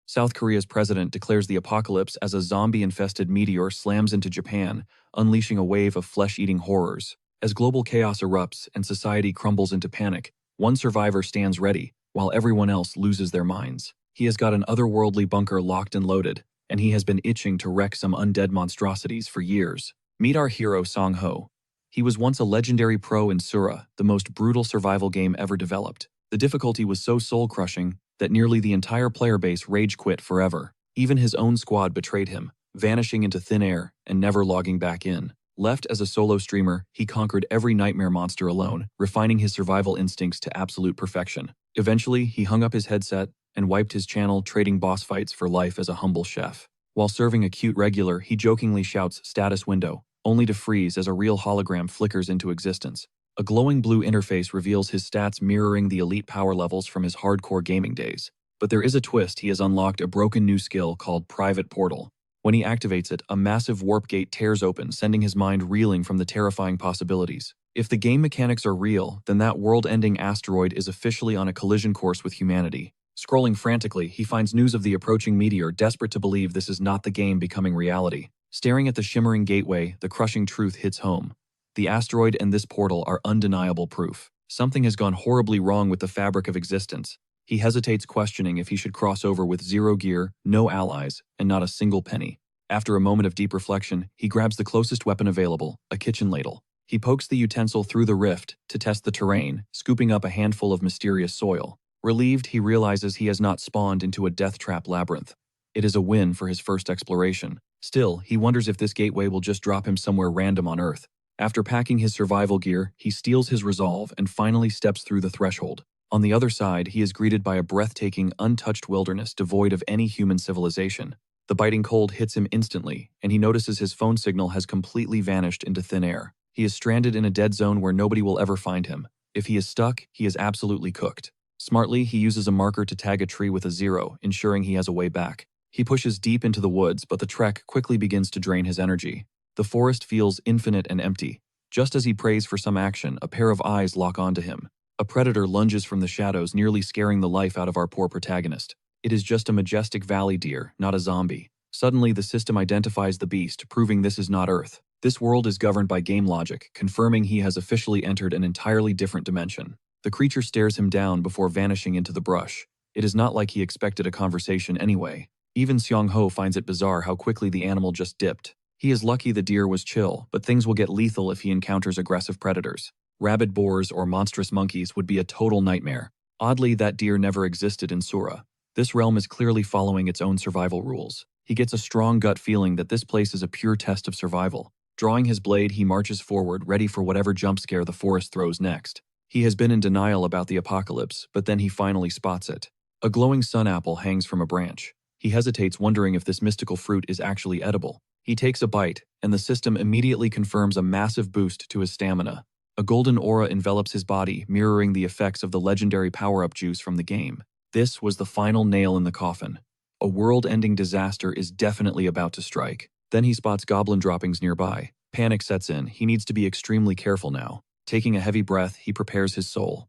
South Korea's president declares the apocalypse as a zombie-infested meteor slams into Japan, unleashing a wave of flesh-eating horrors. As global chaos erupts and society crumbles into panic, one survivor stands ready, while everyone else loses their minds. He has got an otherworldly bunker locked and loaded, and he has been itching to wreck some undead monstrosities for years. Meet our hero Songho. He was once a legendary pro in Sura, the most brutal survival game ever developed. The difficulty was so soul-crushing that nearly the entire player base rage quit forever. Even his own squad betrayed him, vanishing into thin air and never logging back in. Left as a solo streamer, he conquered every nightmare monster alone, refining his survival instincts to absolute perfection. Eventually, he hung up his headset and wiped his channel, trading boss fights for life as a humble chef. While serving a cute regular, he jokingly shouts "status window," only to freeze as a real hologram flickers into existence. A glowing blue interface reveals his stats mirroring the elite power levels from his hardcore gaming days. But there is a twist: he has unlocked a broken new skill called Private Portal. When he activates it, a massive warp gate tears open, sending his mind reeling from the terrifying possibilities. If the game mechanics are real, then that world-ending asteroid is officially on a collision course with humanity. Scrolling frantically, he finds news of the approaching meteor, desperate to believe this is not the game becoming reality. Staring at the shimmering gateway, the crushing truth hits home. The asteroid and this portal are undeniable proof. Something has gone horribly wrong with the fabric of existence. He hesitates, questioning if he should cross over with zero gear, no allies, and not a single penny. After a moment of deep reflection, he grabs the closest weapon available, a kitchen ladle. He pokes the utensil through the rift to test the terrain, scooping up a handful of mysterious soil. Relieved, he realizes he has not spawned into a death trap labyrinth. It is a win for his first exploration. Still, he wonders if this gateway will just drop him somewhere random on Earth. After packing his survival gear, he steels his resolve and finally steps through the threshold. On the other side, he is greeted by a breathtaking, untouched wilderness devoid of any human civilization. The biting cold hits him instantly, and he notices his phone signal has completely vanished into thin air. He is stranded in a dead zone where nobody will ever find him. If he is stuck, he is absolutely cooked. Smartly, he uses a marker to tag a tree with a 0, ensuring he has a way back. He pushes deep into the woods, but the trek quickly begins to drain his energy. The forest feels infinite and empty. Just as he prays for some action, a pair of eyes lock onto him. A predator lunges from the shadows, nearly scaring the life out of our poor protagonist. It is just a majestic valley deer, not a zombie. Suddenly, the system identifies the beast, proving this is not Earth. This world is governed by game logic, confirming he has officially entered an entirely different dimension. The creature stares him down before vanishing into the brush. It is not like he expected a conversation anyway. Even Songho finds it bizarre how quickly the animal just dipped. He is lucky the deer was chill, but things will get lethal if he encounters aggressive predators. Rabid boars or monstrous monkeys would be a total nightmare. Oddly, that deer never existed in Sura. This realm is clearly following its own survival rules. He gets a strong gut feeling that this place is a pure test of survival. Drawing his blade, he marches forward, ready for whatever jump scare the forest throws next. He has been in denial about the apocalypse, but then he finally spots it. A glowing sun apple hangs from a branch. He hesitates, wondering if this mystical fruit is actually edible. He takes a bite, and the system immediately confirms a massive boost to his stamina. A golden aura envelops his body, mirroring the effects of the legendary power-up juice from the game. This was the final nail in the coffin. A world-ending disaster is definitely about to strike. Then he spots goblin droppings nearby. Panic sets in. He needs to be extremely careful now. Taking a heavy breath, he prepares his soul.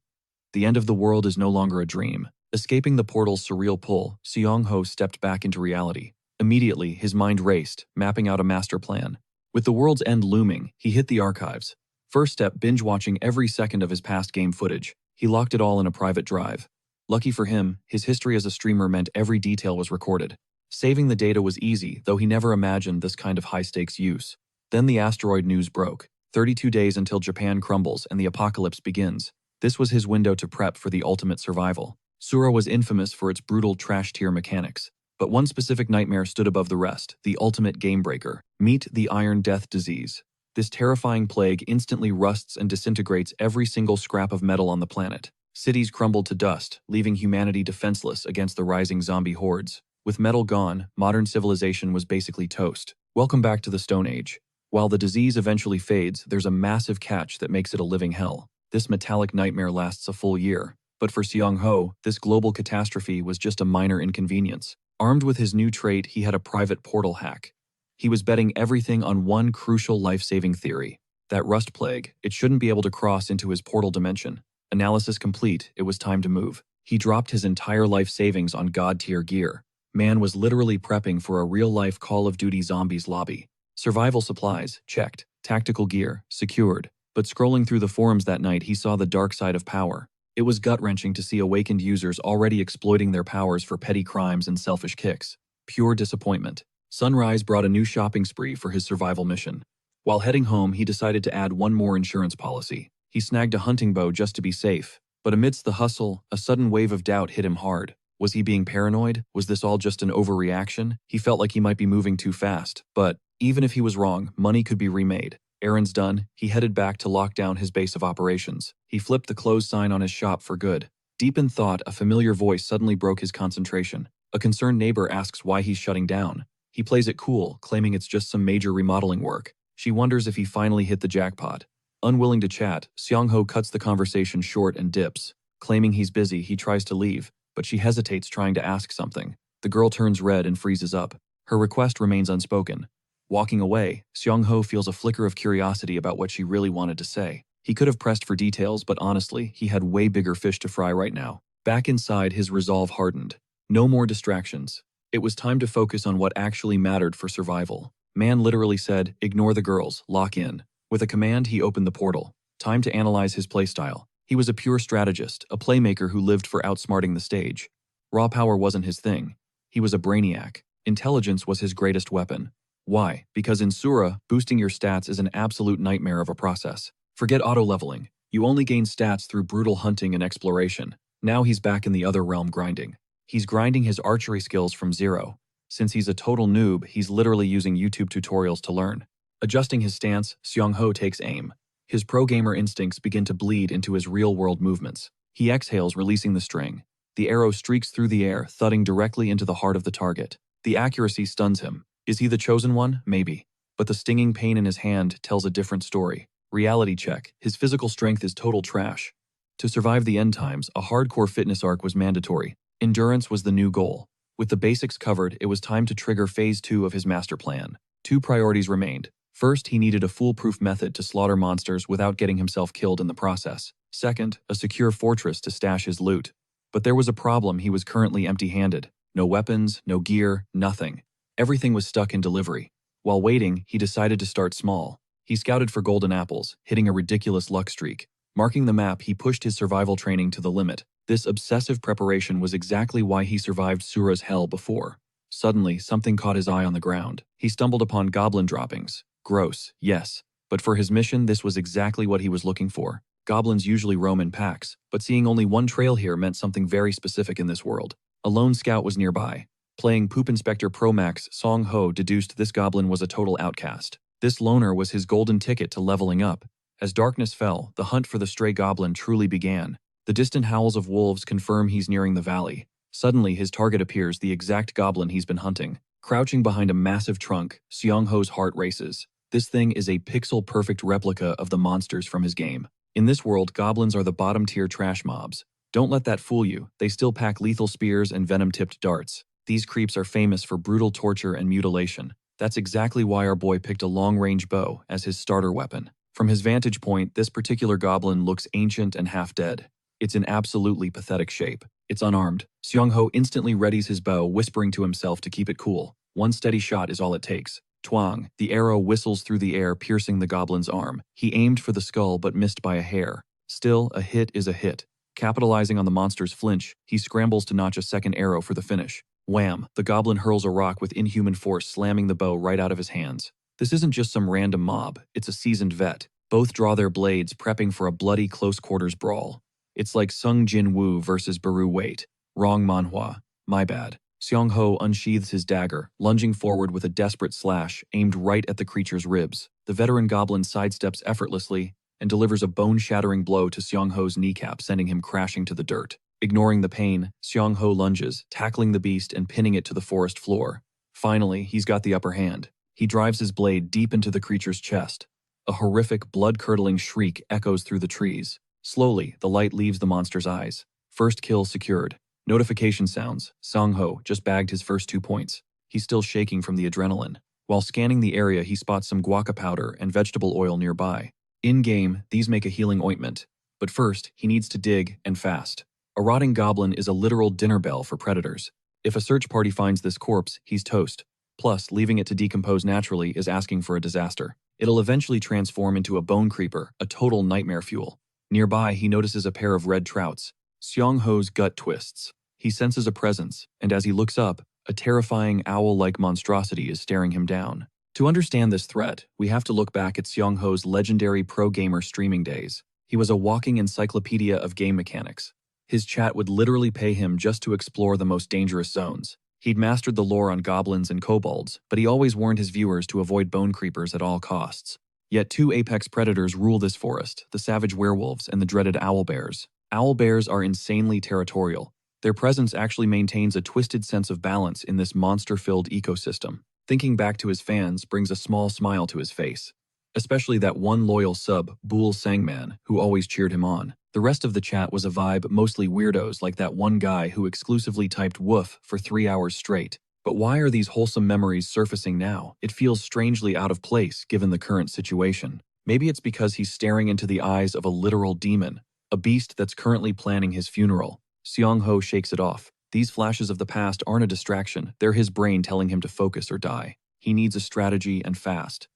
The end of the world is no longer a dream. Escaping the portal's surreal pull, Songho stepped back into reality. Immediately, his mind raced, mapping out a master plan. With the world's end looming, he hit the archives. First step, binge-watching every second of his past game footage. He locked it all in a private drive. Lucky for him, his history as a streamer meant every detail was recorded. Saving the data was easy, though he never imagined this kind of high-stakes use. Then the asteroid news broke. 32 days until Japan crumbles and the apocalypse begins. This was his window to prep for the ultimate survival. Sura was infamous for its brutal trash-tier mechanics. But one specific nightmare stood above the rest, the ultimate game-breaker. Meet the Iron Death disease. This terrifying plague instantly rusts and disintegrates every single scrap of metal on the planet. Cities crumbled to dust, leaving humanity defenseless against the rising zombie hordes. With metal gone, modern civilization was basically toast. Welcome back to the Stone Age. While the disease eventually fades, there's a massive catch that makes it a living hell. This metallic nightmare lasts a full year. But for Songho, this global catastrophe was just a minor inconvenience. Armed with his new trait, he had a private portal hack. He was betting everything on one crucial life-saving theory. That rust plague, it shouldn't be able to cross into his portal dimension. Analysis complete, it was time to move. He dropped his entire life savings on god-tier gear. Man was literally prepping for a real-life Call of Duty Zombies lobby. Survival supplies, checked. Tactical gear, secured. But scrolling through the forums that night, he saw the dark side of power. It was gut-wrenching to see awakened users already exploiting their powers for petty crimes and selfish kicks. Pure disappointment. Sunrise brought a new shopping spree for his survival mission. While heading home, he decided to add one more insurance policy. He snagged a hunting bow just to be safe. But amidst the hustle, a sudden wave of doubt hit him hard. Was he being paranoid? Was this all just an overreaction? He felt like he might be moving too fast. But even if he was wrong, money could be remade. Errands done, he headed back to lock down his base of operations. He flipped the close sign on his shop for good. Deep in thought, a familiar voice suddenly broke his concentration. A concerned neighbor asks why he's shutting down. He plays it cool, claiming it's just some major remodeling work. She wonders if he finally hit the jackpot. Unwilling to chat, Songho cuts the conversation short and dips. Claiming he's busy, he tries to leave, but she hesitates trying to ask something. The girl turns red and freezes up. Her request remains unspoken. Walking away, Songho feels a flicker of curiosity about what she really wanted to say. He could have pressed for details, but honestly, he had way bigger fish to fry right now. Back inside, his resolve hardened. No more distractions. It was time to focus on what actually mattered for survival. Man literally said, "Ignore the girls, lock in." With a command, he opened the portal. Time to analyze his playstyle. He was a pure strategist, a playmaker who lived for outsmarting the stage. Raw power wasn't his thing. He was a brainiac. Intelligence was his greatest weapon. Why? Because in Sura, boosting your stats is an absolute nightmare of a process. Forget auto-leveling. You only gain stats through brutal hunting and exploration. Now he's back in the other realm grinding. He's grinding his archery skills from zero. Since he's a total noob, he's literally using YouTube tutorials to learn. Adjusting his stance, Songho takes aim. His pro-gamer instincts begin to bleed into his real-world movements. He exhales, releasing the string. The arrow streaks through the air, thudding directly into the heart of the target. The accuracy stuns him. Is he the chosen one? Maybe. But the stinging pain in his hand tells a different story. Reality check. His physical strength is total trash. To survive the end times, a hardcore fitness arc was mandatory. Endurance was the new goal. With the basics covered, it was time to trigger Phase 2 of his master plan. Two priorities remained. First, he needed a foolproof method to slaughter monsters without getting himself killed in the process. Second, a secure fortress to stash his loot. But there was a problem. He was currently empty-handed. No weapons, no gear, nothing. Everything was stuck in delivery. While waiting, he decided to start small. He scouted for golden apples, hitting a ridiculous luck streak. Marking the map, he pushed his survival training to the limit. This obsessive preparation was exactly why he survived Sura's hell before. Suddenly, something caught his eye on the ground. He stumbled upon goblin droppings. Gross, yes. But for his mission, this was exactly what he was looking for. Goblins usually roam in packs, but seeing only one trail here meant something very specific in this world. A lone scout was nearby. Playing Poop Inspector Pro Max, Songho deduced this goblin was a total outcast. This loner was his golden ticket to leveling up. As darkness fell, the hunt for the stray goblin truly began. The distant howls of wolves confirm he's nearing the valley. Suddenly, his target appears, the exact goblin he's been hunting. Crouching behind a massive trunk, Songho's heart races. This thing is a pixel-perfect replica of the monsters from his game. In this world, goblins are the bottom-tier trash mobs. Don't let that fool you. They still pack lethal spears and venom-tipped darts. These creeps are famous for brutal torture and mutilation. That's exactly why our boy picked a long-range bow as his starter weapon. From his vantage point, this particular goblin looks ancient and half-dead. It's in absolutely pathetic shape. It's unarmed. Songho instantly readies his bow, whispering to himself to keep it cool. One steady shot is all it takes. Twang, the arrow whistles through the air, piercing the goblin's arm. He aimed for the skull but missed by a hair. Still, a hit is a hit. Capitalizing on the monster's flinch, he scrambles to notch a second arrow for the finish. Wham! The goblin hurls a rock with inhuman force, slamming the bow right out of his hands. This isn't just some random mob, it's a seasoned vet. Both draw their blades, prepping for a bloody close-quarters brawl. It's like Sung Jin Woo versus Baru Wait. Wrong manhwa. My bad. Songho unsheathes his dagger, lunging forward with a desperate slash, aimed right at the creature's ribs. The veteran goblin sidesteps effortlessly and delivers a bone-shattering blow to Songho's kneecap, sending him crashing to the dirt. Ignoring the pain, Songho lunges, tackling the beast and pinning it to the forest floor. Finally, he's got the upper hand. He drives his blade deep into the creature's chest. A horrific, blood-curdling shriek echoes through the trees. Slowly, the light leaves the monster's eyes. First kill secured. Notification sounds. Songho just bagged his first 2 points. He's still shaking from the adrenaline. While scanning the area, he spots some guaca powder and vegetable oil nearby. In-game, these make a healing ointment. But first, he needs to dig, and fast. A rotting goblin is a literal dinner bell for predators. If a search party finds this corpse, he's toast. Plus, leaving it to decompose naturally is asking for a disaster. It'll eventually transform into a bone creeper, a total nightmare fuel. Nearby, he notices a pair of red trouts. Songho's gut twists. He senses a presence, and as he looks up, a terrifying owl-like monstrosity is staring him down. To understand this threat, we have to look back at Songho's legendary pro-gamer streaming days. He was a walking encyclopedia of game mechanics. His chat would literally pay him just to explore the most dangerous zones. He'd mastered the lore on goblins and kobolds, but he always warned his viewers to avoid bone creepers at all costs. Yet two apex predators rule this forest, the savage werewolves and the dreaded owlbears. Owlbears are insanely territorial. Their presence actually maintains a twisted sense of balance in this monster-filled ecosystem. Thinking back to his fans brings a small smile to his face. Especially that one loyal sub, Bool Sangman, who always cheered him on. The rest of the chat was a vibe mostly weirdos like that one guy who exclusively typed woof for 3 hours straight. But why are these wholesome memories surfacing now? It feels strangely out of place given the current situation. Maybe it's because he's staring into the eyes of a literal demon, a beast that's currently planning his funeral. Songho shakes it off. These flashes of the past aren't a distraction, they're his brain telling him to focus or die. He needs a strategy and fast.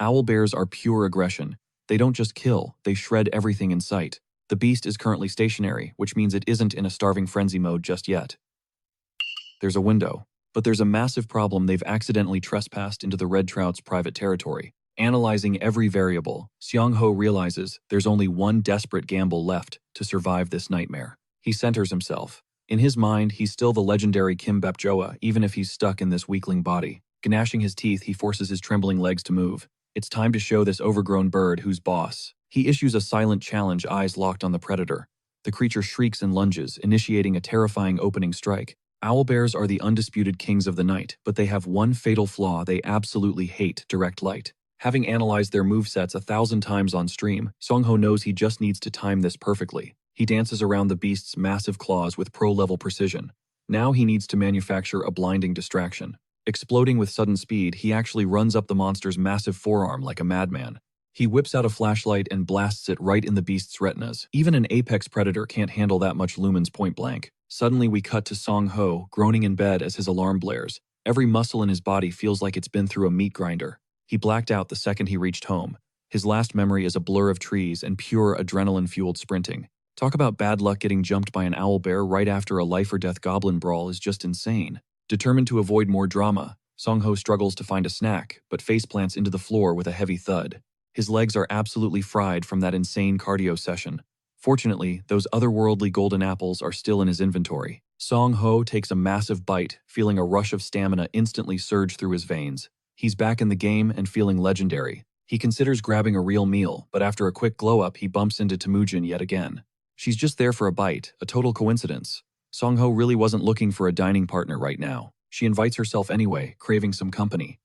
Owlbears are pure aggression. They don't just kill, they shred everything in sight. The beast is currently stationary, which means it isn't in a starving frenzy mode just yet. There's a window, but there's a massive problem. They've accidentally trespassed into the red trout's private territory. Analyzing every variable, Songho realizes there's only one desperate gamble left to survive this nightmare. He centers himself. In his mind, he's still the legendary Kim Bepjoa, even if he's stuck in this weakling body. Gnashing his teeth, he forces his trembling legs to move. It's time to show this overgrown bird who's boss. He issues a silent challenge, eyes locked on the predator. The creature shrieks and lunges, initiating a terrifying opening strike. Owlbears are the undisputed kings of the night, but they have one fatal flaw: they absolutely hate direct light. Having analyzed their movesets 1,000 times on stream, Songho knows he just needs to time this perfectly. He dances around the beast's massive claws with pro-level precision. Now he needs to manufacture a blinding distraction. Exploding with sudden speed, he actually runs up the monster's massive forearm like a madman. He whips out a flashlight and blasts it right in the beast's retinas. Even an apex predator can't handle that much lumens point blank. Suddenly we cut to Songho, groaning in bed as his alarm blares. Every muscle in his body feels like it's been through a meat grinder. He blacked out the second he reached home. His last memory is a blur of trees and pure adrenaline-fueled sprinting. Talk about bad luck. Getting jumped by an owlbear right after a life-or-death goblin brawl is just insane. Determined to avoid more drama, Songho struggles to find a snack, but faceplants into the floor with a heavy thud. His legs are absolutely fried from that insane cardio session. Fortunately, those otherworldly golden apples are still in his inventory. Songho takes a massive bite, feeling a rush of stamina instantly surge through his veins. He's back in the game and feeling legendary. He considers grabbing a real meal, but after a quick glow-up, he bumps into Temujin yet again. She's just there for a bite, a total coincidence. Songho really wasn't looking for a dining partner right now. She invites herself anyway, craving some company.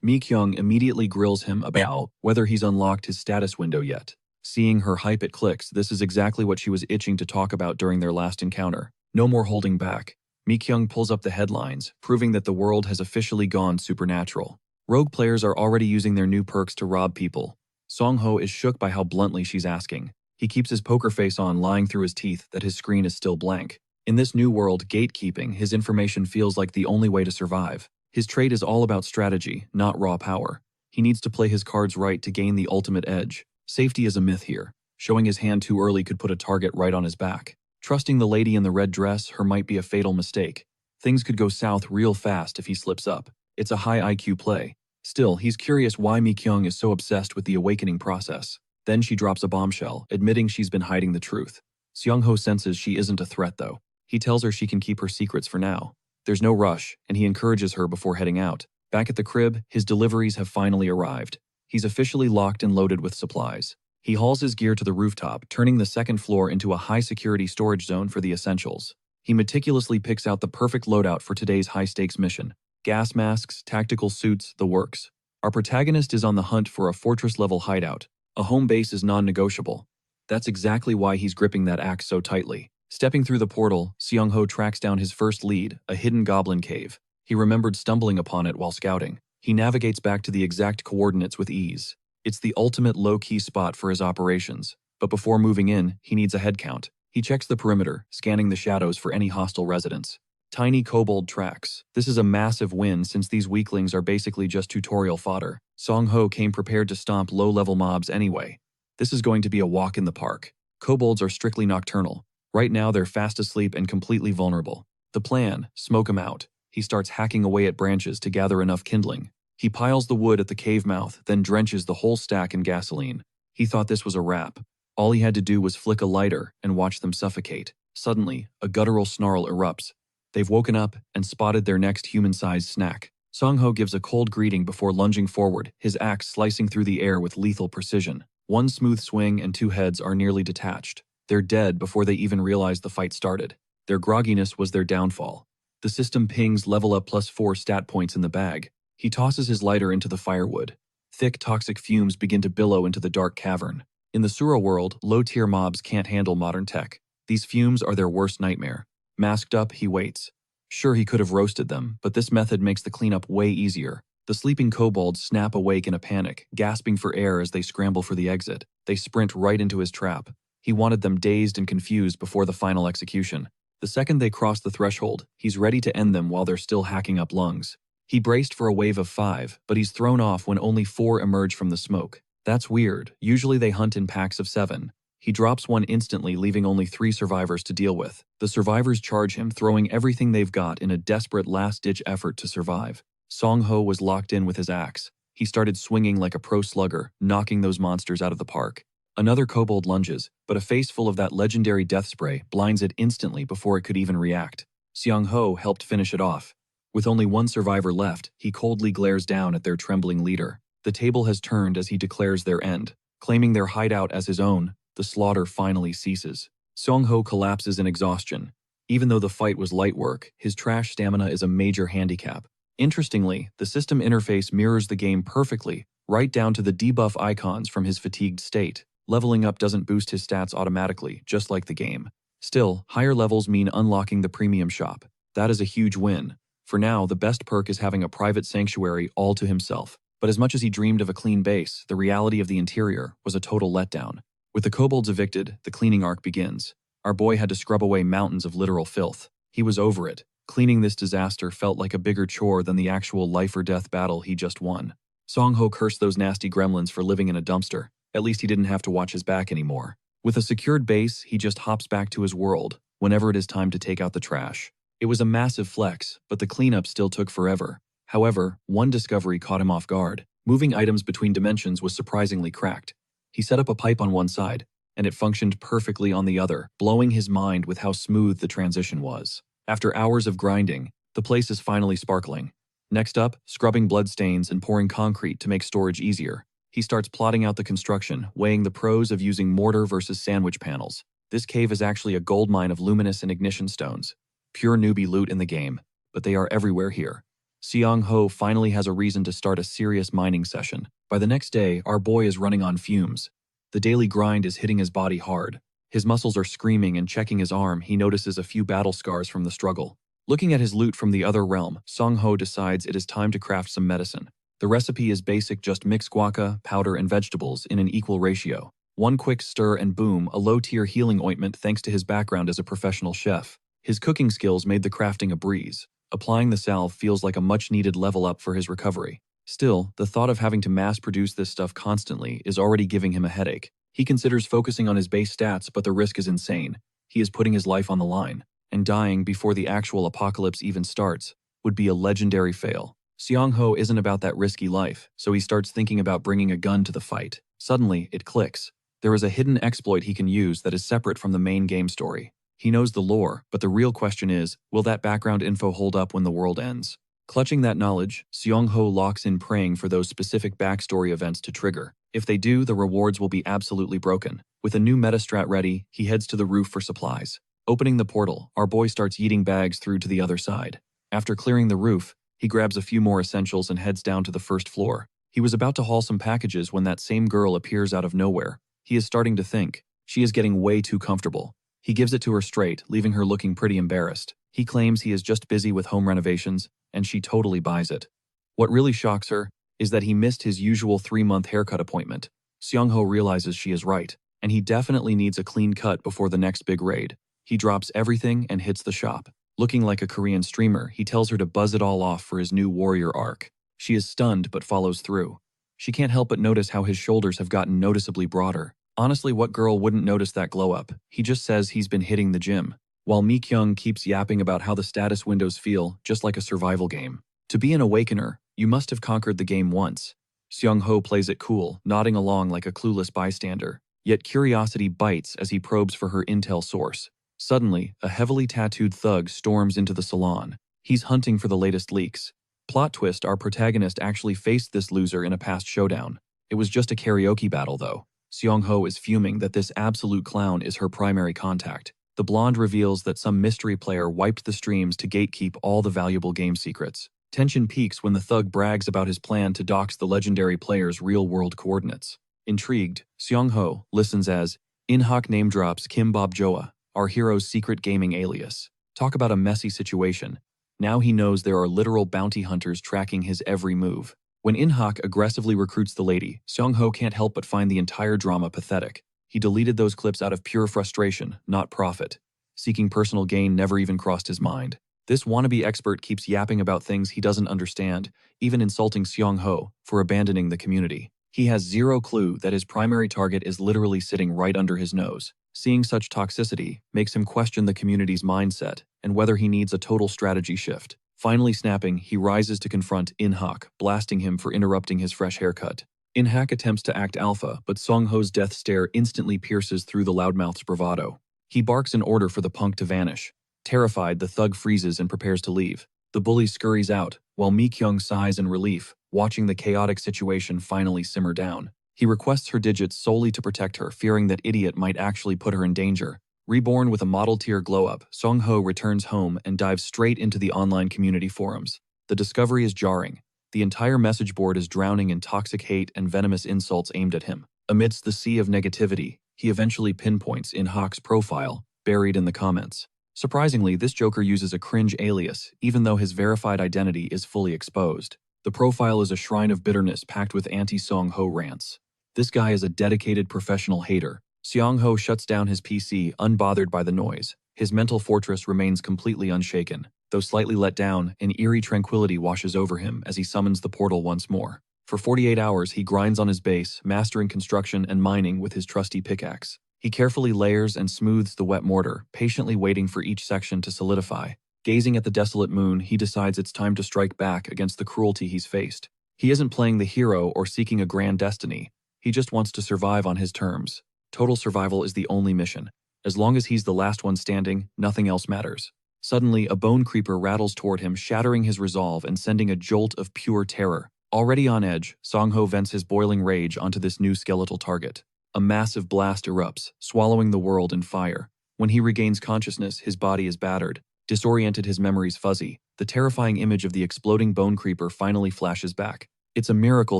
Mi-kyung immediately grills him about whether he's unlocked his status window yet. Seeing her hype, it clicks. This is exactly what she was itching to talk about during their last encounter. No more holding back. Mi-kyung pulls up the headlines, proving that the world has officially gone supernatural. Rogue players are already using their new perks to rob people. Songho is shook by how bluntly she's asking. He keeps his poker face on, lying through his teeth that his screen is still blank. In this new world, gatekeeping his information feels like the only way to survive. His trade is all about strategy, not raw power. He needs to play his cards right to gain the ultimate edge. Safety is a myth here. Showing his hand too early could put a target right on his back. Trusting the lady in the red dress, her might be a fatal mistake. Things could go south real fast if he slips up. It's a high IQ play. Still, he's curious why Mi-kyung is so obsessed with the awakening process. Then she drops a bombshell, admitting she's been hiding the truth. Songho senses she isn't a threat though. He tells her she can keep her secrets for now. There's no rush, and he encourages her before heading out. Back at the crib, his deliveries have finally arrived. He's officially locked and loaded with supplies. He hauls his gear to the rooftop, turning the second floor into a high-security storage zone for the essentials. He meticulously picks out the perfect loadout for today's high-stakes mission. Gas masks, tactical suits, the works. Our protagonist is on the hunt for a fortress-level hideout. A home base is non-negotiable. That's exactly why he's gripping that axe so tightly. Stepping through the portal, Songho tracks down his first lead, a hidden goblin cave. He remembered stumbling upon it while scouting. He navigates back to the exact coordinates with ease. It's the ultimate low-key spot for his operations. But before moving in, he needs a head count. He checks the perimeter, scanning the shadows for any hostile residents. Tiny kobold tracks. This is a massive win since these weaklings are basically just tutorial fodder. Songho came prepared to stomp low-level mobs anyway. This is going to be a walk in the park. Kobolds are strictly nocturnal. Right now they're fast asleep and completely vulnerable. The plan, smoke 'em out. He starts hacking away at branches to gather enough kindling. He piles the wood at the cave mouth, then drenches the whole stack in gasoline. He thought this was a wrap. All he had to do was flick a lighter and watch them suffocate. Suddenly, a guttural snarl erupts. They've woken up and spotted their next human-sized snack. Songho gives a cold greeting before lunging forward, his axe slicing through the air with lethal precision. One smooth swing and two heads are nearly detached. They're dead before they even realize the fight started. Their grogginess was their downfall. The system pings level up +4 stat points in the bag. He tosses his lighter into the firewood. Thick, toxic fumes begin to billow into the dark cavern. In the Sura world, low-tier mobs can't handle modern tech. These fumes are their worst nightmare. Masked up, he waits. Sure, he could have roasted them, but this method makes the cleanup way easier. The sleeping kobolds snap awake in a panic, gasping for air as they scramble for the exit. They sprint right into his trap. He wanted them dazed and confused before the final execution. The second they cross the threshold, he's ready to end them while they're still hacking up lungs. He braced for a wave of 5, but he's thrown off when only 4 emerge from the smoke. That's weird. Usually they hunt in packs of 7. He drops one instantly, leaving only 3 survivors to deal with. The survivors charge him, throwing everything they've got in a desperate last-ditch effort to survive. Songho was locked in with his axe. He started swinging like a pro slugger, knocking those monsters out of the park. Another kobold lunges, but a face full of that legendary death spray blinds it instantly before it could even react. Songho helped finish it off. With only 1 survivor left, he coldly glares down at their trembling leader. The table has turned as he declares their end. Claiming their hideout as his own, the slaughter finally ceases. Songho collapses in exhaustion. Even though the fight was light work, his trash stamina is a major handicap. Interestingly, the system interface mirrors the game perfectly, right down to the debuff icons from his fatigued state. Leveling up doesn't boost his stats automatically, just like the game. Still, higher levels mean unlocking the premium shop. That is a huge win. For now, the best perk is having a private sanctuary all to himself. But as much as he dreamed of a clean base, the reality of the interior was a total letdown. With the kobolds evicted, the cleaning arc begins. Our boy had to scrub away mountains of literal filth. He was over it. Cleaning this disaster felt like a bigger chore than the actual life-or-death battle he just won. Songho cursed those nasty gremlins for living in a dumpster. At least he didn't have to watch his back anymore. With a secured base, he just hops back to his world, whenever it is time to take out the trash. It was a massive flex, but the cleanup still took forever. However, one discovery caught him off guard. Moving items between dimensions was surprisingly cracked. He set up a pipe on one side, and it functioned perfectly on the other, blowing his mind with how smooth the transition was. After hours of grinding, the place is finally sparkling. Next up, scrubbing bloodstains and pouring concrete to make storage easier. He starts plotting out the construction, weighing the pros of using mortar versus sandwich panels. This cave is actually a goldmine of luminous and ignition stones. Pure newbie loot in the game, but they are everywhere here. Songho finally has a reason to start a serious mining session. By the next day, our boy is running on fumes. The daily grind is hitting his body hard. His muscles are screaming, and checking his arm, he notices a few battle scars from the struggle. Looking at his loot from the other realm, Songho decides it is time to craft some medicine. The recipe is basic, just mix guaca, powder, and vegetables in an equal ratio. One quick stir and boom, a low-tier healing ointment thanks to his background as a professional chef. His cooking skills made the crafting a breeze. Applying the salve feels like a much-needed level up for his recovery. Still, the thought of having to mass-produce this stuff constantly is already giving him a headache. He considers focusing on his base stats, but the risk is insane. He is putting his life on the line, and dying before the actual apocalypse even starts would be a legendary fail. Songho isn't about that risky life, so he starts thinking about bringing a gun to the fight. Suddenly, it clicks. There is a hidden exploit he can use that is separate from the main game story. He knows the lore, but the real question is, will that background info hold up when the world ends? Clutching that knowledge, Songho locks in, praying for those specific backstory events to trigger. If they do, the rewards will be absolutely broken. With a new metastrat ready, he heads to the roof for supplies. Opening the portal, our boy starts yeeting bags through to the other side. After clearing the roof, he grabs a few more essentials and heads down to the first floor. He was about to haul some packages when that same girl appears out of nowhere. He is starting to think, she is getting way too comfortable. He gives it to her straight, leaving her looking pretty embarrassed. He claims he is just busy with home renovations, and she totally buys it. What really shocks her is that he missed his usual 3-month haircut appointment. Songho realizes she is right, and he definitely needs a clean cut before the next big raid. He drops everything and hits the shop. Looking like a Korean streamer, he tells her to buzz it all off for his new warrior arc. She is stunned but follows through. She can't help but notice how his shoulders have gotten noticeably broader. Honestly, what girl wouldn't notice that glow up? He just says he's been hitting the gym. While Mi-kyung keeps yapping about how the status windows feel just like a survival game. To be an awakener, you must have conquered the game once. Seong-ho plays it cool, nodding along like a clueless bystander. Yet curiosity bites as he probes for her intel source. Suddenly, a heavily tattooed thug storms into the salon. He's hunting for the latest leaks. Plot twist, our protagonist actually faced this loser in a past showdown. It was just a karaoke battle though. Seong-ho is fuming that this absolute clown is her primary contact. The blonde reveals that some mystery player wiped the streams to gatekeep all the valuable game secrets. Tension peaks when the thug brags about his plan to dox the legendary player's real-world coordinates. Intrigued, Seong-ho listens as In-hak name drops Kim Bob-joa, our hero's secret gaming alias. Talk about a messy situation. Now he knows there are literal bounty hunters tracking his every move. When In-hak aggressively recruits the lady, Seong-ho can't help but find the entire drama pathetic. He deleted those clips out of pure frustration, not profit. Seeking personal gain never even crossed his mind. This wannabe expert keeps yapping about things he doesn't understand, even insulting Seong-ho for abandoning the community. He has zero clue that his primary target is literally sitting right under his nose. Seeing such toxicity makes him question the community's mindset and whether he needs a total strategy shift. Finally snapping, he rises to confront In-hak, blasting him for interrupting his fresh haircut. In-hak attempts to act alpha, but Song-ho's death stare instantly pierces through the loudmouth's bravado. He barks an order for the punk to vanish. Terrified, the thug freezes and prepares to leave. The bully scurries out, while Mi-kyung sighs in relief, watching the chaotic situation finally simmer down. He requests her digits solely to protect her, fearing that idiot might actually put her in danger. Reborn with a model-tier glow-up, Song-ho returns home and dives straight into the online community forums. The discovery is jarring. The entire message board is drowning in toxic hate and venomous insults aimed at him. Amidst the sea of negativity, he eventually pinpoints In-hak's profile, buried in the comments. Surprisingly, this joker uses a cringe alias, even though his verified identity is fully exposed. The profile is a shrine of bitterness packed with anti-Song-ho rants. This guy is a dedicated professional hater. Seong-ho shuts down his PC, unbothered by the noise. His mental fortress remains completely unshaken. Though slightly let down, an eerie tranquility washes over him as he summons the portal once more. For 48 hours, he grinds on his base, mastering construction and mining with his trusty pickaxe. He carefully layers and smooths the wet mortar, patiently waiting for each section to solidify. Gazing at the desolate moon, he decides it's time to strike back against the cruelty he's faced. He isn't playing the hero or seeking a grand destiny. He just wants to survive on his terms. Total survival is the only mission. As long as he's the last one standing, nothing else matters. Suddenly, a bone creeper rattles toward him, shattering his resolve and sending a jolt of pure terror. Already on edge, Song-ho vents his boiling rage onto this new skeletal target. A massive blast erupts, swallowing the world in fire. When he regains consciousness, his body is battered. Disoriented, his memories fuzzy. The terrifying image of the exploding bone creeper finally flashes back. It's a miracle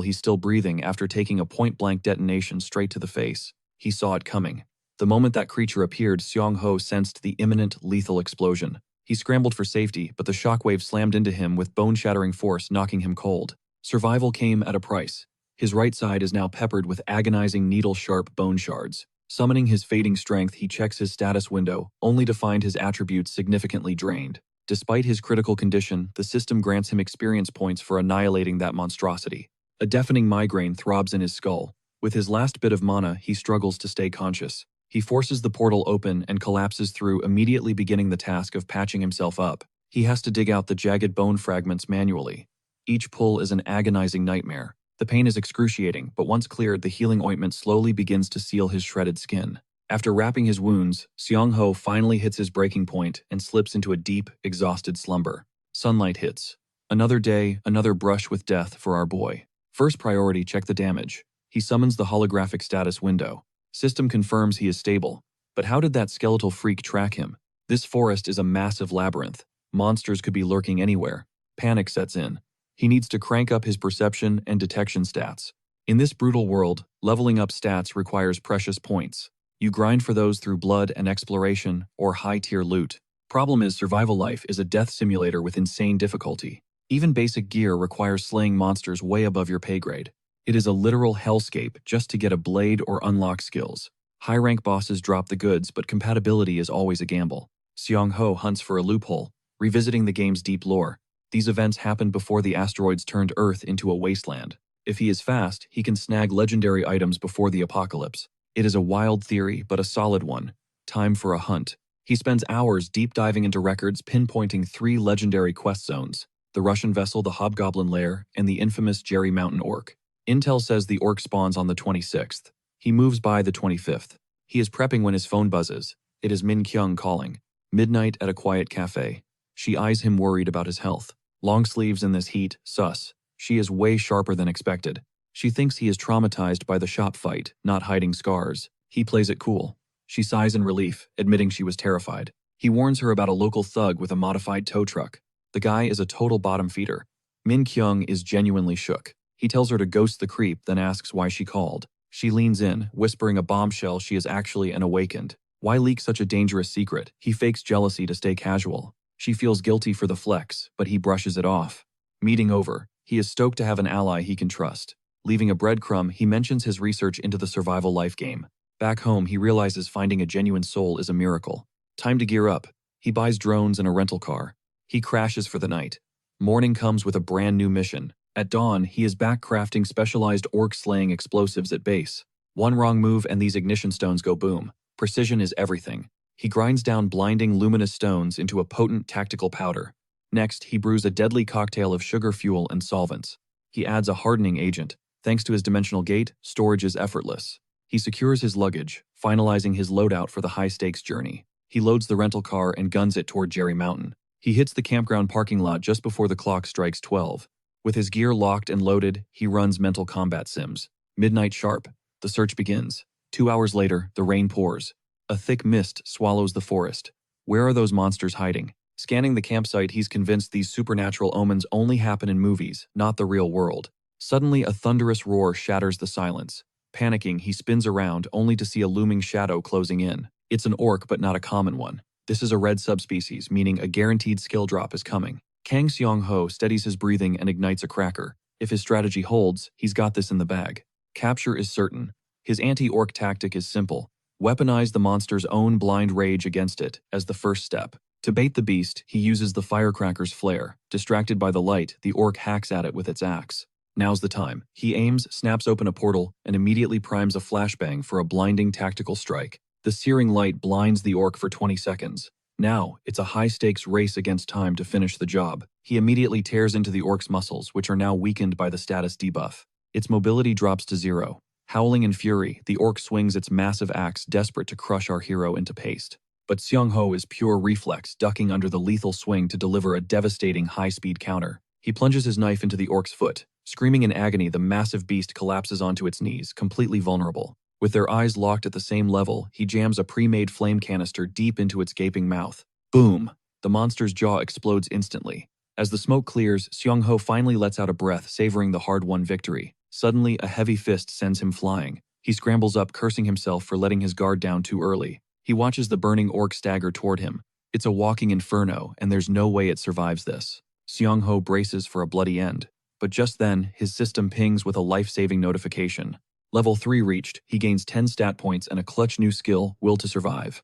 he's still breathing after taking a point-blank detonation straight to the face. He saw it coming. The moment that creature appeared, Seong-ho sensed the imminent, lethal explosion. He scrambled for safety, but the shockwave slammed into him with bone-shattering force, knocking him cold. Survival came at a price. His right side is now peppered with agonizing needle-sharp bone shards. Summoning his fading strength, he checks his status window, only to find his attributes significantly drained. Despite his critical condition, the system grants him experience points for annihilating that monstrosity. A deafening migraine throbs in his skull. With his last bit of mana, he struggles to stay conscious. He forces the portal open and collapses through, immediately beginning the task of patching himself up. He has to dig out the jagged bone fragments manually. Each pull is an agonizing nightmare. The pain is excruciating, but once cleared, the healing ointment slowly begins to seal his shredded skin. After wrapping his wounds, Seong-ho finally hits his breaking point and slips into a deep, exhausted slumber. Sunlight hits. Another day, another brush with death for our boy. First priority, check the damage. He summons the holographic status window. System confirms he is stable. But how did that skeletal freak track him? This forest is a massive labyrinth. Monsters could be lurking anywhere. Panic sets in. He needs to crank up his perception and detection stats. In this brutal world, leveling up stats requires precious points. You grind for those through blood and exploration or high-tier loot. Problem is, survival life is a death simulator with insane difficulty. Even basic gear requires slaying monsters way above your pay grade. It is a literal hellscape just to get a blade or unlock skills. High-rank bosses drop the goods, but compatibility is always a gamble. Seong-ho hunts for a loophole. Revisiting the game's deep lore, these events happened before the asteroids turned Earth into a wasteland. If he is fast, he can snag legendary items before the apocalypse. It is a wild theory, but a solid one. Time for a hunt. He spends hours deep diving into records pinpointing 3 legendary quest zones: the Russian vessel, the Hobgoblin Lair, and the infamous Jerry Mountain Orc. Intel says the orc spawns on the 26th. He moves by the 25th. He is prepping when his phone buzzes. It is Min Kyung calling. Midnight at a quiet cafe. She eyes him, worried about his health. Long sleeves in this heat, sus. She is way sharper than expected. She thinks he is traumatized by the shop fight, not hiding scars. He plays it cool. She sighs in relief, admitting she was terrified. He warns her about a local thug with a modified tow truck. The guy is a total bottom feeder. Min Kyung is genuinely shook. He tells her to ghost the creep, then asks why she called. She leans in, whispering a bombshell she is actually an awakened. Why leak such a dangerous secret? He fakes jealousy to stay casual. She feels guilty for the flex, but he brushes it off. Meeting over, he is stoked to have an ally he can trust. Leaving a breadcrumb, he mentions his research into the survival life game. Back home, he realizes finding a genuine soul is a miracle. Time to gear up. He buys drones and a rental car. He crashes for the night. Morning comes with a brand new mission. At dawn, he is back crafting specialized orc-slaying explosives at base. One wrong move and these ignition stones go boom. Precision is everything. He grinds down blinding luminous stones into a potent tactical powder. Next, he brews a deadly cocktail of sugar, fuel, and solvents. He adds a hardening agent. Thanks to his dimensional gate, storage is effortless. He secures his luggage, finalizing his loadout for the high-stakes journey. He loads the rental car and guns it toward Jerry Mountain. He hits the campground parking lot just before the clock strikes 12. With his gear locked and loaded, he runs mental combat sims. Midnight sharp. The search begins. 2 hours later, the rain pours. A thick mist swallows the forest. Where are those monsters hiding? Scanning the campsite, he's convinced these supernatural omens only happen in movies, not the real world. Suddenly, a thunderous roar shatters the silence. Panicking, he spins around, only to see a looming shadow closing in. It's an orc, but not a common one. This is a red subspecies, meaning a guaranteed skill drop is coming. Kang Seong-ho steadies his breathing and ignites a cracker. If his strategy holds, he's got this in the bag. Capture is certain. His anti-orc tactic is simple. Weaponize the monster's own blind rage against it as the first step. To bait the beast, he uses the firecracker's flare. Distracted by the light, the orc hacks at it with its axe. Now's the time. He aims, snaps open a portal, and immediately primes a flashbang for a blinding tactical strike. The searing light blinds the orc for 20 seconds. Now, it's a high-stakes race against time to finish the job. He immediately tears into the orc's muscles, which are now weakened by the status debuff. Its mobility drops to 0. Howling in fury, the orc swings its massive axe, desperate to crush our hero into paste. But Seong-ho is pure reflex, ducking under the lethal swing to deliver a devastating high-speed counter. He plunges his knife into the orc's foot. Screaming in agony, the massive beast collapses onto its knees, completely vulnerable. With their eyes locked at the same level, he jams a pre-made flame canister deep into its gaping mouth. Boom! The monster's jaw explodes instantly. As the smoke clears, Seong-ho finally lets out a breath, savoring the hard-won victory. Suddenly, a heavy fist sends him flying. He scrambles up, cursing himself for letting his guard down too early. He watches the burning orc stagger toward him. It's a walking inferno, and there's no way it survives this. Seong-ho braces for a bloody end. But just then, his system pings with a life-saving notification. Level 3 reached, he gains 10 stat points and a clutch new skill, Will to Survive.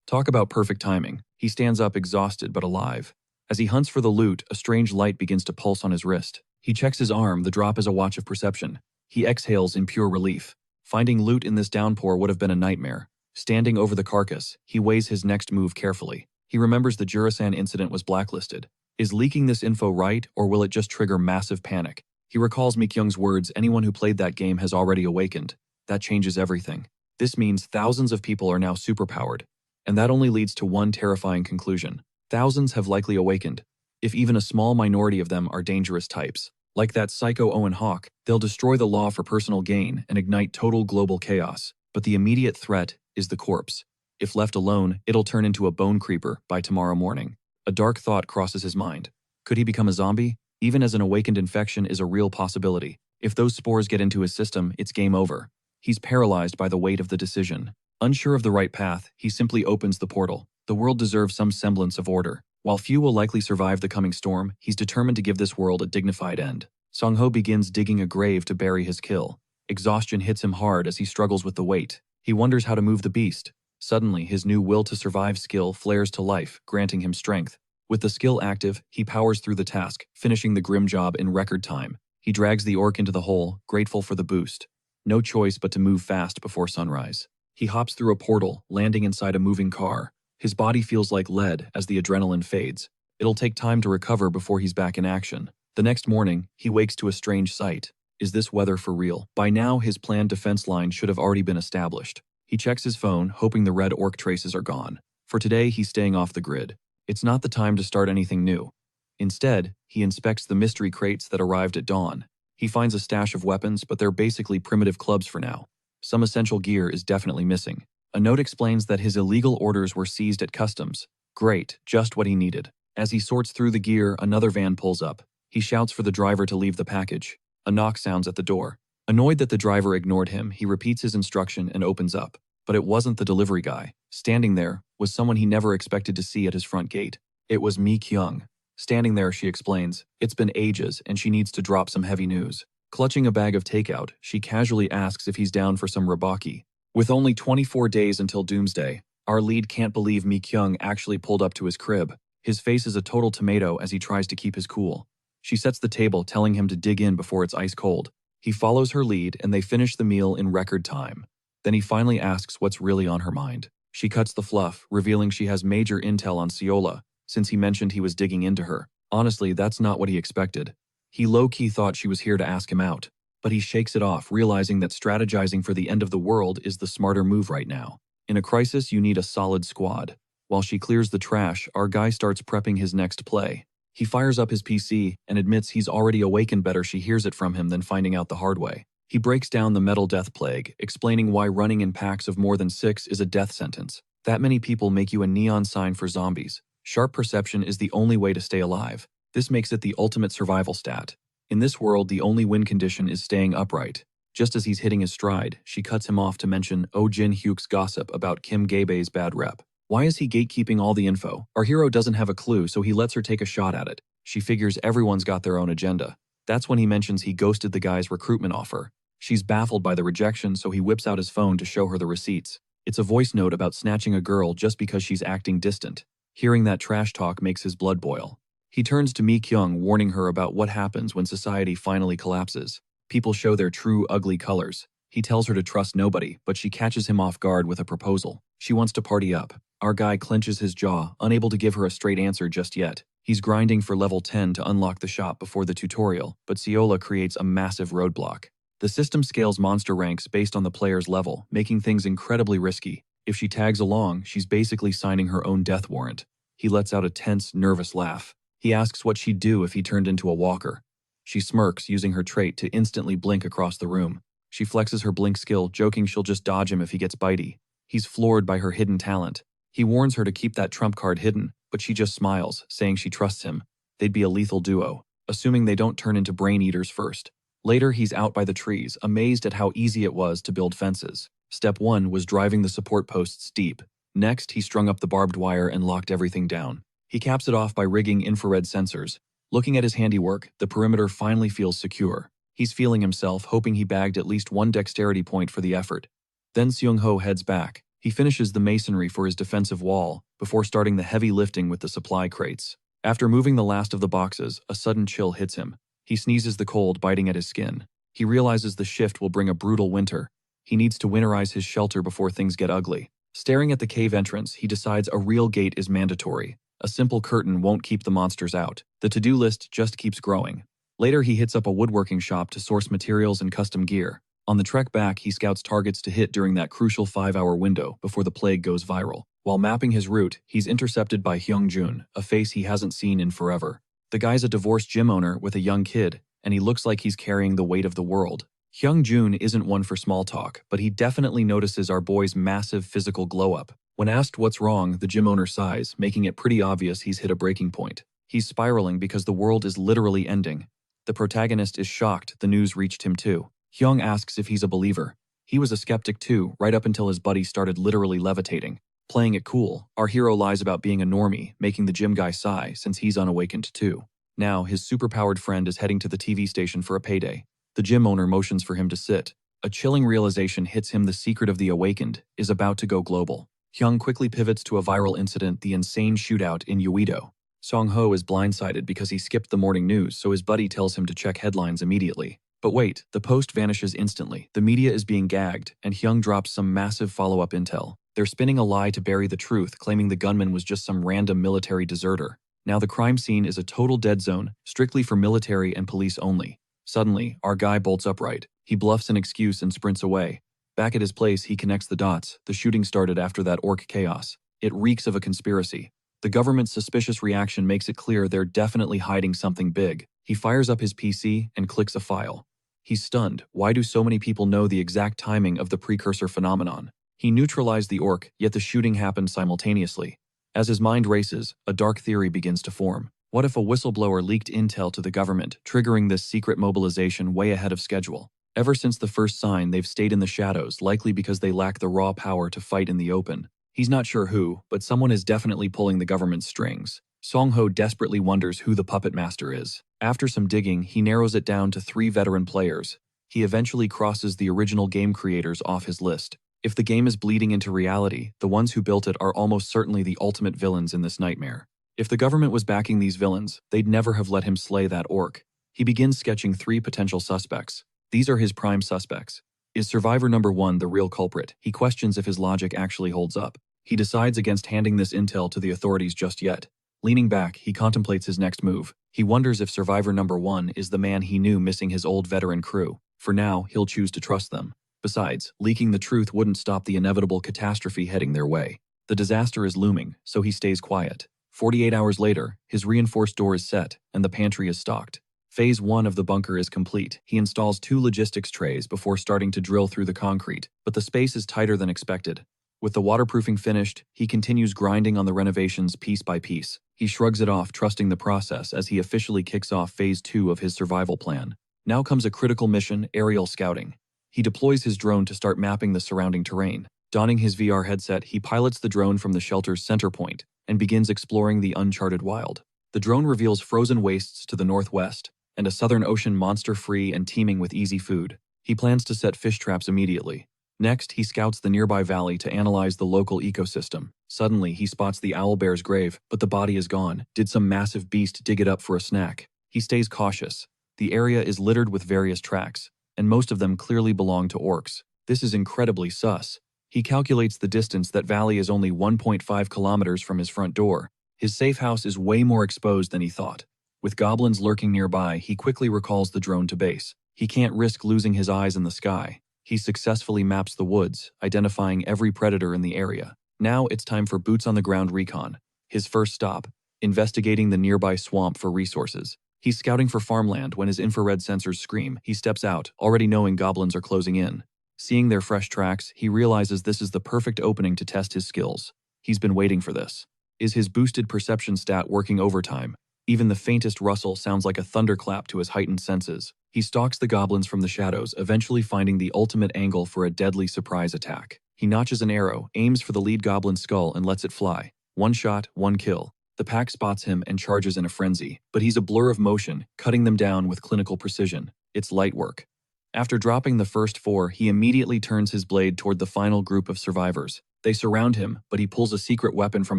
Talk about perfect timing. He stands up exhausted but alive. As he hunts for the loot, a strange light begins to pulse on his wrist. He checks his arm, the drop is a watch of perception. He exhales in pure relief. Finding loot in this downpour would have been a nightmare. Standing over the carcass, he weighs his next move carefully. He remembers the Jurasan incident was blacklisted. Is leaking this info right, or will it just trigger massive panic? He recalls Mi-kyung's words, anyone who played that game has already awakened. That changes everything. This means thousands of people are now superpowered. And that only leads to one terrifying conclusion. Thousands have likely awakened. If even a small minority of them are dangerous types. Like that psycho Owen Hawk, they'll destroy the law for personal gain and ignite total global chaos. But the immediate threat is the corpse. If left alone, it'll turn into a bone creeper by tomorrow morning. A dark thought crosses his mind. Could he become a zombie? Even as an awakened infection is a real possibility. If those spores get into his system, it's game over. He's paralyzed by the weight of the decision. Unsure of the right path, he simply opens the portal. The world deserves some semblance of order. While few will likely survive the coming storm, he's determined to give this world a dignified end. Songho begins digging a grave to bury his kill. Exhaustion hits him hard as he struggles with the weight. He wonders how to move the beast. Suddenly, his new Will to Survive skill flares to life, granting him strength. With the skill active, he powers through the task, finishing the grim job in record time. He drags the orc into the hole, grateful for the boost. No choice but to move fast before sunrise. He hops through a portal, landing inside a moving car. His body feels like lead as the adrenaline fades. It'll take time to recover before he's back in action. The next morning, he wakes to a strange sight. Is this weather for real? By now, his planned defense line should have already been established. He checks his phone, hoping the red orc traces are gone. For today, he's staying off the grid. It's not the time to start anything new. Instead, he inspects the mystery crates that arrived at dawn. He finds a stash of weapons, but they're basically primitive clubs for now. Some essential gear is definitely missing. A note explains that his illegal orders were seized at customs. Great, just what he needed. As he sorts through the gear, another van pulls up. He shouts for the driver to leave the package. A knock sounds at the door. Annoyed that the driver ignored him, he repeats his instruction and opens up. But it wasn't the delivery guy. Standing there was someone he never expected to see at his front gate. It was Mi Kyung. Standing there, she explains, it's been ages and she needs to drop some heavy news. Clutching a bag of takeout, she casually asks if he's down for some rabaki. With only 24 days until doomsday, our lead can't believe Mi Kyung actually pulled up to his crib. His face is a total tomato as he tries to keep his cool. She sets the table, telling him to dig in before it's ice cold. He follows her lead and they finish the meal in record time. Then he finally asks what's really on her mind. She cuts the fluff, revealing she has major intel on Ciola, since he mentioned he was digging into her. Honestly, that's not what he expected. He low-key thought she was here to ask him out, but he shakes it off, realizing that strategizing for the end of the world is the smarter move right now. In a crisis, you need a solid squad. While she clears the trash, our guy starts prepping his next play. He fires up his PC and admits he's already awakened. Better she hears it from him than finding out the hard way. He breaks down the metal death plague, explaining why running in packs of more than 6 is a death sentence. That many people make you a neon sign for zombies. Sharp perception is the only way to stay alive. This makes it the ultimate survival stat. In this world, the only win condition is staying upright. Just as he's hitting his stride, she cuts him off to mention Oh Jin Hyuk's gossip about Kim Gaebae's bad rep. Why is he gatekeeping all the info? Our hero doesn't have a clue, so he lets her take a shot at it. She figures everyone's got their own agenda. That's when he mentions he ghosted the guy's recruitment offer. She's baffled by the rejection, so he whips out his phone to show her the receipts. It's a voice note about snatching a girl just because she's acting distant. Hearing that trash talk makes his blood boil. He turns to Mi Kyung, warning her about what happens when society finally collapses. People show their true, ugly colors. He tells her to trust nobody, but she catches him off guard with a proposal. She wants to party up. Our guy clenches his jaw, unable to give her a straight answer just yet. He's grinding for level 10 to unlock the shop before the tutorial, but Ciola creates a massive roadblock. The system scales monster ranks based on the player's level, making things incredibly risky. If she tags along, she's basically signing her own death warrant. He lets out a tense, nervous laugh. He asks what she'd do if he turned into a walker. She smirks, using her trait to instantly blink across the room. She flexes her blink skill, joking she'll just dodge him if he gets bitey. He's floored by her hidden talent. He warns her to keep that trump card hidden, but she just smiles, saying she trusts him. They'd be a lethal duo, assuming they don't turn into brain eaters first. Later, he's out by the trees, amazed at how easy it was to build fences. Step 1 was driving the support posts deep. Next, he strung up the barbed wire and locked everything down. He caps it off by rigging infrared sensors. Looking at his handiwork, the perimeter finally feels secure. He's feeling himself, hoping he bagged at least one dexterity point for the effort. Then Songho heads back. He finishes the masonry for his defensive wall, before starting the heavy lifting with the supply crates. After moving the last of the boxes, a sudden chill hits him. He sneezes the cold, biting at his skin. He realizes the shift will bring a brutal winter. He needs to winterize his shelter before things get ugly. Staring at the cave entrance, he decides a real gate is mandatory. A simple curtain won't keep the monsters out. The to-do list just keeps growing. Later, he hits up a woodworking shop to source materials and custom gear. On the trek back, he scouts targets to hit during that crucial 5-hour window before the plague goes viral. While mapping his route, he's intercepted by Hyung-jun, a face he hasn't seen in forever. The guy's a divorced gym owner with a young kid, and he looks like he's carrying the weight of the world. Hyung-jun isn't one for small talk, but he definitely notices our boy's massive physical glow-up. When asked what's wrong, the gym owner sighs, making it pretty obvious he's hit a breaking point. He's spiraling because the world is literally ending. The protagonist is shocked the news reached him too. Hyung asks if he's a believer. He was a skeptic too, right up until his buddy started literally levitating. Playing it cool, our hero lies about being a normie, making the gym guy sigh since he's unawakened too. Now, his superpowered friend is heading to the TV station for a payday. The gym owner motions for him to sit. A chilling realization hits him: the secret of the awakened is about to go global. Hyung quickly pivots to a viral incident: the insane shootout in Uido. Songho is blindsided because he skipped the morning news, so his buddy tells him to check headlines immediately. But wait, the post vanishes instantly. The media is being gagged, and Hyung drops some massive follow-up intel. They're spinning a lie to bury the truth, claiming the gunman was just some random military deserter. Now the crime scene is a total dead zone, strictly for military and police only. Suddenly, our guy bolts upright. He bluffs an excuse and sprints away. Back at his place, he connects the dots. The shooting started after that orc chaos. It reeks of a conspiracy. The government's suspicious reaction makes it clear they're definitely hiding something big. He fires up his PC and clicks a file. He's stunned. Why do so many people know the exact timing of the precursor phenomenon? He neutralized the orc, yet the shooting happened simultaneously. As his mind races, a dark theory begins to form. What if a whistleblower leaked intel to the government, triggering this secret mobilization way ahead of schedule? Ever since the first sign, they've stayed in the shadows, likely because they lack the raw power to fight in the open. He's not sure who, but someone is definitely pulling the government's strings. Songho desperately wonders who the puppet master is. After some digging, he narrows it down to 3 veteran players. He eventually crosses the original game creators off his list. If the game is bleeding into reality, the ones who built it are almost certainly the ultimate villains in this nightmare. If the government was backing these villains, they'd never have let him slay that orc. He begins sketching 3 potential suspects. These are his prime suspects. Is survivor number 1 the real culprit? He questions if his logic actually holds up. He decides against handing this intel to the authorities just yet. Leaning back, he contemplates his next move. He wonders if survivor number 1 is the man he knew missing his old veteran crew. For now, he'll choose to trust them. Besides, leaking the truth wouldn't stop the inevitable catastrophe heading their way. The disaster is looming, so he stays quiet. 48 hours later, his reinforced door is set, and the pantry is stocked. Phase 1 of the bunker is complete. He installs 2 logistics trays before starting to drill through the concrete, but the space is tighter than expected. With the waterproofing finished, he continues grinding on the renovations piece by piece. He shrugs it off, trusting the process as he officially kicks off Phase 2 of his survival plan. Now comes a critical mission, aerial scouting. He deploys his drone to start mapping the surrounding terrain. Donning his VR headset, he pilots the drone from the shelter's center point and begins exploring the uncharted wild. The drone reveals frozen wastes to the northwest and a southern ocean monster-free and teeming with easy food. He plans to set fish traps immediately. Next, he scouts the nearby valley to analyze the local ecosystem. Suddenly, he spots the owlbear's grave, but the body is gone. Did some massive beast dig it up for a snack? He stays cautious. The area is littered with various tracks, and most of them clearly belong to orcs. This is incredibly sus. He calculates the distance. That valley is only 1.5 kilometers from his front door. His safe house is way more exposed than he thought. With goblins lurking nearby, he quickly recalls the drone to base. He can't risk losing his eyes in the sky. He successfully maps the woods, identifying every predator in the area. Now it's time for boots-on-the-ground recon. His first stop, investigating the nearby swamp for resources. He's scouting for farmland when his infrared sensors scream. He steps out, already knowing goblins are closing in. Seeing their fresh tracks, he realizes this is the perfect opening to test his skills. He's been waiting for this. Is his boosted perception stat working overtime? Even the faintest rustle sounds like a thunderclap to his heightened senses. He stalks the goblins from the shadows, eventually finding the ultimate angle for a deadly surprise attack. He notches an arrow, aims for the lead goblin's skull, and lets it fly. 1 shot, 1 kill. The pack spots him and charges in a frenzy, but he's a blur of motion, cutting them down with clinical precision. It's light work. After dropping the first 4, he immediately turns his blade toward the final group of survivors. They surround him, but he pulls a secret weapon from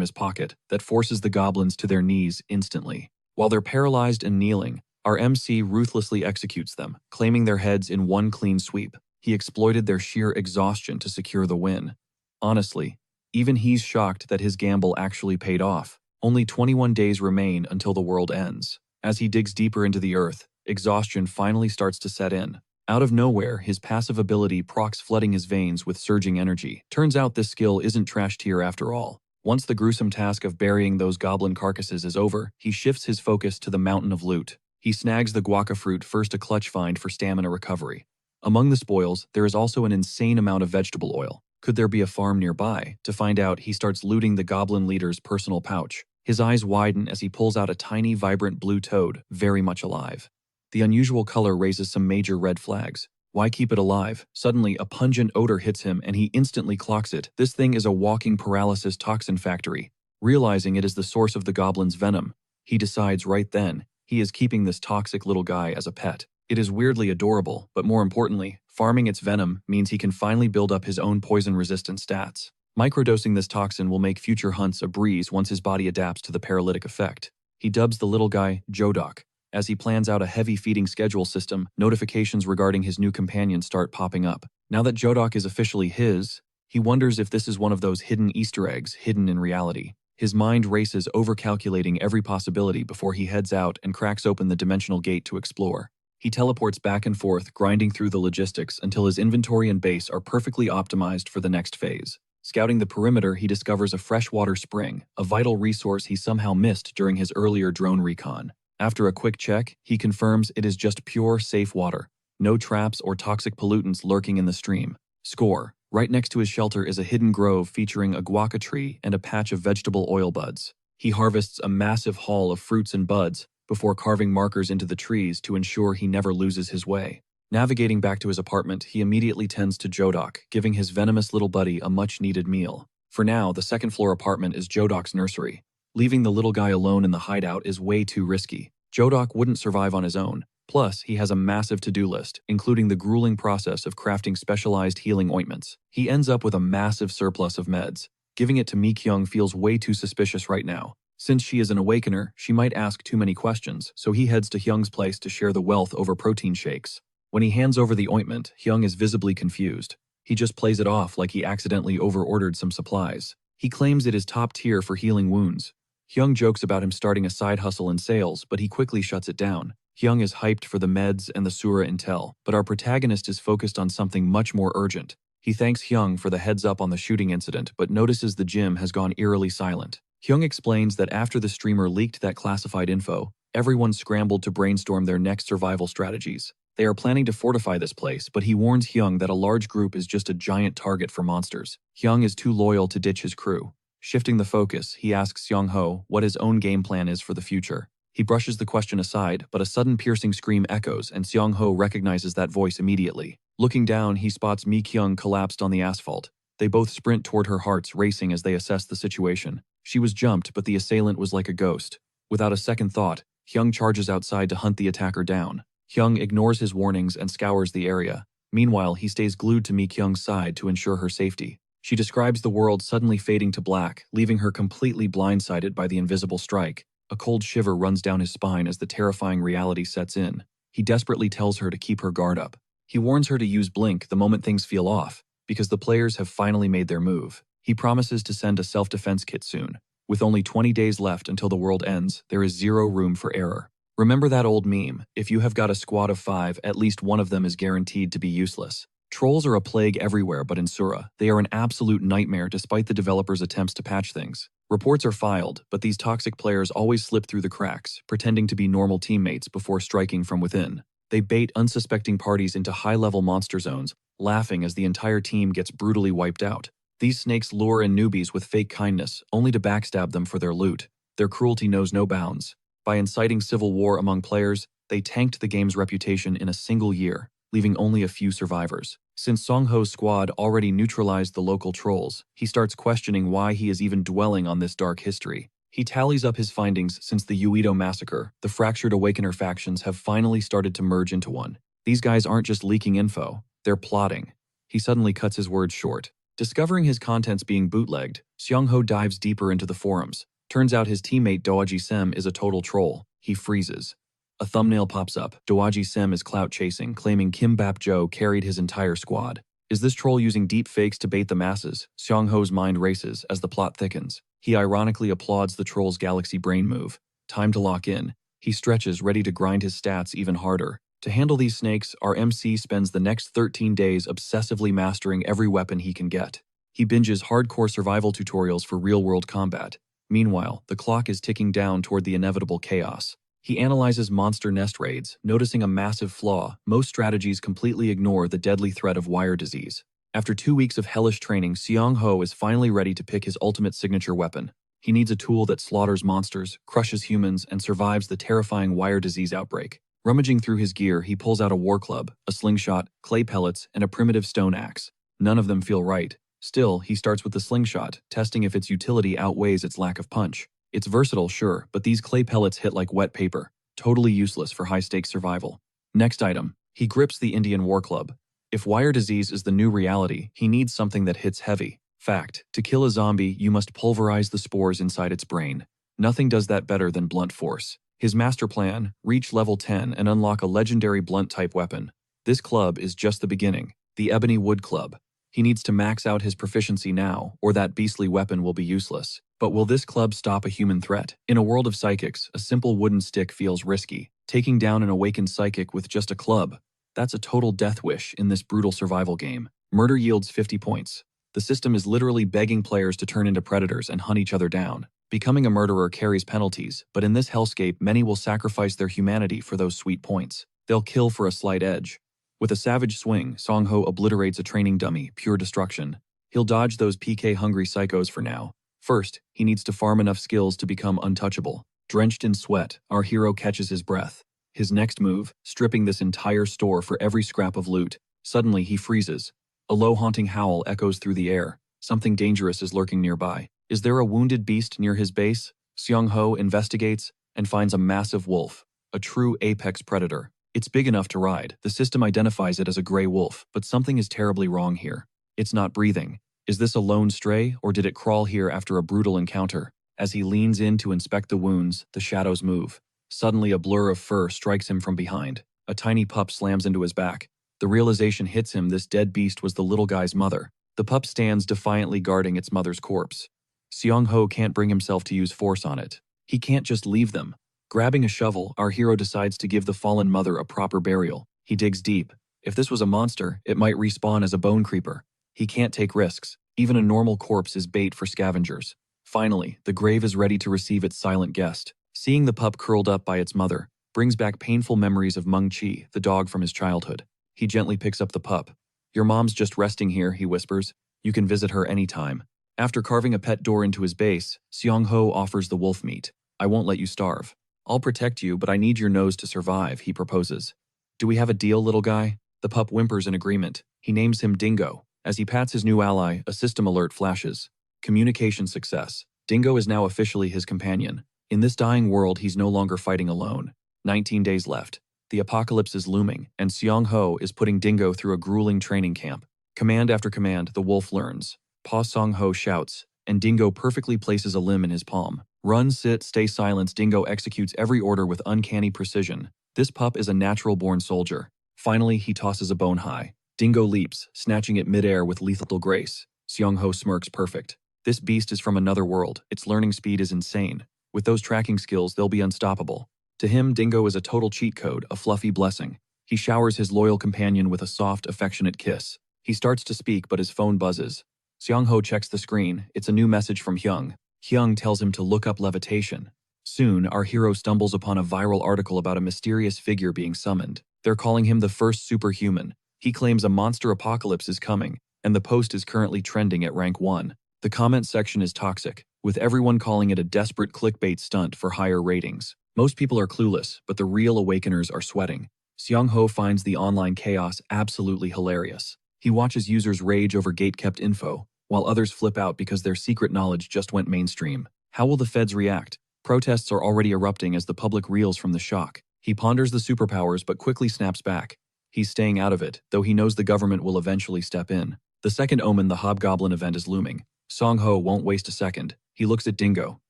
his pocket that forces the goblins to their knees instantly. While they're paralyzed and kneeling, our MC ruthlessly executes them, claiming their heads in one clean sweep. He exploited their sheer exhaustion to secure the win. Honestly, even he's shocked that his gamble actually paid off. Only 21 days remain until the world ends. As he digs deeper into the earth, exhaustion finally starts to set in. Out of nowhere, his passive ability procs flooding his veins with surging energy. Turns out this skill isn't trash tier after all. Once the gruesome task of burying those goblin carcasses is over, he shifts his focus to the mountain of loot. He snags the guaca fruit, first a clutch find for stamina recovery. Among the spoils, there is also an insane amount of vegetable oil. Could there be a farm nearby? To find out, he starts looting the goblin leader's personal pouch. His eyes widen as he pulls out a tiny, vibrant blue toad, very much alive. The unusual color raises some major red flags. Why keep it alive? Suddenly, a pungent odor hits him and he instantly clocks it. This thing is a walking paralysis toxin factory. Realizing it is the source of the goblin's venom, he decides right then he is keeping this toxic little guy as a pet. It is weirdly adorable, but more importantly, farming its venom means he can finally build up his own poison-resistant stats. Microdosing this toxin will make future hunts a breeze once his body adapts to the paralytic effect. He dubs the little guy Jodok. As he plans out a heavy feeding schedule system, notifications regarding his new companion start popping up. Now that Jodok is officially his, he wonders if this is one of those hidden Easter eggs hidden in reality. His mind races overcalculating every possibility before he heads out and cracks open the dimensional gate to explore. He teleports back and forth, grinding through the logistics until his inventory and base are perfectly optimized for the next phase. Scouting the perimeter, he discovers a freshwater spring, a vital resource he somehow missed during his earlier drone recon. After a quick check, he confirms it is just pure, safe water. No traps or toxic pollutants lurking in the stream. Score. Right next to his shelter is a hidden grove featuring a guaca tree and a patch of vegetable oil buds. He harvests a massive haul of fruits and buds before carving markers into the trees to ensure he never loses his way. Navigating back to his apartment, he immediately tends to Jodok, giving his venomous little buddy a much-needed meal. For now, the second-floor apartment is Jodok's nursery. Leaving the little guy alone in the hideout is way too risky. Jodok wouldn't survive on his own. Plus, he has a massive to-do list, including the grueling process of crafting specialized healing ointments. He ends up with a massive surplus of meds. Giving it to Mi-kyung feels way too suspicious right now. Since she is an awakener, she might ask too many questions, so he heads to Hyung's place to share the wealth over protein shakes. When he hands over the ointment, Hyung is visibly confused. He just plays it off like he accidentally over-ordered some supplies. He claims it is top tier for healing wounds. Hyung jokes about him starting a side hustle in sales, but he quickly shuts it down. Hyung is hyped for the meds and the Sura intel, but our protagonist is focused on something much more urgent. He thanks Hyung for the heads up on the shooting incident, but notices the gym has gone eerily silent. Hyung explains that after the streamer leaked that classified info, everyone scrambled to brainstorm their next survival strategies. They are planning to fortify this place, but he warns Hyung that a large group is just a giant target for monsters. Hyung is too loyal to ditch his crew. Shifting the focus, he asks Songho what his own game plan is for the future. He brushes the question aside, but a sudden piercing scream echoes, and Songho recognizes that voice immediately. Looking down, he spots Mi-kyung collapsed on the asphalt. They both sprint toward her, hearts racing as they assess the situation. She was jumped, but the assailant was like a ghost. Without a second thought, Hyung charges outside to hunt the attacker down. Hyung ignores his warnings and scours the area. Meanwhile, he stays glued to Mi-kyung's side to ensure her safety. She describes the world suddenly fading to black, leaving her completely blindsided by the invisible strike. A cold shiver runs down his spine as the terrifying reality sets in. He desperately tells her to keep her guard up. He warns her to use Blink the moment things feel off, because the players have finally made their move. He promises to send a self-defense kit soon. With only 20 days left until the world ends, there is zero room for error. Remember that old meme, if you have got a squad of 5, at least one of them is guaranteed to be useless. Trolls are a plague everywhere but in Sura. They are an absolute nightmare despite the developers' attempts to patch things. Reports are filed, but these toxic players always slip through the cracks, pretending to be normal teammates before striking from within. They bait unsuspecting parties into high-level monster zones, laughing as the entire team gets brutally wiped out. These snakes lure in newbies with fake kindness, only to backstab them for their loot. Their cruelty knows no bounds. By inciting civil war among players, they tanked the game's reputation in a single year, leaving only a few survivors. Since Songho's squad already neutralized the local trolls, he starts questioning why he is even dwelling on this dark history. He tallies up his findings since the Uedo massacre. The fractured Awakener factions have finally started to merge into one. These guys aren't just leaking info, they're plotting. He suddenly cuts his words short. Discovering his contents being bootlegged, Songho dives deeper into the forums. Turns out his teammate Doaji Sem is a total troll. He freezes. A thumbnail pops up. Doaji Sem is clout chasing, claiming Kim Bap-jo carried his entire squad. Is this troll using deep fakes to bait the masses? Songho's mind races as the plot thickens. He ironically applauds the troll's galaxy brain move. Time to lock in. He stretches, ready to grind his stats even harder. To handle these snakes, our MC spends the next 13 days obsessively mastering every weapon he can get. He binges hardcore survival tutorials for real-world combat. Meanwhile, the clock is ticking down toward the inevitable chaos. He analyzes monster nest raids, noticing a massive flaw. Most strategies completely ignore the deadly threat of wire disease. After 2 weeks of hellish training, Songho is finally ready to pick his ultimate signature weapon. He needs a tool that slaughters monsters, crushes humans, and survives the terrifying wire disease outbreak. Rummaging through his gear, he pulls out a war club, a slingshot, clay pellets, and a primitive stone axe. None of them feel right. Still, he starts with the slingshot, testing if its utility outweighs its lack of punch. It's versatile, sure, but these clay pellets hit like wet paper, totally useless for high-stakes survival. Next item, he grips the Indian war club. If wire disease is the new reality, he needs something that hits heavy. Fact, to kill a zombie, you must pulverize the spores inside its brain. Nothing does that better than blunt force. His master plan, reach level 10 and unlock a legendary blunt-type weapon. This club is just the beginning, the Ebony Wood Club. He needs to max out his proficiency now, or that beastly weapon will be useless. But will this club stop a human threat? In a world of psychics, a simple wooden stick feels risky. Taking down an awakened psychic with just a club, that's a total death wish in this brutal survival game. Murder yields 50 points. The system is literally begging players to turn into predators and hunt each other down. Becoming a murderer carries penalties, but in this hellscape, many will sacrifice their humanity for those sweet points. They'll kill for a slight edge. With a savage swing, Songho obliterates a training dummy, pure destruction. He'll dodge those PK-hungry psychos for now. First, he needs to farm enough skills to become untouchable. Drenched in sweat, our hero catches his breath. His next move, stripping this entire store for every scrap of loot. Suddenly, he freezes. A low haunting howl echoes through the air. Something dangerous is lurking nearby. Is there a wounded beast near his base? Songho investigates and finds a massive wolf, a true apex predator. It's big enough to ride. The system identifies it as a gray wolf, but something is terribly wrong here. It's not breathing. Is this a lone stray, or did it crawl here after a brutal encounter? As he leans in to inspect the wounds, the shadows move. Suddenly, a blur of fur strikes him from behind. A tiny pup slams into his back. The realization hits him this dead beast was the little guy's mother. The pup stands defiantly guarding its mother's corpse. Songho can't bring himself to use force on it. He can't just leave them. Grabbing a shovel, our hero decides to give the fallen mother a proper burial. He digs deep. If this was a monster, it might respawn as a bone creeper. He can't take risks. Even a normal corpse is bait for scavengers. Finally, the grave is ready to receive its silent guest. Seeing the pup curled up by its mother brings back painful memories of Meng Chi, the dog from his childhood. He gently picks up the pup. "Your mom's just resting here," he whispers. "You can visit her anytime." After carving a pet door into his base, Songho offers the wolf meat. "I won't let you starve. I'll protect you, but I need your nose to survive," he proposes. "Do we have a deal, little guy?" The pup whimpers in agreement. He names him Dingo. As he pats his new ally, a system alert flashes. Communication success. Dingo is now officially his companion. In this dying world, he's no longer fighting alone. 19 days left. The apocalypse is looming, and Songho is putting Dingo through a grueling training camp. Command after command, the wolf learns. Pa Songho shouts, and Dingo perfectly places a limb in his palm. Run, sit, stay silent. Dingo executes every order with uncanny precision. This pup is a natural-born soldier. Finally, he tosses a bone high. Dingo leaps, snatching it midair with lethal grace. Songho smirks perfect. This beast is from another world. Its learning speed is insane. With those tracking skills, they'll be unstoppable. To him, Dingo is a total cheat code, a fluffy blessing. He showers his loyal companion with a soft, affectionate kiss. He starts to speak, but his phone buzzes. Songho checks the screen. It's a new message from Hyung. Hyung tells him to look up levitation. Soon, our hero stumbles upon a viral article about a mysterious figure being summoned. They're calling him the first superhuman. He claims a monster apocalypse is coming, and the post is currently trending at rank 1. The comment section is toxic, with everyone calling it a desperate clickbait stunt for higher ratings. Most people are clueless, but the real awakeners are sweating. Songho finds the online chaos absolutely hilarious. He watches users rage over gate-kept info, while others flip out because their secret knowledge just went mainstream. How will the feds react? Protests are already erupting as the public reels from the shock. He ponders the superpowers but quickly snaps back. He's staying out of it, though he knows the government will eventually step in. The second omen, the Hobgoblin event, is looming. Songho won't waste a second. He looks at Dingo.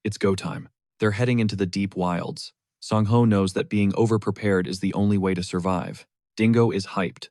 It's go time. They're heading into the deep wilds. Songho knows that being overprepared is the only way to survive. Dingo is hyped.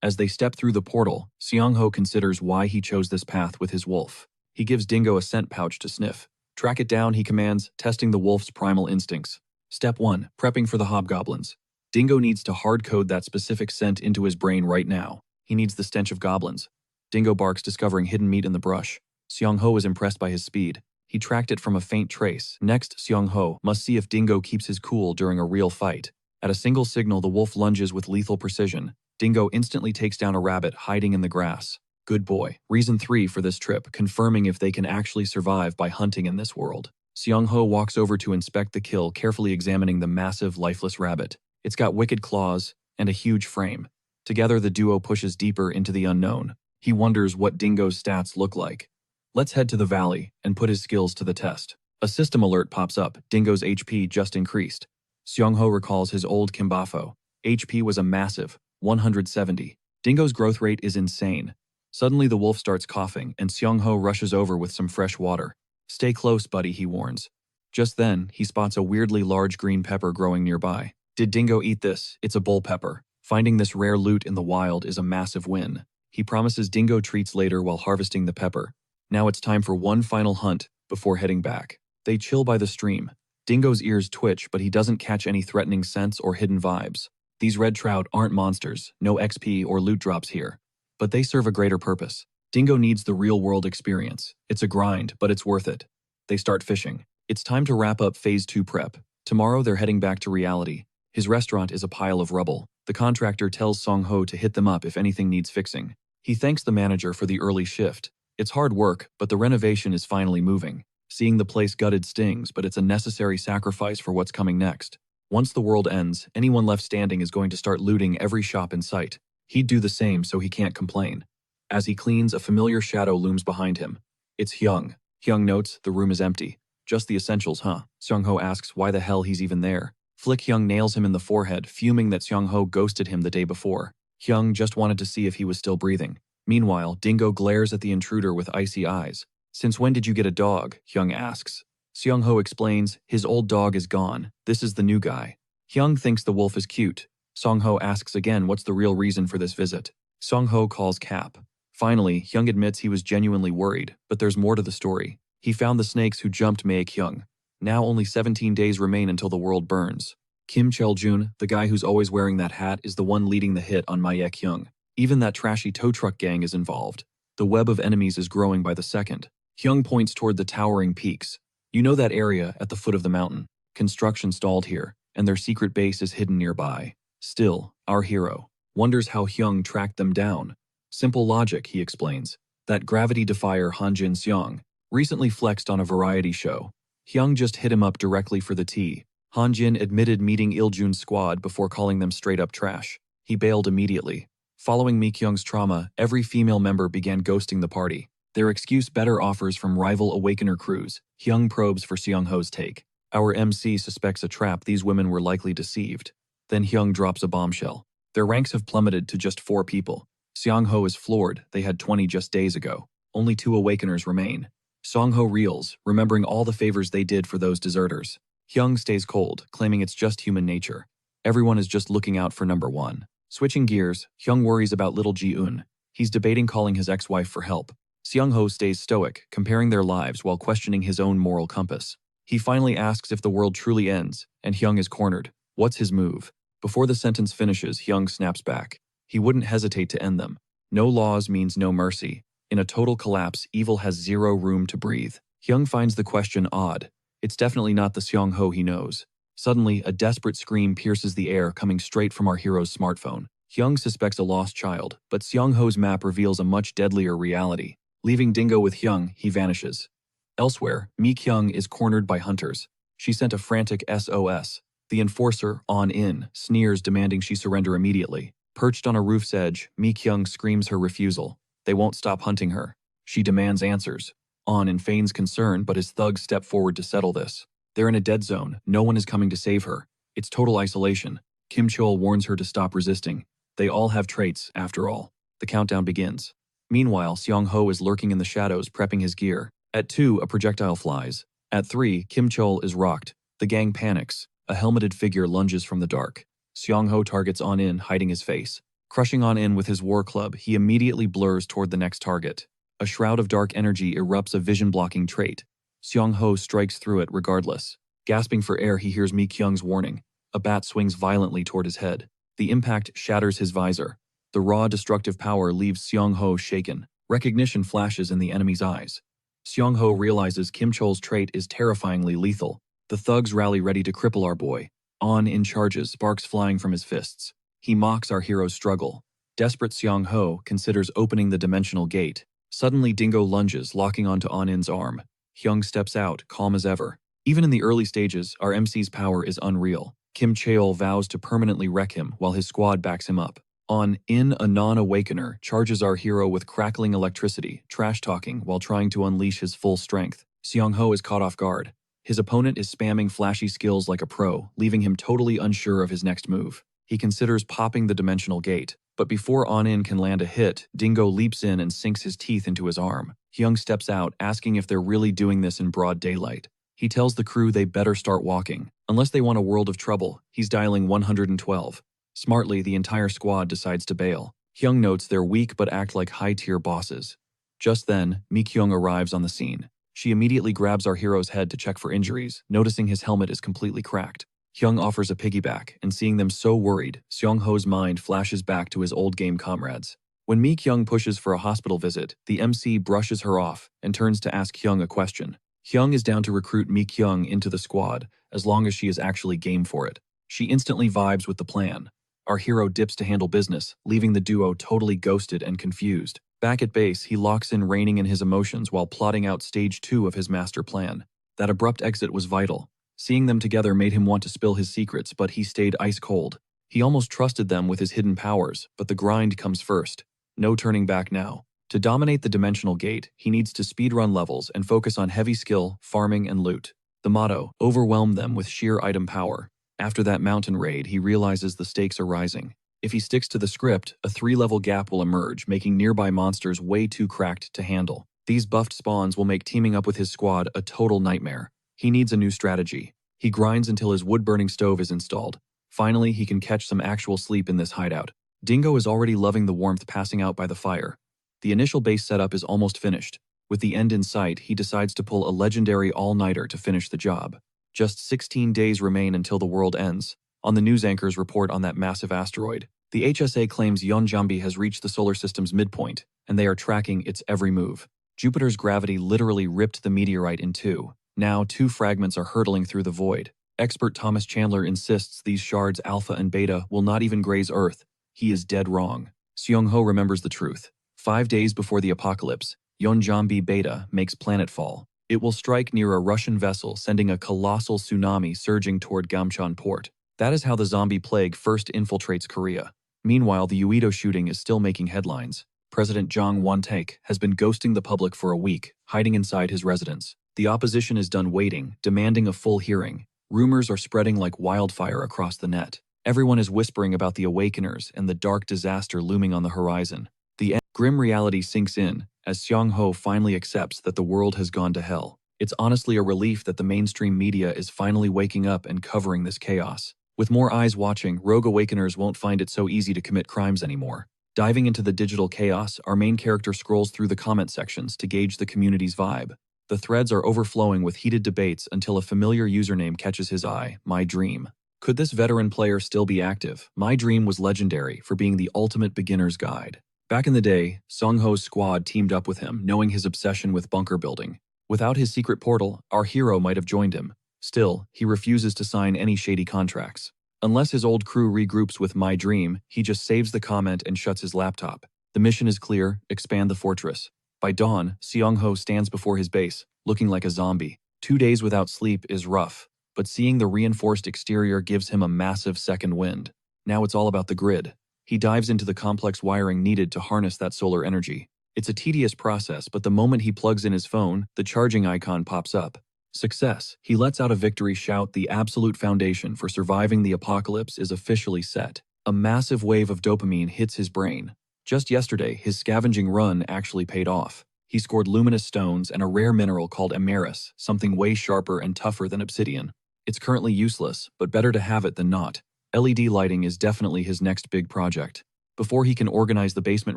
As they step through the portal, Songho considers why he chose this path with his wolf. He gives Dingo a scent pouch to sniff. Track it down, he commands, testing the wolf's primal instincts. Step 1. Prepping for the hobgoblins. Dingo needs to hard-code that specific scent into his brain right now. He needs the stench of goblins. Dingo barks, discovering hidden meat in the brush. Songho is impressed by his speed. He tracked it from a faint trace. Next, Songho must see if Dingo keeps his cool during a real fight. At a single signal, the wolf lunges with lethal precision. Dingo instantly takes down a rabbit hiding in the grass. Good boy. Reason 3 for this trip, confirming if they can actually survive by hunting in this world. Songho walks over to inspect the kill, carefully examining the massive, lifeless rabbit. It's got wicked claws and a huge frame. Together, the duo pushes deeper into the unknown. He wonders what Dingo's stats look like. Let's head to the valley and put his skills to the test. A system alert pops up. Dingo's HP just increased. Songho recalls his old Kimbafo. HP was a massive 170. Dingo's growth rate is insane. Suddenly, the wolf starts coughing, and Songho rushes over with some fresh water. Stay close, buddy, he warns. Just then, he spots a weirdly large green pepper growing nearby. Did Dingo eat this? It's a bull pepper. Finding this rare loot in the wild is a massive win. He promises Dingo treats later while harvesting the pepper. Now it's time for one final hunt before heading back. They chill by the stream. Dingo's ears twitch, but he doesn't catch any threatening scents or hidden vibes. These red trout aren't monsters, no XP or loot drops here. But they serve a greater purpose. Dingo needs the real-world experience. It's a grind, but it's worth it. They start fishing. It's time to wrap up Phase 2 prep. Tomorrow they're heading back to reality. His restaurant is a pile of rubble. The contractor tells Songho to hit them up if anything needs fixing. He thanks the manager for the early shift. It's hard work, but the renovation is finally moving. Seeing the place gutted stings, but it's a necessary sacrifice for what's coming next. Once the world ends, anyone left standing is going to start looting every shop in sight. He'd do the same, so he can't complain. As he cleans, a familiar shadow looms behind him. It's Hyung. Hyung notes the room is empty. Just the essentials, huh? Songho asks why the hell he's even there. Flick Hyung nails him in the forehead, fuming that Songho ghosted him the day before. Hyung just wanted to see if he was still breathing. Meanwhile, Dingo glares at the intruder with icy eyes. Since when did you get a dog? Hyung asks. Songho explains, his old dog is gone. This is the new guy. Hyung thinks the wolf is cute. Songho asks again what's the real reason for this visit. Songho calls Cap. Finally, Hyung admits he was genuinely worried, but there's more to the story. He found the snakes who jumped Mae Hyung. Now only 17 days remain until the world burns. Kim Chel-jun, the guy who's always wearing that hat, is the one leading the hit on Mae Hyung. Even that trashy tow truck gang is involved. The web of enemies is growing by the second. Hyung points toward the towering peaks. You know that area at the foot of the mountain. Construction stalled here, and their secret base is hidden nearby. Still, our hero wonders how Hyung tracked them down. Simple logic, he explains. That gravity defier Hanjin Seong recently flexed on a variety show. Hyung just hit him up directly for the tea. Hanjin admitted meeting Iljun's squad before calling them straight-up trash. He bailed immediately. Following Mi-kyung's trauma, every female member began ghosting the party. Their excuse better offers from rival Awakener crews. Hyung probes for Seongho's take. Our MC suspects a trap. These women were likely deceived. Then Hyung drops a bombshell. Their ranks have plummeted to just 4 people. Songho is floored. They had 20 just days ago. Only 2 Awakeners remain. Songho reels, remembering all the favors they did for those deserters. Hyung stays cold, claiming it's just human nature. Everyone is just looking out for number 1. Switching gears, Hyung worries about little Ji-eun. He's debating calling his ex-wife for help. Seongho stays stoic, comparing their lives while questioning his own moral compass. He finally asks if the world truly ends, and Hyung is cornered. What's his move? Before the sentence finishes, Hyung snaps back. He wouldn't hesitate to end them. No laws means no mercy. In a total collapse, evil has 0 room to breathe. Hyung finds the question odd. It's definitely not the Songho he knows. Suddenly, a desperate scream pierces the air coming straight from our hero's smartphone. Hyung suspects a lost child, but Songho's map reveals a much deadlier reality. Leaving Dingo with Hyung, he vanishes. Elsewhere, Mi-kyung is cornered by hunters. She sent a frantic SOS. The enforcer, On-in, sneers demanding she surrender immediately. Perched on a roof's edge, Mi-kyung screams her refusal. They won't stop hunting her. She demands answers. On-in feigns concern, but his thugs step forward to settle this. They're in a dead zone. No one is coming to save her. It's total isolation. Kim Chol warns her to stop resisting. They all have traits, after all. The countdown begins. Meanwhile, Songho is lurking in the shadows, prepping his gear. At 2, a projectile flies. At 3, Kim Chol is rocked. The gang panics. A helmeted figure lunges from the dark. Songho targets On-in, hiding his face. Crushing On-in with his war club, he immediately blurs toward the next target. A shroud of dark energy erupts a vision-blocking trait. Songho strikes through it regardless. Gasping for air, he hears Mi-kyung's warning. A bat swings violently toward his head. The impact shatters his visor. The raw, destructive power leaves Songho shaken. Recognition flashes in the enemy's eyes. Songho realizes Kim Chol's trait is terrifyingly lethal. The thugs rally ready to cripple our boy. On-in charges, sparks flying from his fists. He mocks our hero's struggle. Desperate Songho considers opening the dimensional gate. Suddenly, Dingo lunges, locking onto On-in's arm. Hyung steps out, calm as ever. Even in the early stages, our MC's power is unreal. Kim Cheol vows to permanently wreck him while his squad backs him up. On-in, a non-awakener, charges our hero with crackling electricity, trash-talking while trying to unleash his full strength. Songho is caught off guard. His opponent is spamming flashy skills like a pro, leaving him totally unsure of his next move. He considers popping the dimensional gate, but before On-in can land a hit, Dingo leaps in and sinks his teeth into his arm. Hyung steps out, asking if they're really doing this in broad daylight. He tells the crew they better start walking. Unless they want a world of trouble, he's dialing 112. Smartly, the entire squad decides to bail. Hyung notes they're weak but act like high-tier bosses. Just then, Mi-kyung arrives on the scene. She immediately grabs our hero's head to check for injuries, noticing his helmet is completely cracked. Hyung offers a piggyback, and seeing them so worried, Seong-ho's mind flashes back to his old game comrades. When Mi-kyung pushes for a hospital visit, the MC brushes her off and turns to ask Hyung a question. Hyung is down to recruit Mi-kyung into the squad, as long as she is actually game for it. She instantly vibes with the plan. Our hero dips to handle business, leaving the duo totally ghosted and confused. Back at base, he locks in reining in his emotions while plotting out stage 2 of his master plan. That abrupt exit was vital. Seeing them together made him want to spill his secrets, but he stayed ice cold. He almost trusted them with his hidden powers, but the grind comes first. No turning back now. To dominate the dimensional gate, he needs to speedrun levels and focus on heavy skill, farming, and loot. The motto, overwhelm them with sheer item power. After that mountain raid, he realizes the stakes are rising. If he sticks to the script, a 3-level gap will emerge, making nearby monsters way too cracked to handle. These buffed spawns will make teaming up with his squad a total nightmare. He needs a new strategy. He grinds until his wood-burning stove is installed. Finally, he can catch some actual sleep in this hideout. Dingo is already loving the warmth passing out by the fire. The initial base setup is almost finished. With the end in sight, he decides to pull a legendary all-nighter to finish the job. Just 16 days remain until the world ends. On the news anchors report on that massive asteroid. The HSA claims Yeonjambi has reached the solar system's midpoint, and they are tracking its every move. Jupiter's gravity literally ripped the meteorite in two. Now, 2 fragments are hurtling through the void. Expert Thomas Chandler insists these shards Alpha and Beta will not even graze Earth. He is dead wrong. Seong-ho remembers the truth. 5 days before the apocalypse, Yeonjambi Beta makes planetfall. It will strike near a Russian vessel, sending a colossal tsunami surging toward Gamcheon port. That is how the zombie plague first infiltrates Korea. Meanwhile, the Uedo shooting is still making headlines. President Jang Won-taek has been ghosting the public for a week, hiding inside his residence. The opposition is done waiting, demanding a full hearing. Rumors are spreading like wildfire across the net. Everyone is whispering about the Awakeners and the dark disaster looming on the horizon. The grim reality sinks in, as Seong-ho finally accepts that the world has gone to hell. It's honestly a relief that the mainstream media is finally waking up and covering this chaos. With more eyes watching, rogue Awakeners won't find it so easy to commit crimes anymore. Diving into the digital chaos, our main character scrolls through the comment sections to gauge the community's vibe. The threads are overflowing with heated debates until a familiar username catches his eye, My Dream. Could this veteran player still be active? My Dream was legendary for being the ultimate beginner's guide. Back in the day, Songho's squad teamed up with him, knowing his obsession with bunker building. Without his secret portal, our hero might have joined him. Still, he refuses to sign any shady contracts. Unless his old crew regroups with My Dream, he just saves the comment and shuts his laptop. The mission is clear: expand the fortress. By dawn, Seong-ho stands before his base, looking like a zombie. 2 days without sleep is rough, but seeing the reinforced exterior gives him a massive second wind. Now it's all about the grid. He dives into the complex wiring needed to harness that solar energy. It's a tedious process, but the moment he plugs in his phone, the charging icon pops up. Success. He lets out a victory shout. The absolute foundation for surviving the apocalypse is officially set. A massive wave of dopamine hits his brain. Just yesterday, his scavenging run actually paid off. He scored luminous stones and a rare mineral called emeris, something way sharper and tougher than obsidian. It's currently useless, but better to have it than not. LED lighting is definitely his next big project. Before he can organize the basement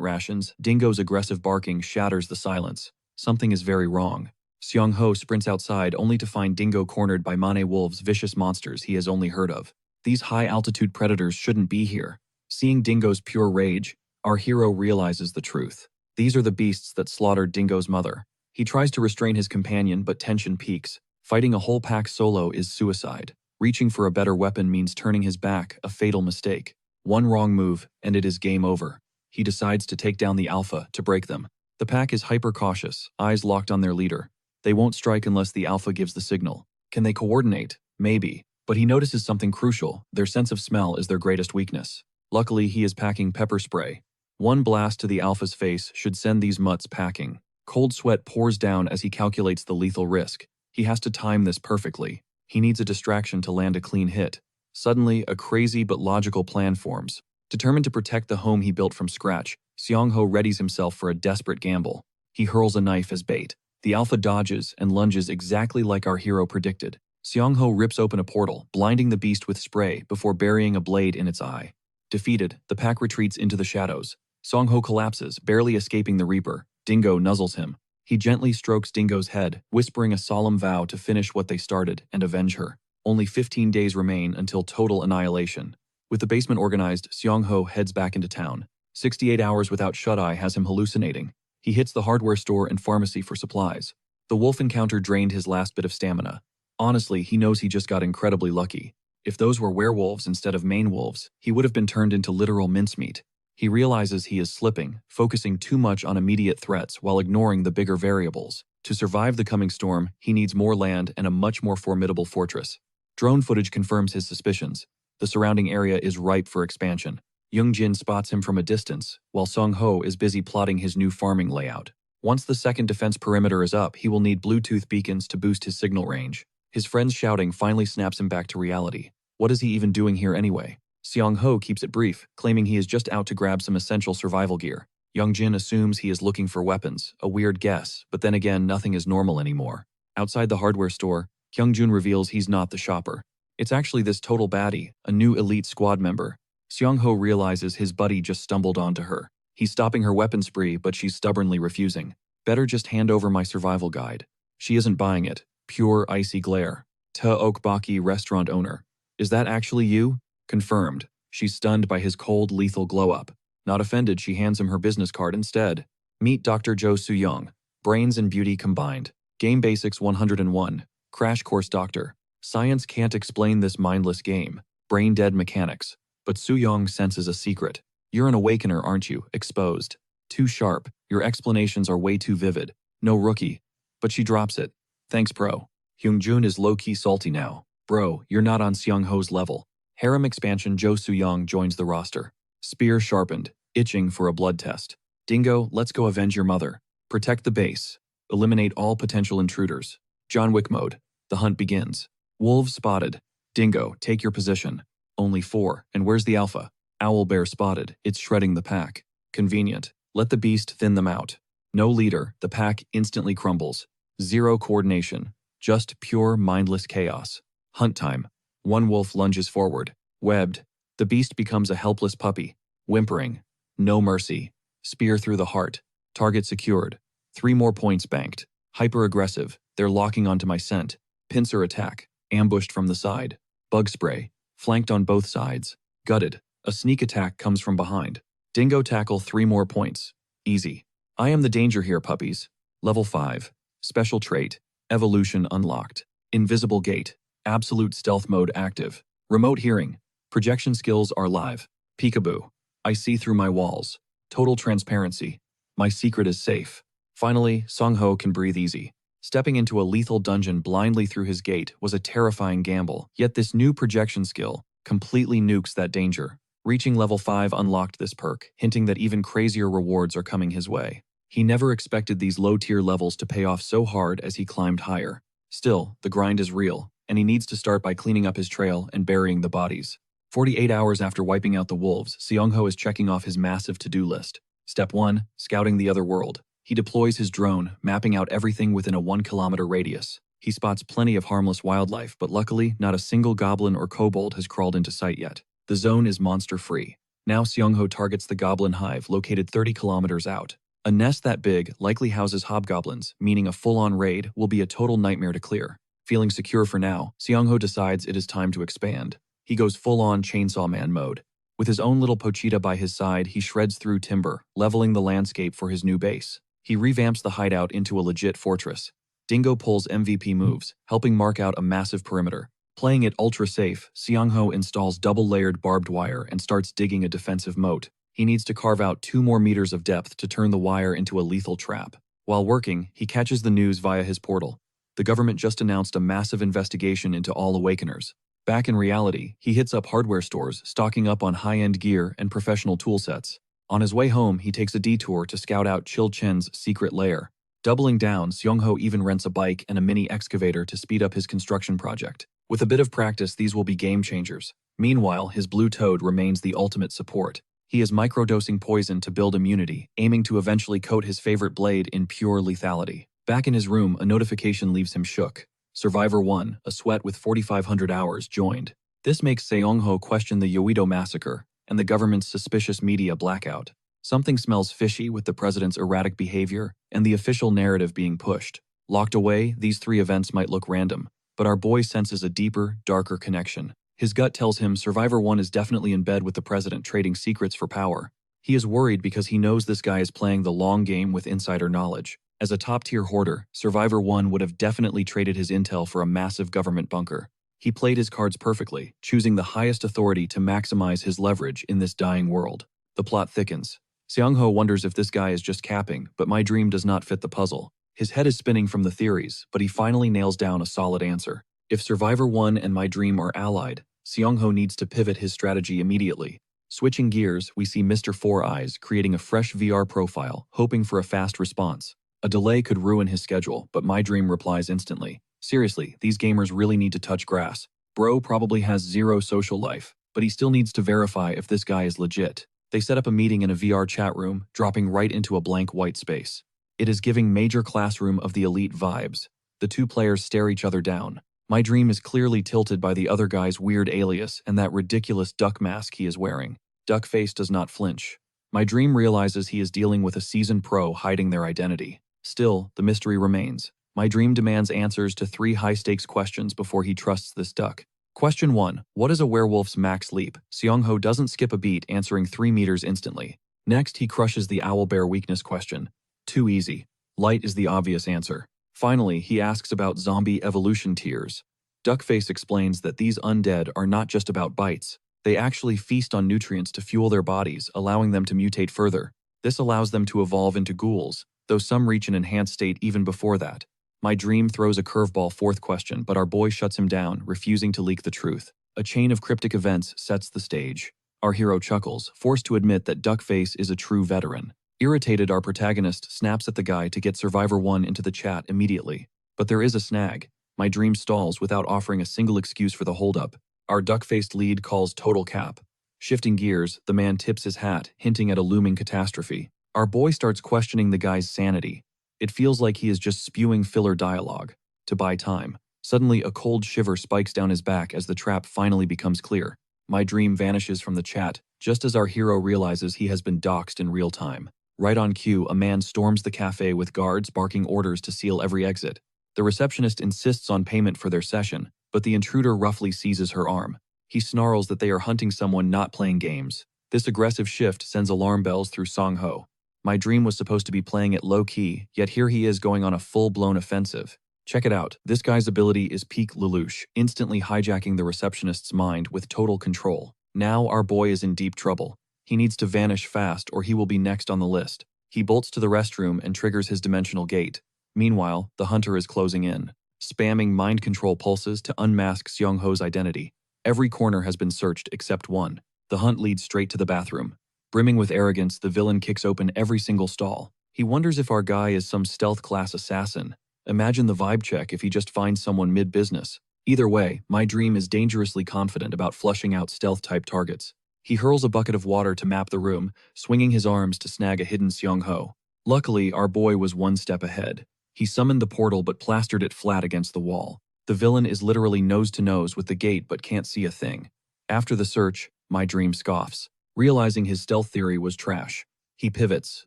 rations, Dingo's aggressive barking shatters the silence. Something is very wrong. Seong-ho sprints outside only to find Dingo cornered by Mane Wolves, vicious monsters he has only heard of. These high-altitude predators shouldn't be here. Seeing Dingo's pure rage, our hero realizes the truth. These are the beasts that slaughtered Dingo's mother. He tries to restrain his companion, but tension peaks. Fighting a whole pack solo is suicide. Reaching for a better weapon means turning his back, a fatal mistake. One wrong move, and it is game over. He decides to take down the Alpha to break them. The pack is hyper-cautious, eyes locked on their leader. They won't strike unless the Alpha gives the signal. Can they coordinate? Maybe. But he notices something crucial: their sense of smell is their greatest weakness. Luckily, he is packing pepper spray. One blast to the Alpha's face should send these mutts packing. Cold sweat pours down as he calculates the lethal risk. He has to time this perfectly. He needs a distraction to land a clean hit. Suddenly, a crazy but logical plan forms. Determined to protect the home he built from scratch, Seong-ho readies himself for a desperate gamble. He hurls a knife as bait. The alpha dodges and lunges exactly like our hero predicted. Songho rips open a portal, blinding the beast with spray before burying a blade in its eye. Defeated, the pack retreats into the shadows. Songho collapses, barely escaping the Reaper. Dingo nuzzles him. He gently strokes Dingo's head, whispering a solemn vow to finish what they started and avenge her. Only 15 days remain until total annihilation. With the basement organized, Songho heads back into town. 68 hours without shut-eye has him hallucinating. He hits the hardware store and pharmacy for supplies. The wolf encounter drained his last bit of stamina. Honestly, he knows he just got incredibly lucky. If those were werewolves instead of Maine wolves, he would have been turned into literal mincemeat. He realizes he is slipping, focusing too much on immediate threats while ignoring the bigger variables. To survive the coming storm, he needs more land and a much more formidable fortress. Drone footage confirms his suspicions. The surrounding area is ripe for expansion. Young-jin spots him from a distance, while Songho is busy plotting his new farming layout. Once the second defense perimeter is up, he will need Bluetooth beacons to boost his signal range. His friend's shouting finally snaps him back to reality. What is he even doing here anyway? Songho keeps it brief, claiming he is just out to grab some essential survival gear. Young-jin assumes he is looking for weapons, a weird guess, but then again nothing is normal anymore. Outside the hardware store, Kyung-jun reveals he's not the shopper. It's actually this total baddie, a new elite squad member. Songho realizes his buddy just stumbled onto her. He's stopping her weapon spree, but she's stubbornly refusing. Better just hand over my survival guide. She isn't buying it. Pure icy glare. Ta Okbaki restaurant owner. Is that actually you? Confirmed. She's stunned by his cold, lethal glow-up. Not offended, she hands him her business card instead. Meet Dr. Jo Soo-young. Brains and beauty combined. Game Basics 101. Crash Course Doctor. Science can't explain this mindless game. Brain-dead mechanics. But Soo-young senses a secret. You're an awakener, aren't you? Exposed. Too sharp. Your explanations are way too vivid. No rookie. But she drops it. Thanks, bro. Hyung-jun is low-key salty now. Bro, you're not on Seong-ho's level. Harem expansion Jo Soo-young joins the roster. Spear sharpened. Itching for a blood test. Dingo, let's go avenge your mother. Protect the base. Eliminate all potential intruders. John Wick mode. The hunt begins. Wolves spotted. Dingo, take your position. Only 4, and where's the alpha? Owlbear spotted. It's shredding the pack. Convenient. Let the beast thin them out. No leader. The pack instantly crumbles. Zero coordination. Just pure mindless chaos. Hunt time. One wolf lunges forward. Webbed. The beast becomes a helpless puppy. Whimpering. No mercy. Spear through the heart. Target secured. 3 more points banked. Hyper-aggressive. They're locking onto my scent. Pincer attack. Ambushed from the side. Bug spray. Flanked on both sides. Gutted. A sneak attack comes from behind. Dingo tackle 3 more points. Easy. I am the danger here, puppies. Level 5. Special trait. Evolution unlocked. Invisible gate. Absolute stealth mode active. Remote hearing. Projection skills are live. Peekaboo. I see through my walls. Total transparency. My secret is safe. Finally, Songho can breathe easy. Stepping into a lethal dungeon blindly through his gate was a terrifying gamble, yet this new projection skill completely nukes that danger. Reaching level 5 unlocked this perk, hinting that even crazier rewards are coming his way. He never expected these low-tier levels to pay off so hard as he climbed higher. Still, the grind is real, and he needs to start by cleaning up his trail and burying the bodies. 48 hours after wiping out the wolves, Seongho is checking off his massive to-do list. Step 1. Scouting the other world. He deploys his drone, mapping out everything within a 1-kilometer radius. He spots plenty of harmless wildlife, but luckily, not a single goblin or kobold has crawled into sight yet. The zone is monster-free. Now Songho targets the goblin hive located 30 kilometers out. A nest that big likely houses hobgoblins, meaning a full-on raid will be a total nightmare to clear. Feeling secure for now, Songho decides it is time to expand. He goes full-on Chainsaw Man mode. With his own little Pochita by his side, he shreds through timber, leveling the landscape for his new base. He revamps the hideout into a legit fortress. Dingo pulls MVP moves, helping mark out a massive perimeter. Playing it ultra-safe, Songho installs double-layered barbed wire and starts digging a defensive moat. He needs to carve out 2 more meters of depth to turn the wire into a lethal trap. While working, he catches the news via his portal. The government just announced a massive investigation into all Awakeners. Back in reality, he hits up hardware stores, stocking up on high-end gear and professional toolsets. On his way home, he takes a detour to scout out Chil Chen's secret lair. Doubling down, Songho even rents a bike and a mini excavator to speed up his construction project. With a bit of practice, these will be game changers. Meanwhile, his blue toad remains the ultimate support. He is microdosing poison to build immunity, aiming to eventually coat his favorite blade in pure lethality. Back in his room, a notification leaves him shook. Survivor 1, a sweat with 4,500 hours, joined. This makes Songho question the Yoido massacre and the government's suspicious media blackout. Something smells fishy with the president's erratic behavior and the official narrative being pushed. Locked away, these three events might look random, but our boy senses a deeper, darker connection. His gut tells him Survivor 1 is definitely in bed with the president trading secrets for power. He is worried because he knows this guy is playing the long game with insider knowledge. As a top-tier hoarder, Survivor 1 would have definitely traded his intel for a massive government bunker. He played his cards perfectly, choosing the highest authority to maximize his leverage in this dying world. The plot thickens. Songho wonders if this guy is just capping, but my dream does not fit the puzzle. His head is spinning from the theories, but he finally nails down a solid answer. If Survivor 1 and my dream are allied, Songho needs to pivot his strategy immediately. Switching gears, we see Mr. Four Eyes creating a fresh VR profile, hoping for a fast response. A delay could ruin his schedule, but my dream replies instantly. Seriously, these gamers really need to touch grass. Bro probably has zero social life, but he still needs to verify if this guy is legit. They set up a meeting in a VR chat room, dropping right into a blank white space. It is giving major classroom of the elite vibes. The two players stare each other down. My dream is clearly tilted by the other guy's weird alias and that ridiculous duck mask he is wearing. Duckface does not flinch. My dream realizes he is dealing with a seasoned pro hiding their identity. Still, the mystery remains. My dream demands answers to 3 high-stakes questions before he trusts this duck. Question 1. What is a werewolf's max leap? Songho doesn't skip a beat, answering 3 meters instantly. Next, he crushes the owlbear weakness question. Too easy. Light is the obvious answer. Finally, he asks about zombie evolution tiers. Duckface explains that these undead are not just about bites. They actually feast on nutrients to fuel their bodies, allowing them to mutate further. This allows them to evolve into ghouls, though some reach an enhanced state even before that. My dream throws a curveball 4th question, but our boy shuts him down, refusing to leak the truth. A chain of cryptic events sets the stage. Our hero chuckles, forced to admit that Duckface is a true veteran. Irritated, our protagonist snaps at the guy to get Survivor 1 into the chat immediately. But there is a snag. My dream stalls without offering a single excuse for the holdup. Our duck-faced lead calls total cap. Shifting gears, the man tips his hat, hinting at a looming catastrophe. Our boy starts questioning the guy's sanity. It feels like he is just spewing filler dialogue. To buy time. Suddenly, a cold shiver spikes down his back as the trap finally becomes clear. My dream vanishes from the chat, just as our hero realizes he has been doxxed in real time. Right on cue, a man storms the cafe with guards barking orders to seal every exit. The receptionist insists on payment for their session, but the intruder roughly seizes her arm. He snarls that they are hunting someone not playing games. This aggressive shift sends alarm bells through Songho. My dream was supposed to be playing it low-key, yet here he is going on a full-blown offensive. Check it out. This guy's ability is peak Lelouch, instantly hijacking the receptionist's mind with total control. Now our boy is in deep trouble. He needs to vanish fast or he will be next on the list. He bolts to the restroom and triggers his dimensional gate. Meanwhile, the hunter is closing in, spamming mind control pulses to unmask Songho's identity. Every corner has been searched except one. The hunt leads straight to the bathroom. Brimming with arrogance, the villain kicks open every single stall. He wonders if our guy is some stealth-class assassin. Imagine the vibe check if he just finds someone mid-business. Either way, my dream is dangerously confident about flushing out stealth-type targets. He hurls a bucket of water to map the room, swinging his arms to snag a hidden Songho. Luckily, our boy was one step ahead. He summoned the portal but plastered it flat against the wall. The villain is literally nose-to-nose with the gate but can't see a thing. After the search, my dream scoffs. Realizing his stealth theory was trash, he pivots,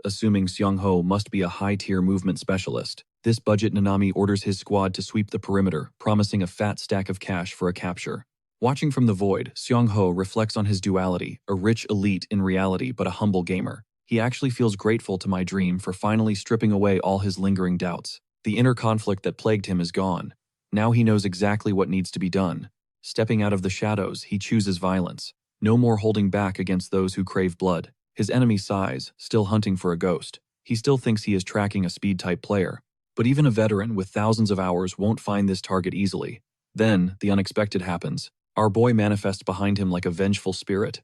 assuming Songho must be a high-tier movement specialist. This budget Nanami orders his squad to sweep the perimeter, promising a fat stack of cash for a capture. Watching from the void, Songho reflects on his duality, a rich elite in reality but a humble gamer. He actually feels grateful to my dream for finally stripping away all his lingering doubts. The inner conflict that plagued him is gone. Now he knows exactly what needs to be done. Stepping out of the shadows, he chooses violence. No more holding back against those who crave blood. His enemy sighs, still hunting for a ghost. He still thinks he is tracking a speed-type player. But even a veteran with thousands of hours won't find this target easily. Then, the unexpected happens. Our boy manifests behind him like a vengeful spirit.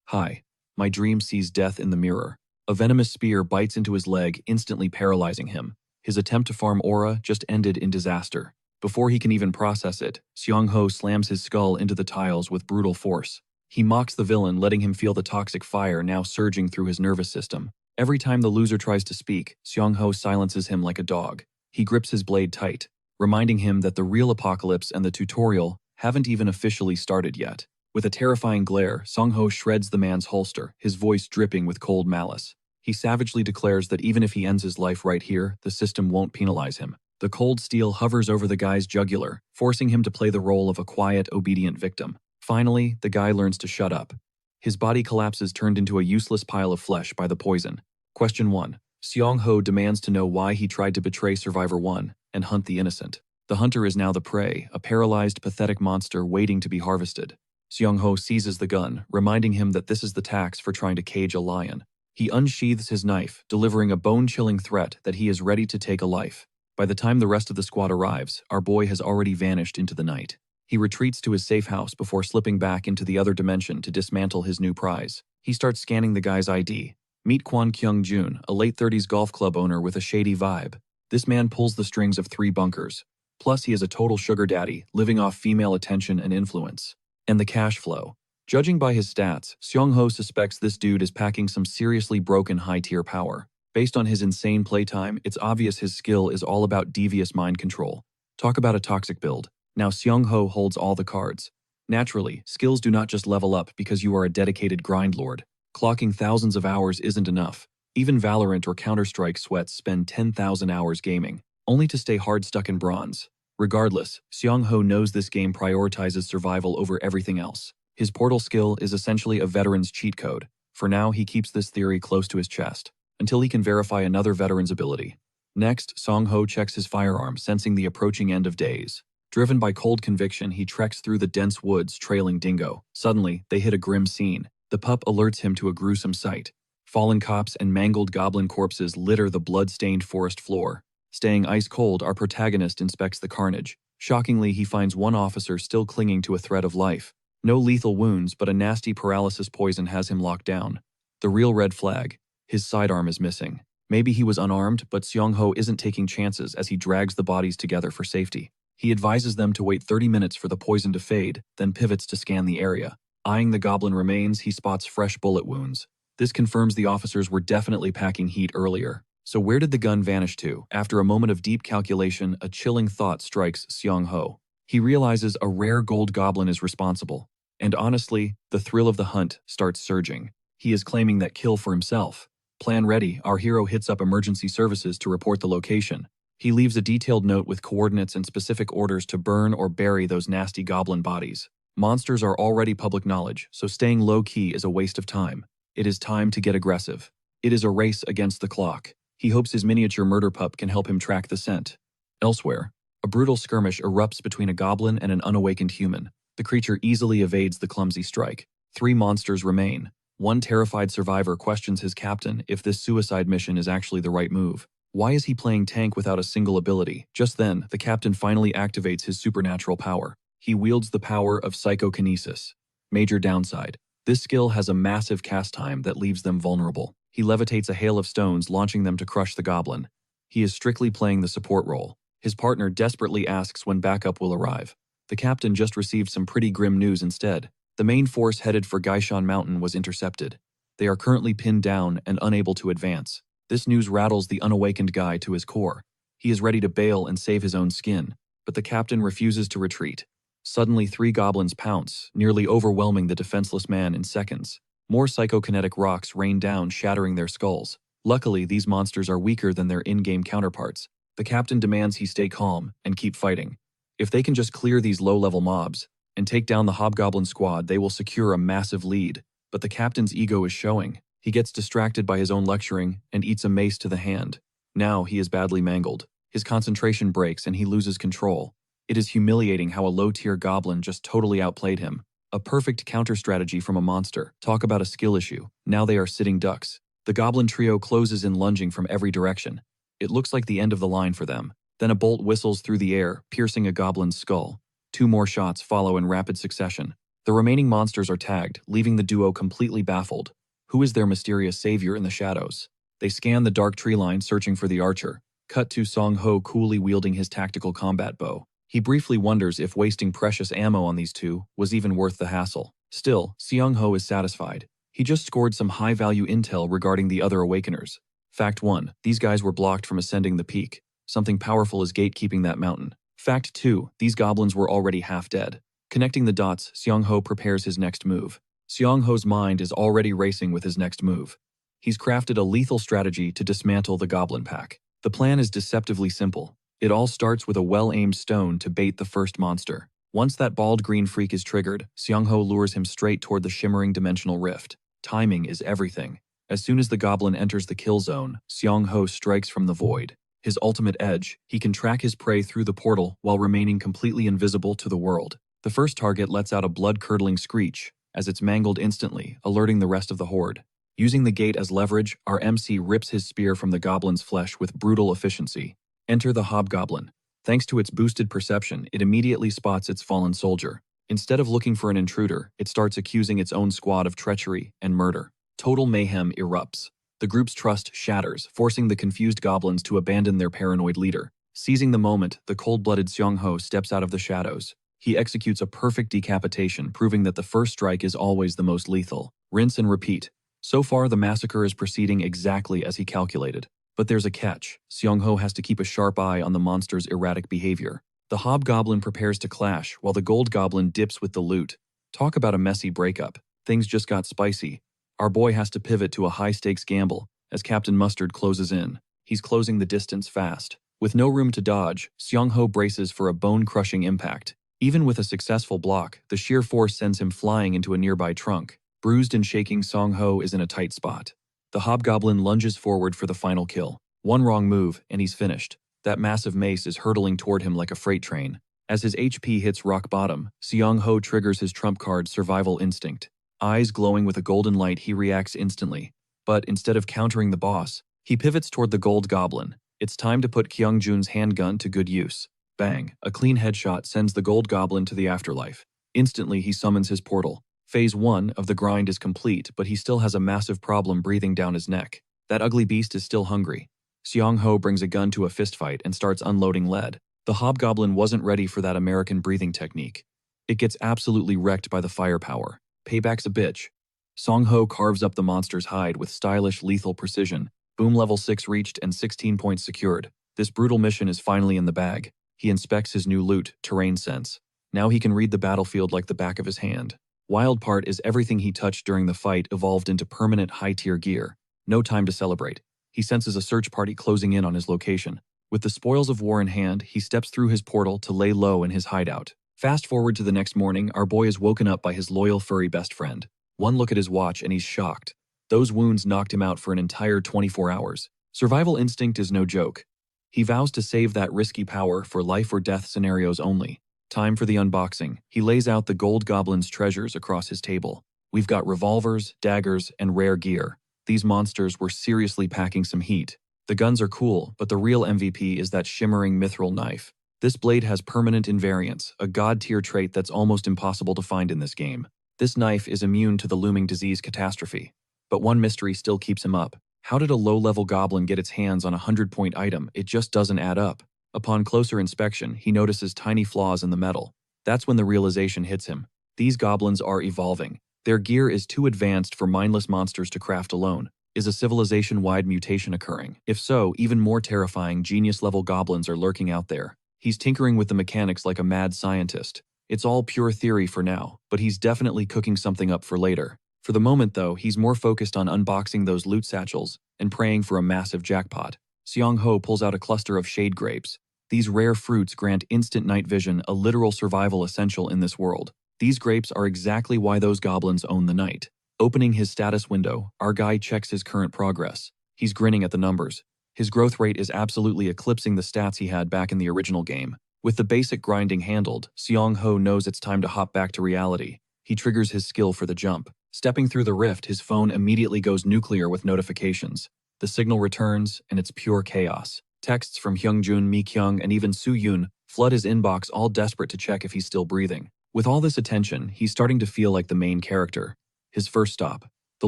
Hi. My dream sees death in the mirror. A venomous spear bites into his leg, instantly paralyzing him. His attempt to farm aura just ended in disaster. Before he can even process it, Songho slams his skull into the tiles with brutal force. He mocks the villain, letting him feel the toxic fire now surging through his nervous system. Every time the loser tries to speak, Songho silences him like a dog. He grips his blade tight, reminding him that the real apocalypse and the tutorial haven't even officially started yet. With a terrifying glare, Songho shreds the man's holster, his voice dripping with cold malice. He savagely declares that even if he ends his life right here, the system won't penalize him. The cold steel hovers over the guy's jugular, forcing him to play the role of a quiet, obedient victim. Finally, the guy learns to shut up. His body collapses, turned into a useless pile of flesh by the poison. Question 1. Songho demands to know why he tried to betray Survivor 1 and hunt the innocent. The hunter is now the prey, a paralyzed, pathetic monster waiting to be harvested. Songho seizes the gun, reminding him that this is the tax for trying to cage a lion. He unsheathes his knife, delivering a bone-chilling threat that he is ready to take a life. By the time the rest of the squad arrives, our boy has already vanished into the night. He retreats to his safe house before slipping back into the other dimension to dismantle his new prize. He starts scanning the guy's ID. Meet Kwon Kyung-jun, a late-30s golf club owner with a shady vibe. This man pulls the strings of 3 bunkers. Plus, he is a total sugar daddy, living off female attention and influence. And the cash flow. Judging by his stats, Songho suspects this dude is packing some seriously broken high-tier power. Based on his insane playtime, it's obvious his skill is all about devious mind control. Talk about a toxic build. Now Songho holds all the cards. Naturally, skills do not just level up because you are a dedicated grindlord. Clocking thousands of hours isn't enough. Even Valorant or Counter-Strike sweats spend 10,000 hours gaming, only to stay hard stuck in bronze. Regardless, Songho knows this game prioritizes survival over everything else. His portal skill is essentially a veteran's cheat code. For now, he keeps this theory close to his chest, until he can verify another veteran's ability. Next, Songho checks his firearm, sensing the approaching end of days. Driven by cold conviction, he treks through the dense woods, trailing Dingo. Suddenly, they hit a grim scene. The pup alerts him to a gruesome sight. Fallen cops and mangled goblin corpses litter the blood-stained forest floor. Staying ice cold, our protagonist inspects the carnage. Shockingly, he finds one officer still clinging to a thread of life. No lethal wounds, but a nasty paralysis poison has him locked down. The real red flag: his sidearm is missing. Maybe he was unarmed, but Songho isn't taking chances as he drags the bodies together for safety. He advises them to wait 30 minutes for the poison to fade, then pivots to scan the area. Eyeing the goblin remains, he spots fresh bullet wounds. This confirms the officers were definitely packing heat earlier. So where did the gun vanish to? After a moment of deep calculation, a chilling thought strikes Songho. He realizes a rare gold goblin is responsible. And honestly, the thrill of the hunt starts surging. He is claiming that kill for himself. Plan ready, our hero hits up emergency services to report the location. He leaves a detailed note with coordinates and specific orders to burn or bury those nasty goblin bodies. Monsters are already public knowledge, so staying low-key is a waste of time. It is time to get aggressive. It is a race against the clock. He hopes his miniature murder pup can help him track the scent. Elsewhere, a brutal skirmish erupts between a goblin and an unawakened human. The creature easily evades the clumsy strike. 3 monsters remain. One terrified survivor questions his captain if this suicide mission is actually the right move. Why is he playing tank without a single ability? Just then, the captain finally activates his supernatural power. He wields the power of psychokinesis. Major downside: this skill has a massive cast time that leaves them vulnerable. He levitates a hail of stones, launching them to crush the goblin. He is strictly playing the support role. His partner desperately asks when backup will arrive. The captain just received some pretty grim news instead. The main force headed for Gaishan Mountain was intercepted. They are currently pinned down and unable to advance. This news rattles the unawakened guy to his core. He is ready to bail and save his own skin, but the captain refuses to retreat. Suddenly, 3 goblins pounce, nearly overwhelming the defenseless man in seconds. More psychokinetic rocks rain down, shattering their skulls. Luckily, these monsters are weaker than their in-game counterparts. The captain demands he stay calm and keep fighting. If they can just clear these low-level mobs and take down the hobgoblin squad, they will secure a massive lead. But the captain's ego is showing. He gets distracted by his own lecturing and eats a mace to the hand. Now he is badly mangled. His concentration breaks and he loses control. It is humiliating how a low-tier goblin just totally outplayed him. A perfect counter-strategy from a monster. Talk about a skill issue. Now they are sitting ducks. The goblin trio closes in, lunging from every direction. It looks like the end of the line for them. Then a bolt whistles through the air, piercing a goblin's skull. 2 more shots follow in rapid succession. The remaining monsters are tagged, leaving the duo completely baffled. Who is their mysterious savior in the shadows? They scan the dark tree line, searching for the archer. Cut to Songho coolly wielding his tactical combat bow. He briefly wonders if wasting precious ammo on these 2 was even worth the hassle. Still, Songho is satisfied. He just scored some high-value intel regarding the other awakeners. Fact 1. These guys were blocked from ascending the peak. Something powerful is gatekeeping that mountain. Fact 2. These goblins were already half dead. Connecting the dots, Songho prepares his next move. Songho's mind is already racing with his next move. He's crafted a lethal strategy to dismantle the goblin pack. The plan is deceptively simple. It all starts with a well-aimed stone to bait the first monster. Once that bald green freak is triggered, Songho lures him straight toward the shimmering dimensional rift. Timing is everything. As soon as the goblin enters the kill zone, Songho strikes from the void. His ultimate edge, he can track his prey through the portal while remaining completely invisible to the world. The first target lets out a blood-curdling screech, as it's mangled instantly, alerting the rest of the horde. Using the gate as leverage, our MC rips his spear from the goblin's flesh with brutal efficiency. Enter the hobgoblin. Thanks to its boosted perception, it immediately spots its fallen soldier. Instead of looking for an intruder, it starts accusing its own squad of treachery and murder. Total mayhem erupts. The group's trust shatters, forcing the confused goblins to abandon their paranoid leader. Seizing the moment, the cold-blooded Songho steps out of the shadows. He executes a perfect decapitation, proving that the first strike is always the most lethal. Rinse and repeat. So far, the massacre is proceeding exactly as he calculated. But there's a catch. Songho has to keep a sharp eye on the monster's erratic behavior. The hobgoblin prepares to clash, while the gold goblin dips with the loot. Talk about a messy breakup. Things just got spicy. Our boy has to pivot to a high-stakes gamble as Captain Mustard closes in. He's closing the distance fast. With no room to dodge, Songho braces for a bone-crushing impact. Even with a successful block, the sheer force sends him flying into a nearby trunk. Bruised and shaking, Songho is in a tight spot. The hobgoblin lunges forward for the final kill. One wrong move, and he's finished. That massive mace is hurtling toward him like a freight train. As his HP hits rock bottom, Songho triggers his trump card Survival Instinct. Eyes glowing with a golden light, he reacts instantly. But instead of countering the boss, he pivots toward the gold goblin. It's time to put Kyungjun's handgun to good use. Bang! A clean headshot sends the gold goblin to the afterlife. Instantly, he summons his portal. Phase 1 of the grind is complete, but he still has a massive problem breathing down his neck. That ugly beast is still hungry. Songho brings a gun to a fistfight and starts unloading lead. The hobgoblin wasn't ready for that American breathing technique. It gets absolutely wrecked by the firepower. Payback's a bitch. Songho carves up the monster's hide with stylish, lethal precision. Boom level 6 reached and 16 points secured. This brutal mission is finally in the bag. He inspects his new loot, Terrain Sense. Now he can read the battlefield like the back of his hand. Wild part is everything he touched during the fight evolved into permanent high-tier gear. No time to celebrate. He senses a search party closing in on his location. With the spoils of war in hand, he steps through his portal to lay low in his hideout. Fast forward to the next morning, our boy is woken up by his loyal furry best friend. One look at his watch and he's shocked. Those wounds knocked him out for an entire 24 hours. Survival instinct is no joke. He vows to save that risky power for life or death scenarios only. Time for the unboxing. He lays out the gold goblin's treasures across his table. We've got revolvers, daggers, and rare gear. These monsters were seriously packing some heat. The guns are cool, but the real MVP is that shimmering mithril knife. This blade has permanent invariance, a god-tier trait that's almost impossible to find in this game. This knife is immune to the looming disease catastrophe. But one mystery still keeps him up. How did a low-level goblin get its hands on a 100-point item? It just doesn't add up. Upon closer inspection, he notices tiny flaws in the metal. That's when the realization hits him. These goblins are evolving. Their gear is too advanced for mindless monsters to craft alone. Is a civilization-wide mutation occurring? If so, even more terrifying genius-level goblins are lurking out there. He's tinkering with the mechanics like a mad scientist. It's all pure theory for now, but he's definitely cooking something up for later. For the moment, though, he's more focused on unboxing those loot satchels and praying for a massive jackpot. Songho pulls out a cluster of shade grapes. These rare fruits grant instant night vision, a literal survival essential in this world. These grapes are exactly why those goblins own the night. Opening his status window, our guy checks his current progress. He's grinning at the numbers. His growth rate is absolutely eclipsing the stats he had back in the original game. With the basic grinding handled, Songho knows it's time to hop back to reality. He triggers his skill for the jump. Stepping through the rift, his phone immediately goes nuclear with notifications. The signal returns, and it's pure chaos. Texts from Hyungjun, Mikyung, and even Soo-yoon flood his inbox, all desperate to check if he's still breathing. With all this attention, he's starting to feel like the main character. His first stop, the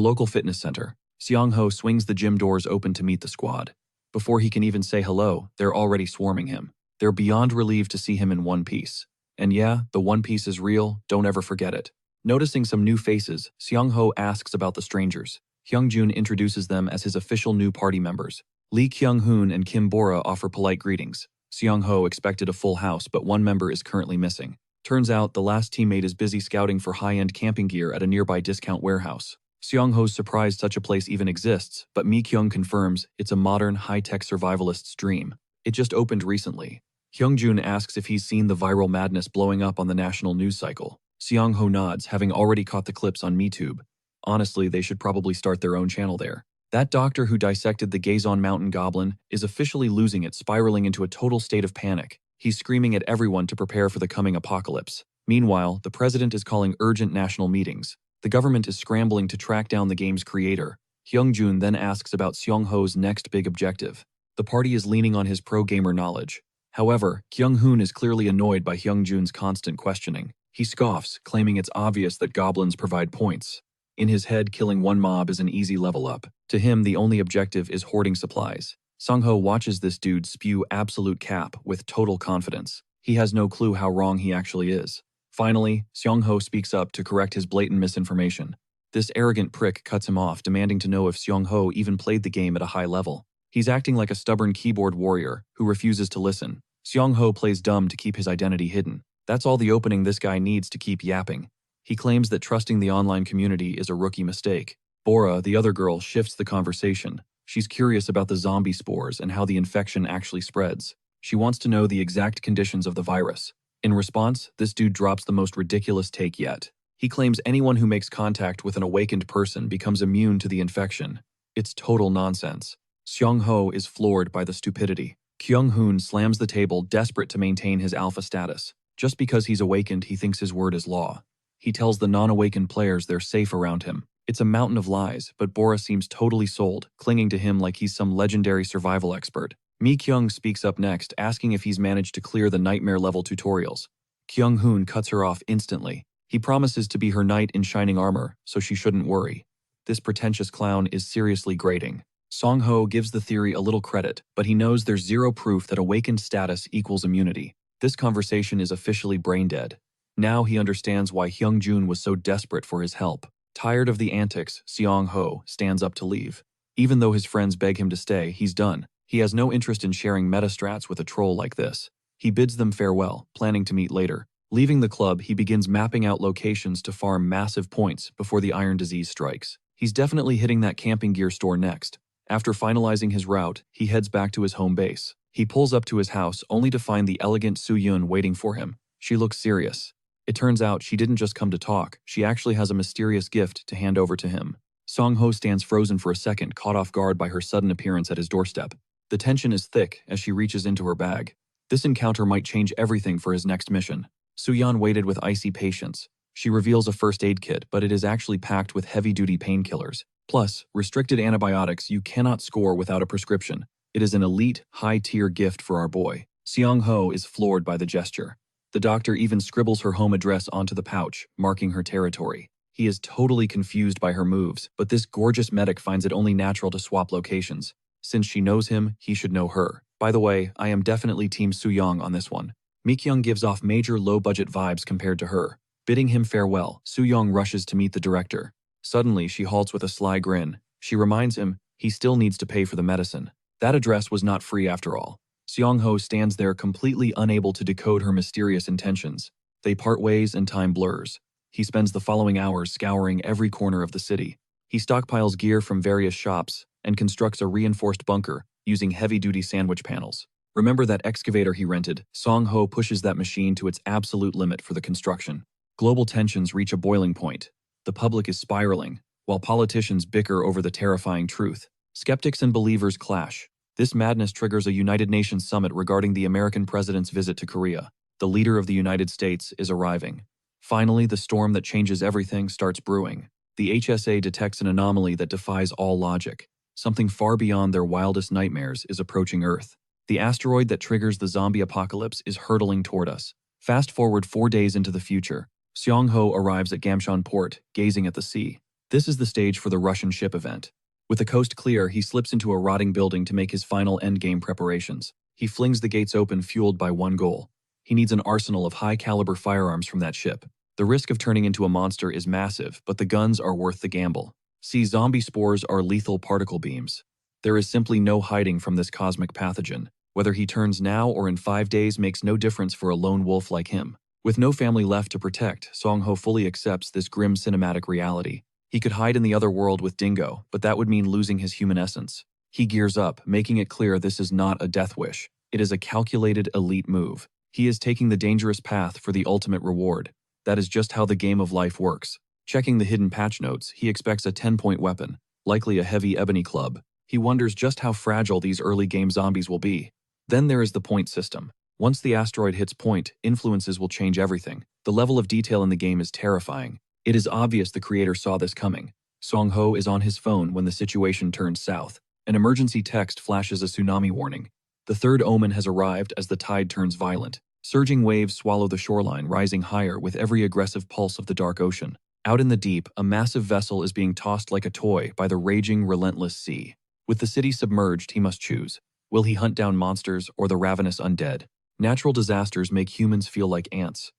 local fitness center. Songho swings the gym doors open to meet the squad. Before he can even say hello, they're already swarming him. They're beyond relieved to see him in one piece. And yeah, the one piece is real, don't ever forget it. Noticing some new faces, Songho asks about the strangers. Hyungjun introduces them as his official new party members. Lee Kyung-hoon and Kim Bora offer polite greetings. Seong-ho expected a full house, but one member is currently missing. Turns out the last teammate is busy scouting for high-end camping gear at a nearby discount warehouse. Seong-ho's surprised such a place even exists, but Mi-kyung confirms it's a modern, high-tech survivalist's dream. It just opened recently. Hyungjun asks if he's seen the viral madness blowing up on the national news cycle. Seong-ho nods, having already caught the clips on MeTube. Honestly, they should probably start their own channel there. That doctor who dissected the Gazon Mountain goblin is officially losing it, spiraling into a total state of panic. He's screaming at everyone to prepare for the coming apocalypse. Meanwhile, the president is calling urgent national meetings. The government is scrambling to track down the game's creator. Hyungjun then asks about Seong-ho's next big objective. The party is leaning on his pro-gamer knowledge. However, Kyung-hoon is clearly annoyed by Hyungjun's constant questioning. He scoffs, claiming it's obvious that goblins provide points. In his head, killing one mob is an easy level up. To him, the only objective is hoarding supplies. Songho watches this dude spew absolute cap with total confidence. He has no clue how wrong he actually is. Finally, Seong-ho speaks up to correct his blatant misinformation. This arrogant prick cuts him off, demanding to know if Seong-ho even played the game at a high level. He's acting like a stubborn keyboard warrior who refuses to listen. Seong-ho plays dumb to keep his identity hidden. That's all the opening this guy needs to keep yapping. He claims that trusting the online community is a rookie mistake. Bora, the other girl, shifts the conversation. She's curious about the zombie spores and how the infection actually spreads. She wants to know the exact conditions of the virus. In response, this dude drops the most ridiculous take yet. He claims anyone who makes contact with an awakened person becomes immune to the infection. It's total nonsense. Seong-ho is floored by the stupidity. Kyung-hoon slams the table, desperate to maintain his alpha status. Just because he's awakened, he thinks his word is law. He tells the non-awakened players they're safe around him. It's a mountain of lies, but Bora seems totally sold, clinging to him like he's some legendary survival expert. Mi-kyung speaks up next, asking if he's managed to clear the nightmare-level tutorials. Kyung-hoon cuts her off instantly. He promises to be her knight in shining armor, so she shouldn't worry. This pretentious clown is seriously grating. Songho gives the theory a little credit, but he knows there's zero proof that awakened status equals immunity. This conversation is officially brain-dead. Now he understands why Hyungjun was so desperate for his help. Tired of the antics, Seong-ho stands up to leave. Even though his friends beg him to stay, he's done. He has no interest in sharing meta-strats with a troll like this. He bids them farewell, planning to meet later. Leaving the club, he begins mapping out locations to farm massive points before the iron disease strikes. He's definitely hitting that camping gear store next. After finalizing his route, he heads back to his home base. He pulls up to his house only to find the elegant Soo-yun waiting for him. She looks serious. It turns out she didn't just come to talk, she actually has a mysterious gift to hand over to him. Songho stands frozen for a second, caught off guard by her sudden appearance at his doorstep. The tension is thick as she reaches into her bag. This encounter might change everything for his next mission. Soo-yun waited with icy patience. She reveals a first aid kit, but it is actually packed with heavy-duty painkillers. Plus, restricted antibiotics you cannot score without a prescription. It is an elite, high-tier gift for our boy. Seong-ho is floored by the gesture. The doctor even scribbles her home address onto the pouch, marking her territory. He is totally confused by her moves, but this gorgeous medic finds it only natural to swap locations. Since she knows him, he should know her. By the way, I am definitely Team Soo-young on this one. Mi-kyung gives off major low-budget vibes compared to her. Bidding him farewell, Soo-young rushes to meet the director. Suddenly, she halts with a sly grin. She reminds him he still needs to pay for the medicine. That address was not free after all. Seong-ho stands there completely unable to decode her mysterious intentions. They part ways and time blurs. He spends the following hours scouring every corner of the city. He stockpiles gear from various shops and constructs a reinforced bunker using heavy-duty sandwich panels. Remember that excavator he rented? Song-ho pushes that machine to its absolute limit for the construction. Global tensions reach a boiling point. The public is spiraling, while politicians bicker over the terrifying truth. Skeptics and believers clash. This madness triggers a United Nations summit regarding the American president's visit to Korea. The leader of the United States is arriving. Finally, the storm that changes everything starts brewing. The HSA detects an anomaly that defies all logic. Something far beyond their wildest nightmares is approaching Earth. The asteroid that triggers the zombie apocalypse is hurtling toward us. Fast forward 4 days into the future. Seong-ho arrives at Gamcheon port, gazing at the sea. This is the stage for the Russian ship event. With the coast clear, he slips into a rotting building to make his final endgame preparations. He flings the gates open, fueled by one goal. He needs an arsenal of high-caliber firearms from that ship. The risk of turning into a monster is massive, but the guns are worth the gamble. See, zombie spores are lethal particle beams. There is simply no hiding from this cosmic pathogen. Whether he turns now or in 5 days makes no difference for a lone wolf like him. With no family left to protect, Songho fully accepts this grim cinematic reality. He could hide in the other world with Dingo, but that would mean losing his human essence. He gears up, making it clear this is not a death wish. It is a calculated elite move. He is taking the dangerous path for the ultimate reward. That is just how the game of life works. Checking the hidden patch notes, he expects a 10-point weapon, likely a heavy ebony club. He wonders just how fragile these early game zombies will be. Then there is the point system. Once the asteroid hits point, influences will change everything. The level of detail in the game is terrifying. It is obvious the creator saw this coming. Songho is on his phone when the situation turns south. An emergency text flashes a tsunami warning. The third omen has arrived as the tide turns violent. Surging waves swallow the shoreline, rising higher with every aggressive pulse of the dark ocean. Out in the deep, a massive vessel is being tossed like a toy by the raging, relentless sea. With the city submerged, he must choose. Will he hunt down monsters or the ravenous undead? Natural disasters make humans feel like ants.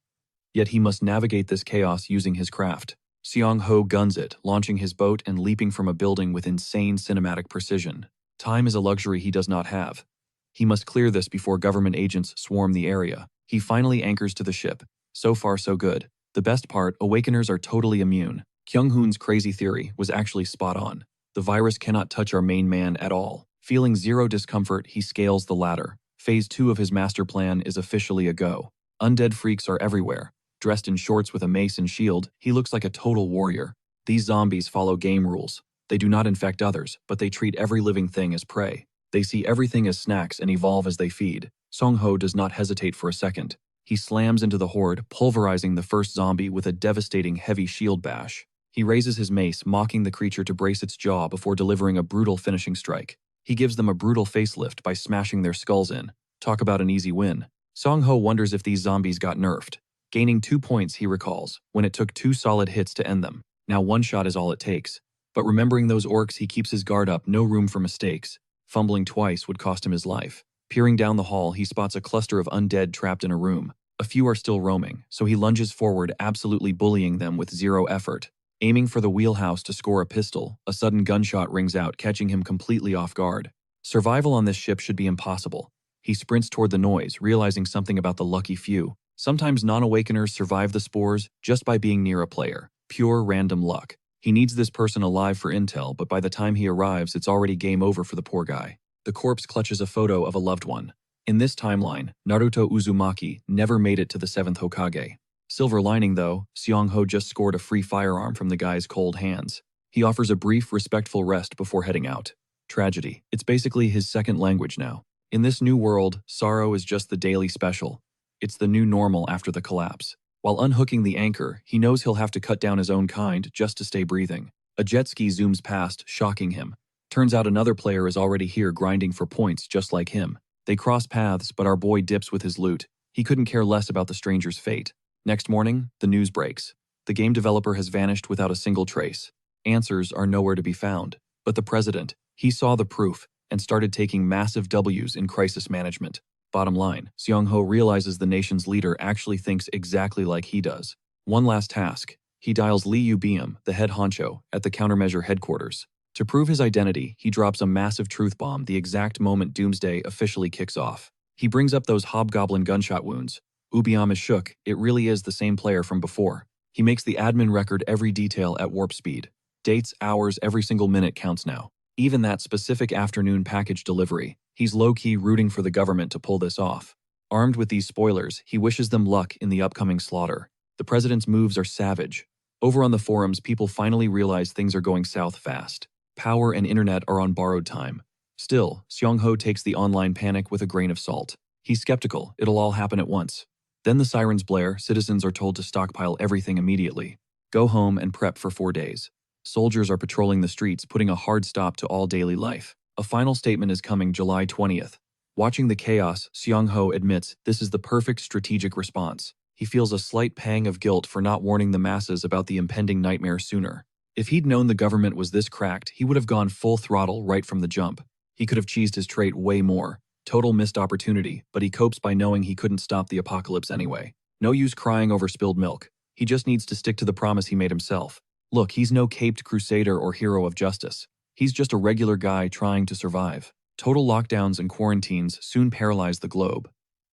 Yet he must navigate this chaos using his craft. Songho guns it, launching his boat and leaping from a building with insane cinematic precision. Time is a luxury he does not have. He must clear this before government agents swarm the area. He finally anchors to the ship. So far, so good. The best part, Awakeners are totally immune. Kyung-hoon's crazy theory was actually spot on. The virus cannot touch our main man at all. Feeling zero discomfort, he scales the ladder. Phase 2 of his master plan is officially a go. Undead freaks are everywhere. Dressed in shorts with a mace and shield, he looks like a total warrior. These zombies follow game rules. They do not infect others, but they treat every living thing as prey. They see everything as snacks and evolve as they feed. Songho does not hesitate for a second. He slams into the horde, pulverizing the first zombie with a devastating heavy shield bash. He raises his mace, mocking the creature to brace its jaw before delivering a brutal finishing strike. He gives them a brutal facelift by smashing their skulls in. Talk about an easy win. Songho wonders if these zombies got nerfed. Gaining 2 points, he recalls, when it took 2 solid hits to end them. Now one shot is all it takes. But remembering those orcs, he keeps his guard up, no room for mistakes. Fumbling twice would cost him his life. Peering down the hall, he spots a cluster of undead trapped in a room. A few are still roaming, so he lunges forward, absolutely bullying them with zero effort. Aiming for the wheelhouse to score a pistol, a sudden gunshot rings out, catching him completely off guard. Survival on this ship should be impossible. He sprints toward the noise, realizing something about the lucky few. Sometimes non-awakeners survive the spores just by being near a player. Pure random luck. He needs this person alive for intel, but by the time he arrives, it's already game over for the poor guy. The corpse clutches a photo of a loved one. In this timeline, Naruto Uzumaki never made it to the 7th Hokage. Silver lining though, Songho just scored a free firearm from the guy's cold hands. He offers a brief, respectful rest before heading out. Tragedy. It's basically his second language now. In this new world, sorrow is just the daily special. It's the new normal after the collapse. While unhooking the anchor, he knows he'll have to cut down his own kind just to stay breathing. A jet ski zooms past, shocking him. Turns out another player is already here grinding for points just like him. They cross paths, but our boy dips with his loot. He couldn't care less about the stranger's fate. Next morning, the news breaks. The game developer has vanished without a single trace. Answers are nowhere to be found. But the president, he saw the proof and started taking massive W's in crisis management. Bottom line, Songho realizes the nation's leader actually thinks exactly like he does. One last task. He dials Lee Ubium, the head honcho, at the countermeasure headquarters. To prove his identity, he drops a massive truth bomb the exact moment Doomsday officially kicks off. He brings up those hobgoblin gunshot wounds. Ubiam is shook. It really is the same player from before. He makes the admin record every detail at warp speed. Dates, hours, every single minute counts now. Even that specific afternoon package delivery. He's low-key rooting for the government to pull this off. Armed with these spoilers, he wishes them luck in the upcoming slaughter. The president's moves are savage. Over on the forums, people finally realize things are going south fast. Power and internet are on borrowed time. Still, Songho takes the online panic with a grain of salt. He's skeptical it'll all happen at once. Then the sirens blare, citizens are told to stockpile everything immediately. Go home and prep for 4 days. Soldiers are patrolling the streets, putting a hard stop to all daily life. A final statement is coming July 20th. Watching the chaos, Songho admits this is the perfect strategic response. He feels a slight pang of guilt for not warning the masses about the impending nightmare sooner. If he'd known the government was this cracked, he would have gone full throttle right from the jump. He could have cheesed his trait way more. Total missed opportunity, but he copes by knowing he couldn't stop the apocalypse anyway. No use crying over spilled milk. He just needs to stick to the promise he made himself. Look, he's no caped crusader or hero of justice. He's just a regular guy trying to survive. Total lockdowns and quarantines soon paralyze the globe.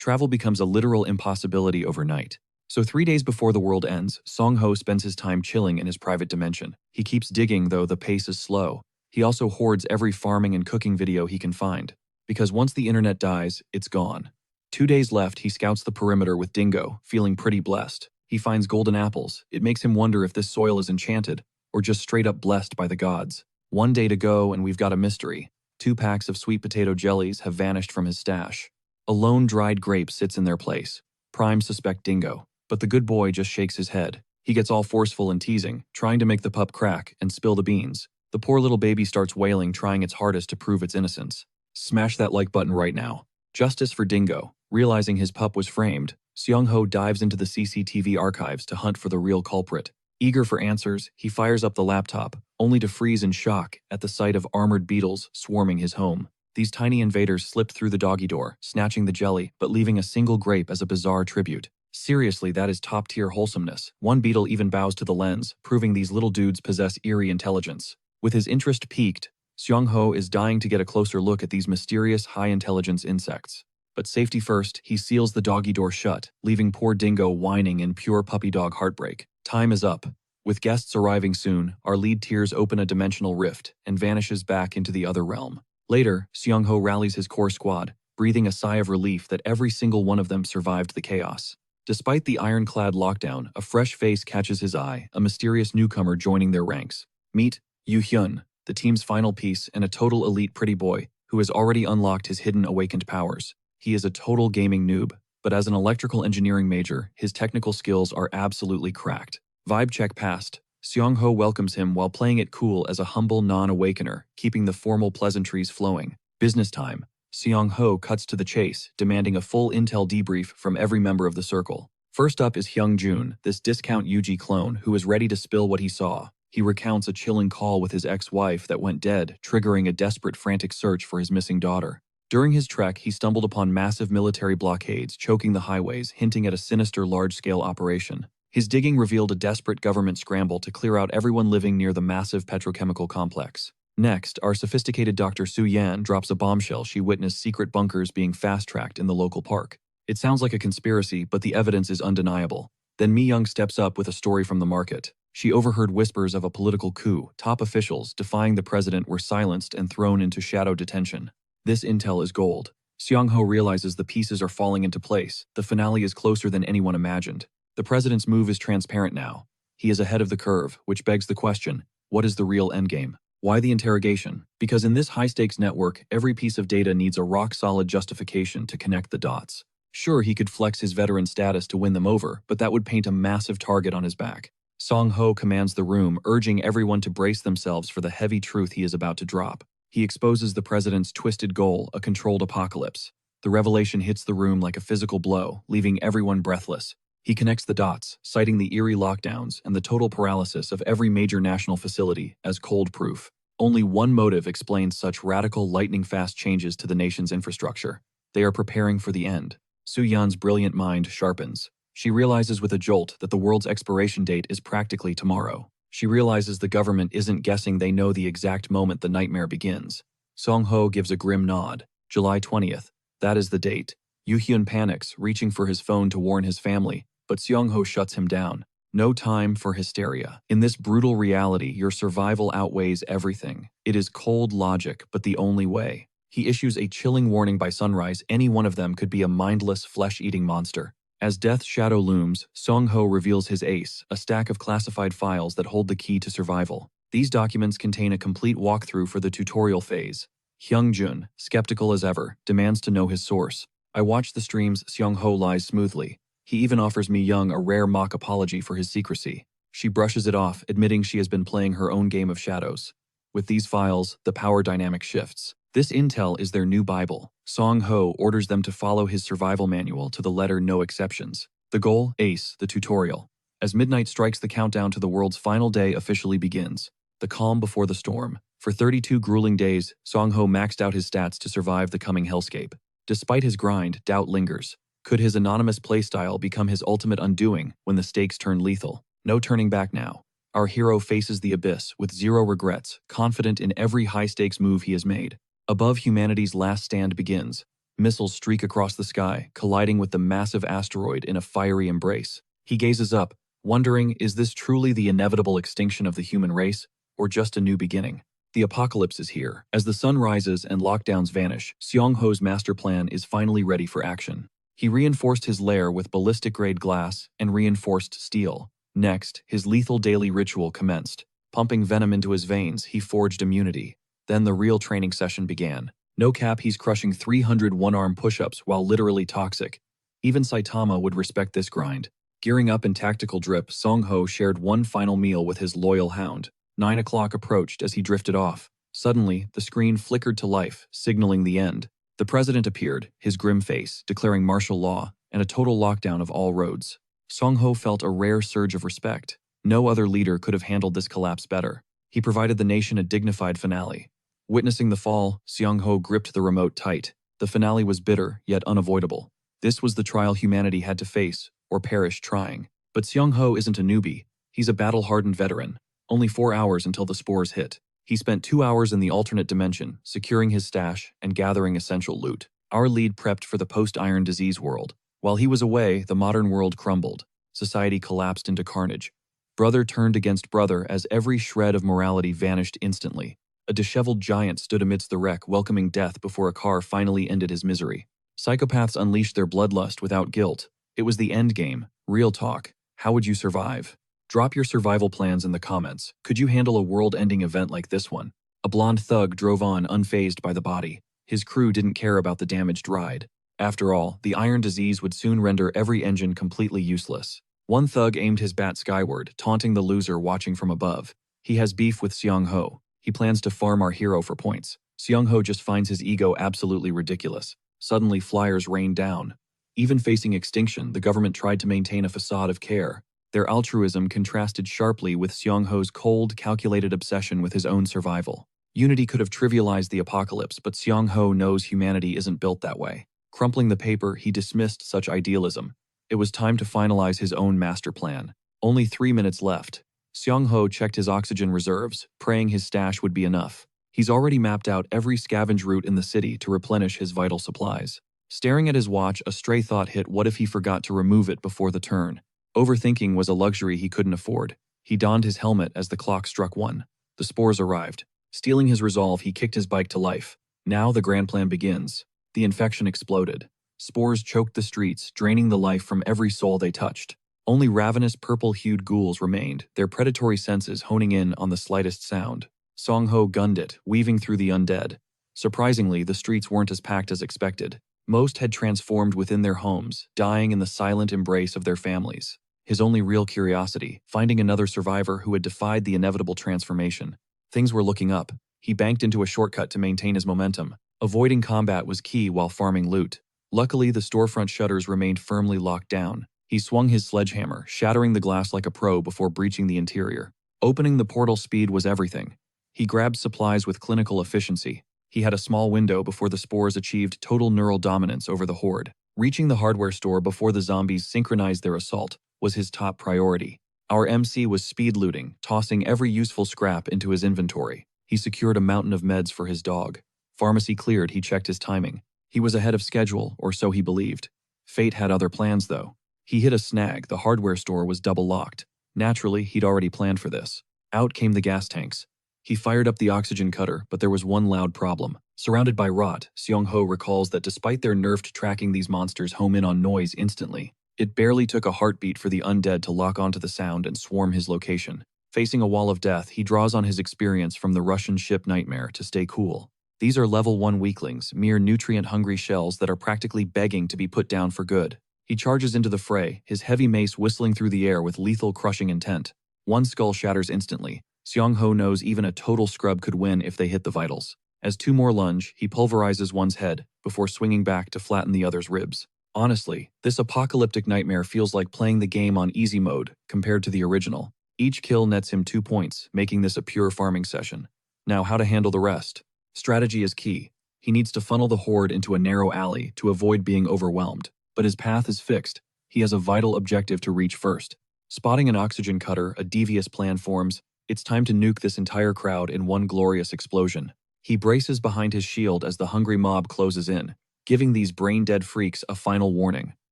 Travel becomes a literal impossibility overnight. So 3 days before the world ends, Songho spends his time chilling in his private dimension. He keeps digging, though the pace is slow. He also hoards every farming and cooking video he can find, because once the internet dies, it's gone. 2 days left, he scouts the perimeter with Dingo, feeling pretty blessed. He finds golden apples. It makes him wonder if this soil is enchanted, or just straight up blessed by the gods. 1 day to go, and we've got a mystery. 2 packs of sweet potato jellies have vanished from his stash. A lone dried grape sits in their place. Prime suspect Dingo. But the good boy just shakes his head. He gets all forceful and teasing, trying to make the pup crack and spill the beans. The poor little baby starts wailing, trying its hardest to prove its innocence. Smash that like button right now. Justice for Dingo. Realizing his pup was framed, Songho dives into the CCTV archives to hunt for the real culprit. Eager for answers, he fires up the laptop, only to freeze in shock at the sight of armored beetles swarming his home. These tiny invaders slip through the doggy door, snatching the jelly, but leaving a single grape as a bizarre tribute. Seriously, that is top-tier wholesomeness. One beetle even bows to the lens, proving these little dudes possess eerie intelligence. With his interest piqued, Songho is dying to get a closer look at these mysterious, high-intelligence insects. But safety first, he seals the doggy door shut, leaving poor Dingo whining in pure puppy dog heartbreak. Time is up. With guests arriving soon, our lead tears open a dimensional rift and vanishes back into the other realm. Later, Songho rallies his core squad, breathing a sigh of relief that every single one of them survived the chaos. Despite the ironclad lockdown, a fresh face catches his eye, a mysterious newcomer joining their ranks. Meet Yu Hyun, the team's final piece and a total elite pretty boy who has already unlocked his hidden awakened powers. He is a total gaming noob, but as an electrical engineering major, his technical skills are absolutely cracked. Vibe check passed. Songho welcomes him while playing it cool as a humble non-awakener, keeping the formal pleasantries flowing. Business time. Songho cuts to the chase, demanding a full intel debrief from every member of the circle. First up is Hyung-jun, this discount Yuji clone who is ready to spill what he saw. He recounts a chilling call with his ex-wife that went dead, triggering a desperate frantic search for his missing daughter. During his trek, he stumbled upon massive military blockades choking the highways, hinting at a sinister large-scale operation. His digging revealed a desperate government scramble to clear out everyone living near the massive petrochemical complex. Next, our sophisticated Dr. Su-yan drops a bombshell she witnessed secret bunkers being fast-tracked in the local park. It sounds like a conspiracy, but the evidence is undeniable. Then Mi-young steps up with a story from the market. She overheard whispers of a political coup. Top officials, defying the president, were silenced and thrown into shadow detention. This intel is gold. Songho realizes the pieces are falling into place. The finale is closer than anyone imagined. The president's move is transparent now. He is ahead of the curve, which begs the question, what is the real endgame? Why the interrogation? Because in this high-stakes network, every piece of data needs a rock-solid justification to connect the dots. Sure, he could flex his veteran status to win them over, but that would paint a massive target on his back. Songho commands the room, urging everyone to brace themselves for the heavy truth he is about to drop. He exposes the president's twisted goal, a controlled apocalypse. The revelation hits the room like a physical blow, leaving everyone breathless. He connects the dots, citing the eerie lockdowns and the total paralysis of every major national facility as cold proof. Only one motive explains such radical, lightning-fast changes to the nation's infrastructure. They are preparing for the end. Su-yan's brilliant mind sharpens. She realizes with a jolt that the world's expiration date is practically tomorrow. She realizes the government isn't guessing, they know the exact moment the nightmare begins. Songho gives a grim nod. July 20th. That is the date. Yu Hyun panics, reaching for his phone to warn his family, but Songho shuts him down. No time for hysteria. In this brutal reality, your survival outweighs everything. It is cold logic, but the only way. He issues a chilling warning by sunrise. Any one of them could be a mindless, flesh-eating monster. As death's shadow looms, Songho reveals his ace, a stack of classified files that hold the key to survival. These documents contain a complete walkthrough for the tutorial phase. Hyung-jun, skeptical as ever, demands to know his source. I watch the streams. Songho lies smoothly. He even offers Mi-young a rare mock apology for his secrecy. She brushes it off, admitting she has been playing her own game of shadows. With these files, the power dynamic shifts. This intel is their new Bible. Songho orders them to follow his survival manual to the letter, no exceptions. The goal? Ace, the tutorial. As midnight strikes, the countdown to the world's final day officially begins. The calm before the storm. For 32 grueling days, Songho maxed out his stats to survive the coming hellscape. Despite his grind, doubt lingers. Could his anonymous playstyle become his ultimate undoing when the stakes turn lethal? No turning back now. Our hero faces the abyss with zero regrets, confident in every high-stakes move he has made. Above, humanity's last stand begins. Missiles streak across the sky, colliding with the massive asteroid in a fiery embrace. He gazes up, wondering, is this truly the inevitable extinction of the human race, or just a new beginning? The apocalypse is here. As the sun rises and lockdowns vanish, Songho's master plan is finally ready for action. He reinforced his lair with ballistic-grade glass and reinforced steel. Next, his lethal daily ritual commenced. Pumping venom into his veins, he forged immunity. Then the real training session began. No cap, he's crushing 300 one-arm push-ups while literally toxic. Even Saitama would respect this grind. Gearing up in tactical drip, Songho shared one final meal with his loyal hound. 9 o'clock approached as he drifted off. Suddenly, the screen flickered to life, signaling the end. The president appeared, his grim face, declaring martial law and a total lockdown of all roads. Songho felt a rare surge of respect. No other leader could have handled this collapse better. He provided the nation a dignified finale. Witnessing the fall, Songho gripped the remote tight. The finale was bitter, yet unavoidable. This was the trial humanity had to face, or perish trying. But Songho isn't a newbie. He's a battle-hardened veteran. Only 4 hours until the spores hit. He spent 2 hours in the alternate dimension, securing his stash and gathering essential loot. Our lead prepped for the post-Iron Disease world. While he was away, the modern world crumbled. Society collapsed into carnage. Brother turned against brother as every shred of morality vanished instantly. A disheveled giant stood amidst the wreck, welcoming death before a car finally ended his misery. Psychopaths unleashed their bloodlust without guilt. It was the endgame. Real talk. How would you survive? Drop your survival plans in the comments. Could you handle a world-ending event like this one? A blonde thug drove on unfazed by the body. His crew didn't care about the damaged ride. After all, the Iron Disease would soon render every engine completely useless. One thug aimed his bat skyward, taunting the loser watching from above. He has beef with Songho. He plans to farm our hero for points. Songho just finds his ego absolutely ridiculous. Suddenly, flyers rained down. Even facing extinction, the government tried to maintain a facade of care. Their altruism contrasted sharply with Songho's cold, calculated obsession with his own survival. Unity could have trivialized the apocalypse, but Songho knows humanity isn't built that way. Crumpling the paper, he dismissed such idealism. It was time to finalize his own master plan. Only 3 minutes left. Songho checked his oxygen reserves, praying his stash would be enough. He's already mapped out every scavenge route in the city to replenish his vital supplies. Staring at his watch, a stray thought hit: what if he forgot to remove it before the turn? Overthinking was a luxury he couldn't afford. He donned his helmet as the clock struck 1. The spores arrived. Stealing his resolve, he kicked his bike to life. Now the grand plan begins. The infection exploded. Spores choked the streets, draining the life from every soul they touched. Only ravenous purple-hued ghouls remained, their predatory senses honing in on the slightest sound. Songho gunned it, weaving through the undead. Surprisingly, the streets weren't as packed as expected. Most had transformed within their homes, dying in the silent embrace of their families. His only real curiosity, finding another survivor who had defied the inevitable transformation. Things were looking up. He banked into a shortcut to maintain his momentum. Avoiding combat was key while farming loot. Luckily, the storefront shutters remained firmly locked down. He swung his sledgehammer, shattering the glass like a pro before breaching the interior. Opening the portal speed was everything. He grabbed supplies with clinical efficiency. He had a small window before the spores achieved total neural dominance over the horde. Reaching the hardware store before the zombies synchronized their assault was his top priority. Our MC was speed looting, tossing every useful scrap into his inventory. He secured a mountain of meds for his dog. Pharmacy cleared, he checked his timing. He was ahead of schedule, or so he believed. Fate had other plans, though. He hit a snag. The hardware store was double-locked. Naturally, he'd already planned for this. Out came the gas tanks. He fired up the oxygen cutter, but there was one loud problem. Surrounded by rot, Songho recalls that despite their nerfed tracking, these monsters home in on noise instantly. It barely took a heartbeat for the undead to lock onto the sound and swarm his location. Facing a wall of death, he draws on his experience from the Russian ship Nightmare to stay cool. These are level 1 weaklings, mere nutrient-hungry shells that are practically begging to be put down for good. He charges into the fray, his heavy mace whistling through the air with lethal crushing intent. One skull shatters instantly. Songho knows even a total scrub could win if they hit the vitals. As 2 more lunge, he pulverizes one's head, before swinging back to flatten the other's ribs. Honestly, this apocalyptic nightmare feels like playing the game on easy mode, compared to the original. Each kill nets him 2 points, making this a pure farming session. Now, how to handle the rest? Strategy is key. He needs to funnel the horde into a narrow alley to avoid being overwhelmed. But his path is fixed. He has a vital objective to reach first. Spotting an oxygen cutter, a devious plan forms. It's time to nuke this entire crowd in one glorious explosion. He braces behind his shield as the hungry mob closes in, giving these brain-dead freaks a final warning.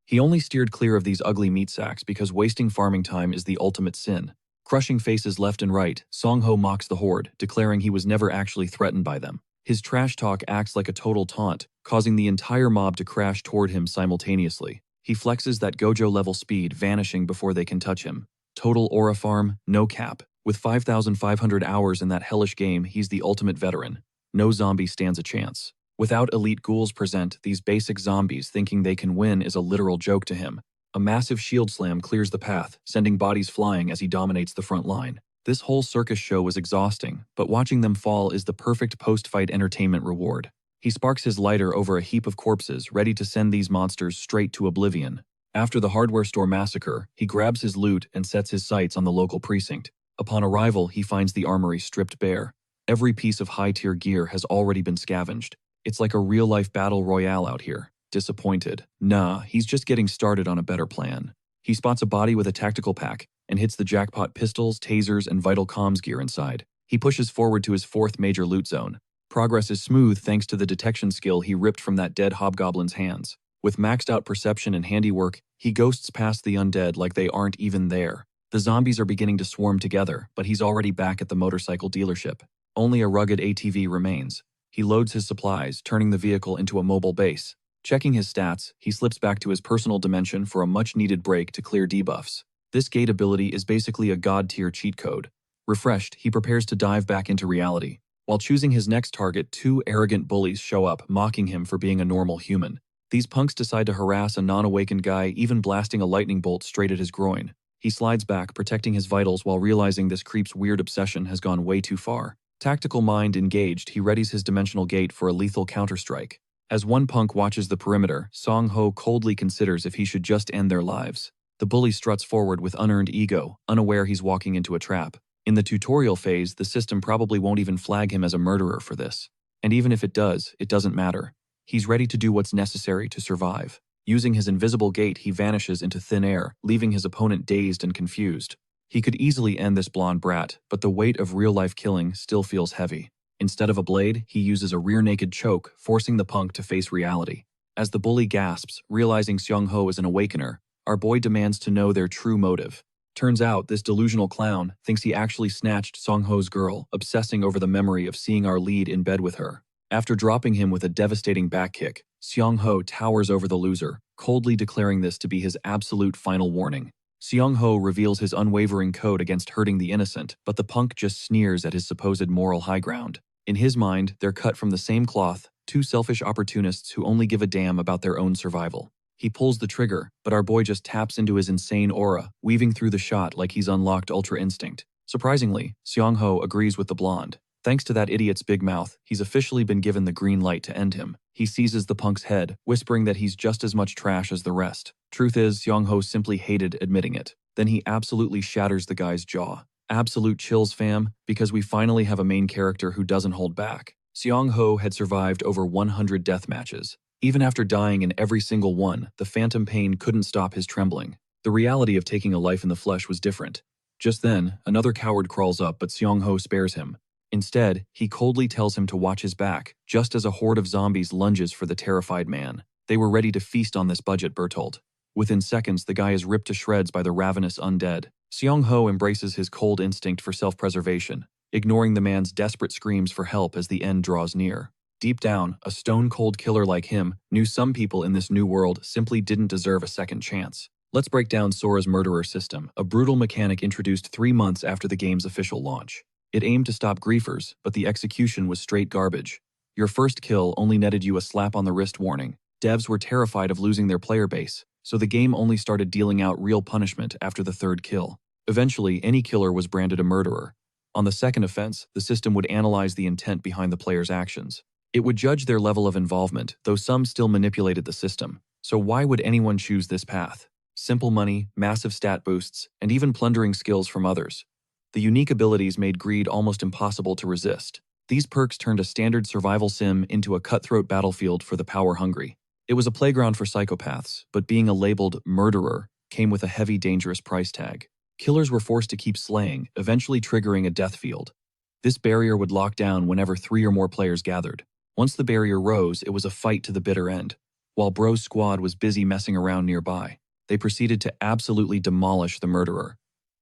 He only steered clear of these ugly meat sacks because wasting farming time is the ultimate sin. Crushing faces left and right, Songho mocks the horde, declaring he was never actually threatened by them. His trash talk acts like a total taunt, causing the entire mob to crash toward him simultaneously. He flexes that Gojo-level speed, vanishing before they can touch him. Total aura farm, no cap. With 5,500 hours in that hellish game, he's the ultimate veteran. No zombie stands a chance. Without elite ghouls present, these basic zombies thinking they can win is a literal joke to him. A massive shield slam clears the path, sending bodies flying as he dominates the front line. This whole circus show was exhausting, but watching them fall is the perfect post-fight entertainment reward. He sparks his lighter over a heap of corpses, ready to send these monsters straight to oblivion. After the hardware store massacre, he grabs his loot and sets his sights on the local precinct. Upon arrival, he finds the armory stripped bare. Every piece of high-tier gear has already been scavenged. It's like a real-life battle royale out here. Disappointed. Nah, he's just getting started on a better plan. He spots a body with a tactical pack and hits the jackpot pistols, tasers, and vital comms gear inside. He pushes forward to his fourth major loot zone. Progress is smooth thanks to the detection skill he ripped from that dead hobgoblin's hands. With maxed-out perception and handiwork, he ghosts past the undead like they aren't even there. The zombies are beginning to swarm together, but he's already back at the motorcycle dealership. Only a rugged ATV remains. He loads his supplies, turning the vehicle into a mobile base. Checking his stats, he slips back to his personal dimension for a much-needed break to clear debuffs. This gate ability is basically a god-tier cheat code. Refreshed, he prepares to dive back into reality. While choosing his next target, two arrogant bullies show up, mocking him for being a normal human. These punks decide to harass a non-awakened guy, even blasting a lightning bolt straight at his groin. He slides back, protecting his vitals while realizing this creep's weird obsession has gone way too far. Tactical mind engaged, he readies his dimensional gate for a lethal counterstrike. As one punk watches the perimeter, Songho coldly considers if he should just end their lives. The bully struts forward with unearned ego, unaware he's walking into a trap. In the tutorial phase, the system probably won't even flag him as a murderer for this. And even if it does, it doesn't matter. He's ready to do what's necessary to survive. Using his invisible gate, he vanishes into thin air, leaving his opponent dazed and confused. He could easily end this blonde brat, but the weight of real-life killing still feels heavy. Instead of a blade, he uses a rear-naked choke, forcing the punk to face reality. As the bully gasps, realizing Songho is an awakener, our boy demands to know their true motive. Turns out, this delusional clown thinks he actually snatched Songho's girl, obsessing over the memory of seeing our lead in bed with her. After dropping him with a devastating back kick, Songho towers over the loser, coldly declaring this to be his absolute final warning. Songho reveals his unwavering code against hurting the innocent, but the punk just sneers at his supposed moral high ground. In his mind, they're cut from the same cloth, two selfish opportunists who only give a damn about their own survival. He pulls the trigger, but our boy just taps into his insane aura, weaving through the shot like he's unlocked Ultra Instinct. Surprisingly, Songho agrees with the blonde. Thanks to that idiot's big mouth, he's officially been given the green light to end him. He seizes the punk's head, whispering that he's just as much trash as the rest. Truth is, Songho simply hated admitting it. Then he absolutely shatters the guy's jaw. Absolute chills, fam, because we finally have a main character who doesn't hold back. Songho had survived over 100 death matches. Even after dying in every single one, the phantom pain couldn't stop his trembling. The reality of taking a life in the flesh was different. Just then, another coward crawls up, but Songho spares him. Instead, he coldly tells him to watch his back, just as a horde of zombies lunges for the terrified man. They were ready to feast on this budget, Bertolt. Within seconds, the guy is ripped to shreds by the ravenous undead. Songho embraces his cold instinct for self-preservation, ignoring the man's desperate screams for help as the end draws near. Deep down, a stone-cold killer like him knew some people in this new world simply didn't deserve a second chance. Let's break down Sora's murderer system, a brutal mechanic introduced 3 months after the game's official launch. It aimed to stop griefers, but the execution was straight garbage. Your first kill only netted you a slap on the wrist warning. Devs were terrified of losing their player base, so the game only started dealing out real punishment after the third kill. Eventually, any killer was branded a murderer. On the second offense, the system would analyze the intent behind the player's actions. It would judge their level of involvement, though some still manipulated the system. So why would anyone choose this path? Simple money, massive stat boosts, and even plundering skills from others. The unique abilities made greed almost impossible to resist. These perks turned a standard survival sim into a cutthroat battlefield for the power-hungry. It was a playground for psychopaths, but being a labeled murderer came with a heavy, dangerous price tag. Killers were forced to keep slaying, eventually triggering a death field. This barrier would lock down whenever 3 or more players gathered. Once the barrier rose, it was a fight to the bitter end. While Bro's squad was busy messing around nearby, they proceeded to absolutely demolish the murderer.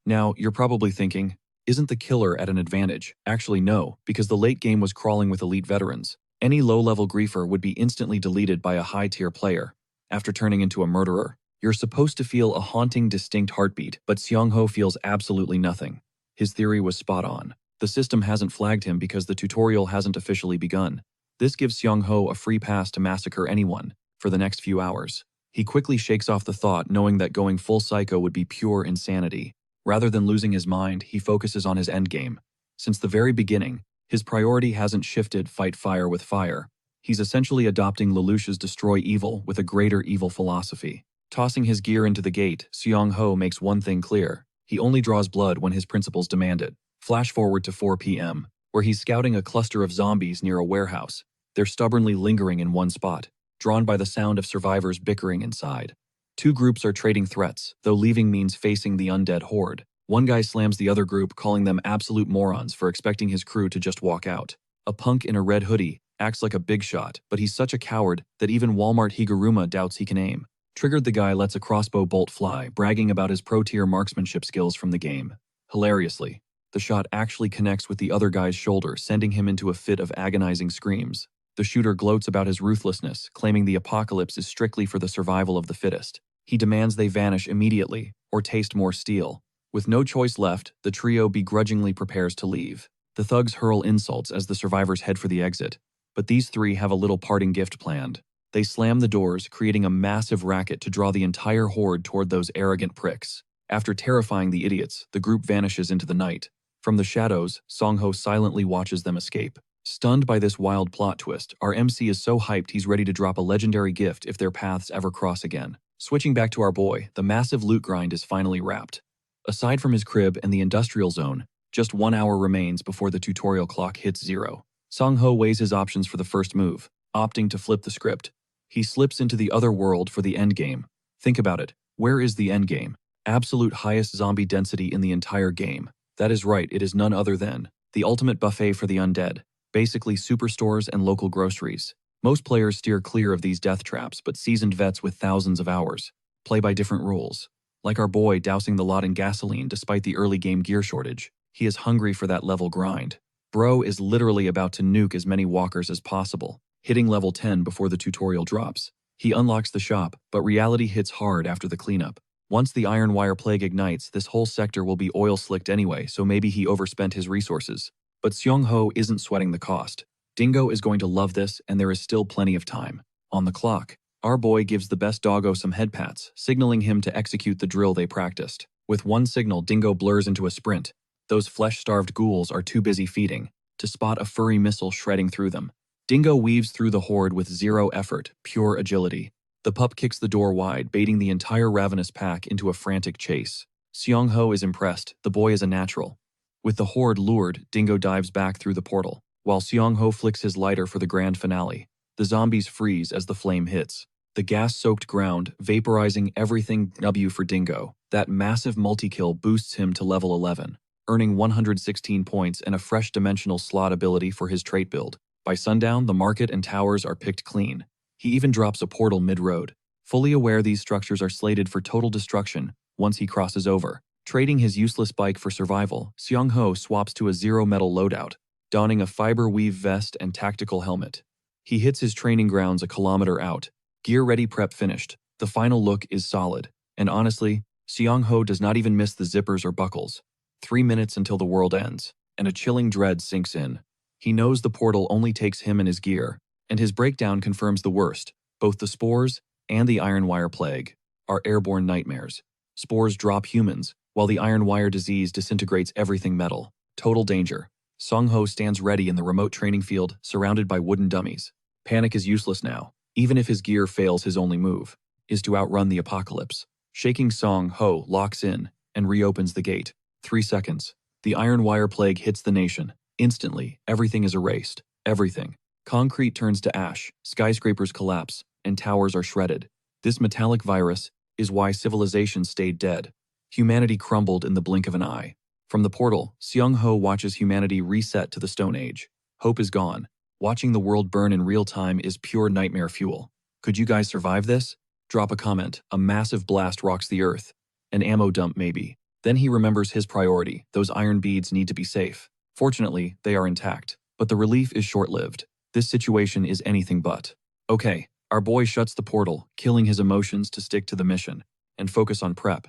Now, you're probably thinking, isn't the killer at an advantage? Actually, no, because the late game was crawling with elite veterans. Any low-level griefer would be instantly deleted by a high-tier player. After turning into a murderer, you're supposed to feel a haunting, distinct heartbeat, but Songho feels absolutely nothing. His theory was spot on. The system hasn't flagged him because the tutorial hasn't officially begun. This gives Songho a free pass to massacre anyone for the next few hours. He quickly shakes off the thought, knowing that going full psycho would be pure insanity. Rather than losing his mind, he focuses on his endgame. Since the very beginning, his priority hasn't shifted fight fire with fire. He's essentially adopting Lelouch's destroy evil with a greater evil philosophy. Tossing his gear into the gate, Songho makes one thing clear. He only draws blood when his principles demand it. Flash forward to 4 p.m., where he's scouting a cluster of zombies near a warehouse. They're stubbornly lingering in one spot, drawn by the sound of survivors bickering inside. 2 groups are trading threats, though leaving means facing the undead horde. One guy slams the other group, calling them absolute morons for expecting his crew to just walk out. A punk in a red hoodie acts like a big shot, but he's such a coward that even Walmart Higuruma doubts he can aim. Triggered, the guy lets a crossbow bolt fly, bragging about his pro-tier marksmanship skills from the game. Hilariously, the shot actually connects with the other guy's shoulder, sending him into a fit of agonizing screams. The shooter gloats about his ruthlessness, claiming the apocalypse is strictly for the survival of the fittest. He demands they vanish immediately, or taste more steel. With no choice left, the trio begrudgingly prepares to leave. The thugs hurl insults as the survivors head for the exit, but these 3 have a little parting gift planned. They slam the doors, creating a massive racket to draw the entire horde toward those arrogant pricks. After terrifying the idiots, the group vanishes into the night. From the shadows, Songho silently watches them escape. Stunned by this wild plot twist, our MC is so hyped he's ready to drop a legendary gift if their paths ever cross again. Switching back to our boy, the massive loot grind is finally wrapped. Aside from his crib and the industrial zone, just 1 hour remains before the tutorial clock hits 0. Songho weighs his options for the first move, opting to flip the script. He slips into the other world for the endgame. Think about it. Where is the endgame? Absolute highest zombie density in the entire game. That is right, it is none other than the ultimate buffet for the undead. Basically superstores and local groceries. Most players steer clear of these death traps, but seasoned vets with thousands of hours play by different rules. Like our boy dousing the lot in gasoline despite the early game gear shortage. He is hungry for that level grind. Bro is literally about to nuke as many walkers as possible, hitting level 10 before the tutorial drops. He unlocks the shop, but reality hits hard after the cleanup. Once the iron wire plague ignites, this whole sector will be oil slicked anyway, so maybe he overspent his resources. But Songho isn't sweating the cost. Dingo is going to love this, and there is still plenty of time. On the clock, our boy gives the best doggo some head pats, signaling him to execute the drill they practiced. With one signal, Dingo blurs into a sprint. Those flesh-starved ghouls are too busy feeding to spot a furry missile shredding through them. Dingo weaves through the horde with 0 effort, pure agility. The pup kicks the door wide, baiting the entire ravenous pack into a frantic chase. Songho is impressed. The boy is a natural. With the horde lured, Dingo dives back through the portal, while Songho flicks his lighter for the grand finale. The zombies freeze as the flame hits. The gas-soaked ground, vaporizing everything. W for Dingo. That massive multi-kill boosts him to level 11, earning 116 points and a fresh dimensional slot ability for his trait build. By sundown, the market and towers are picked clean. He even drops a portal mid-road, fully aware these structures are slated for total destruction once he crosses over. Trading his useless bike for survival, Songho swaps to a zero-metal loadout, donning a fiber weave vest and tactical helmet. He hits his training grounds a kilometer out, gear-ready prep finished. The final look is solid, and honestly, Songho does not even miss the zippers or buckles. 3 minutes until the world ends, and a chilling dread sinks in. He knows the portal only takes him and his gear, and his breakdown confirms the worst. Both the spores and the iron wire plague are airborne nightmares. Spores drop humans, while the iron wire disease disintegrates everything metal. Total danger. Songho stands ready in the remote training field, surrounded by wooden dummies. Panic is useless now. Even if his gear fails, his only move is to outrun the apocalypse. Shaking Songho locks in and reopens the gate. 3 seconds. The iron wire plague hits the nation. Instantly, everything is erased. Everything. Concrete turns to ash, skyscrapers collapse, and towers are shredded. This metallic virus is why civilization stayed dead. Humanity crumbled in the blink of an eye. From the portal, Songho watches humanity reset to the Stone Age. Hope is gone. Watching the world burn in real time is pure nightmare fuel. Could you guys survive this? Drop a comment. A massive blast rocks the earth. An ammo dump maybe. Then he remembers his priority. Those iron beads need to be safe. Fortunately, they are intact. But the relief is short-lived. This situation is anything but. Okay, our boy shuts the portal, killing his emotions to stick to the mission and focus on prep.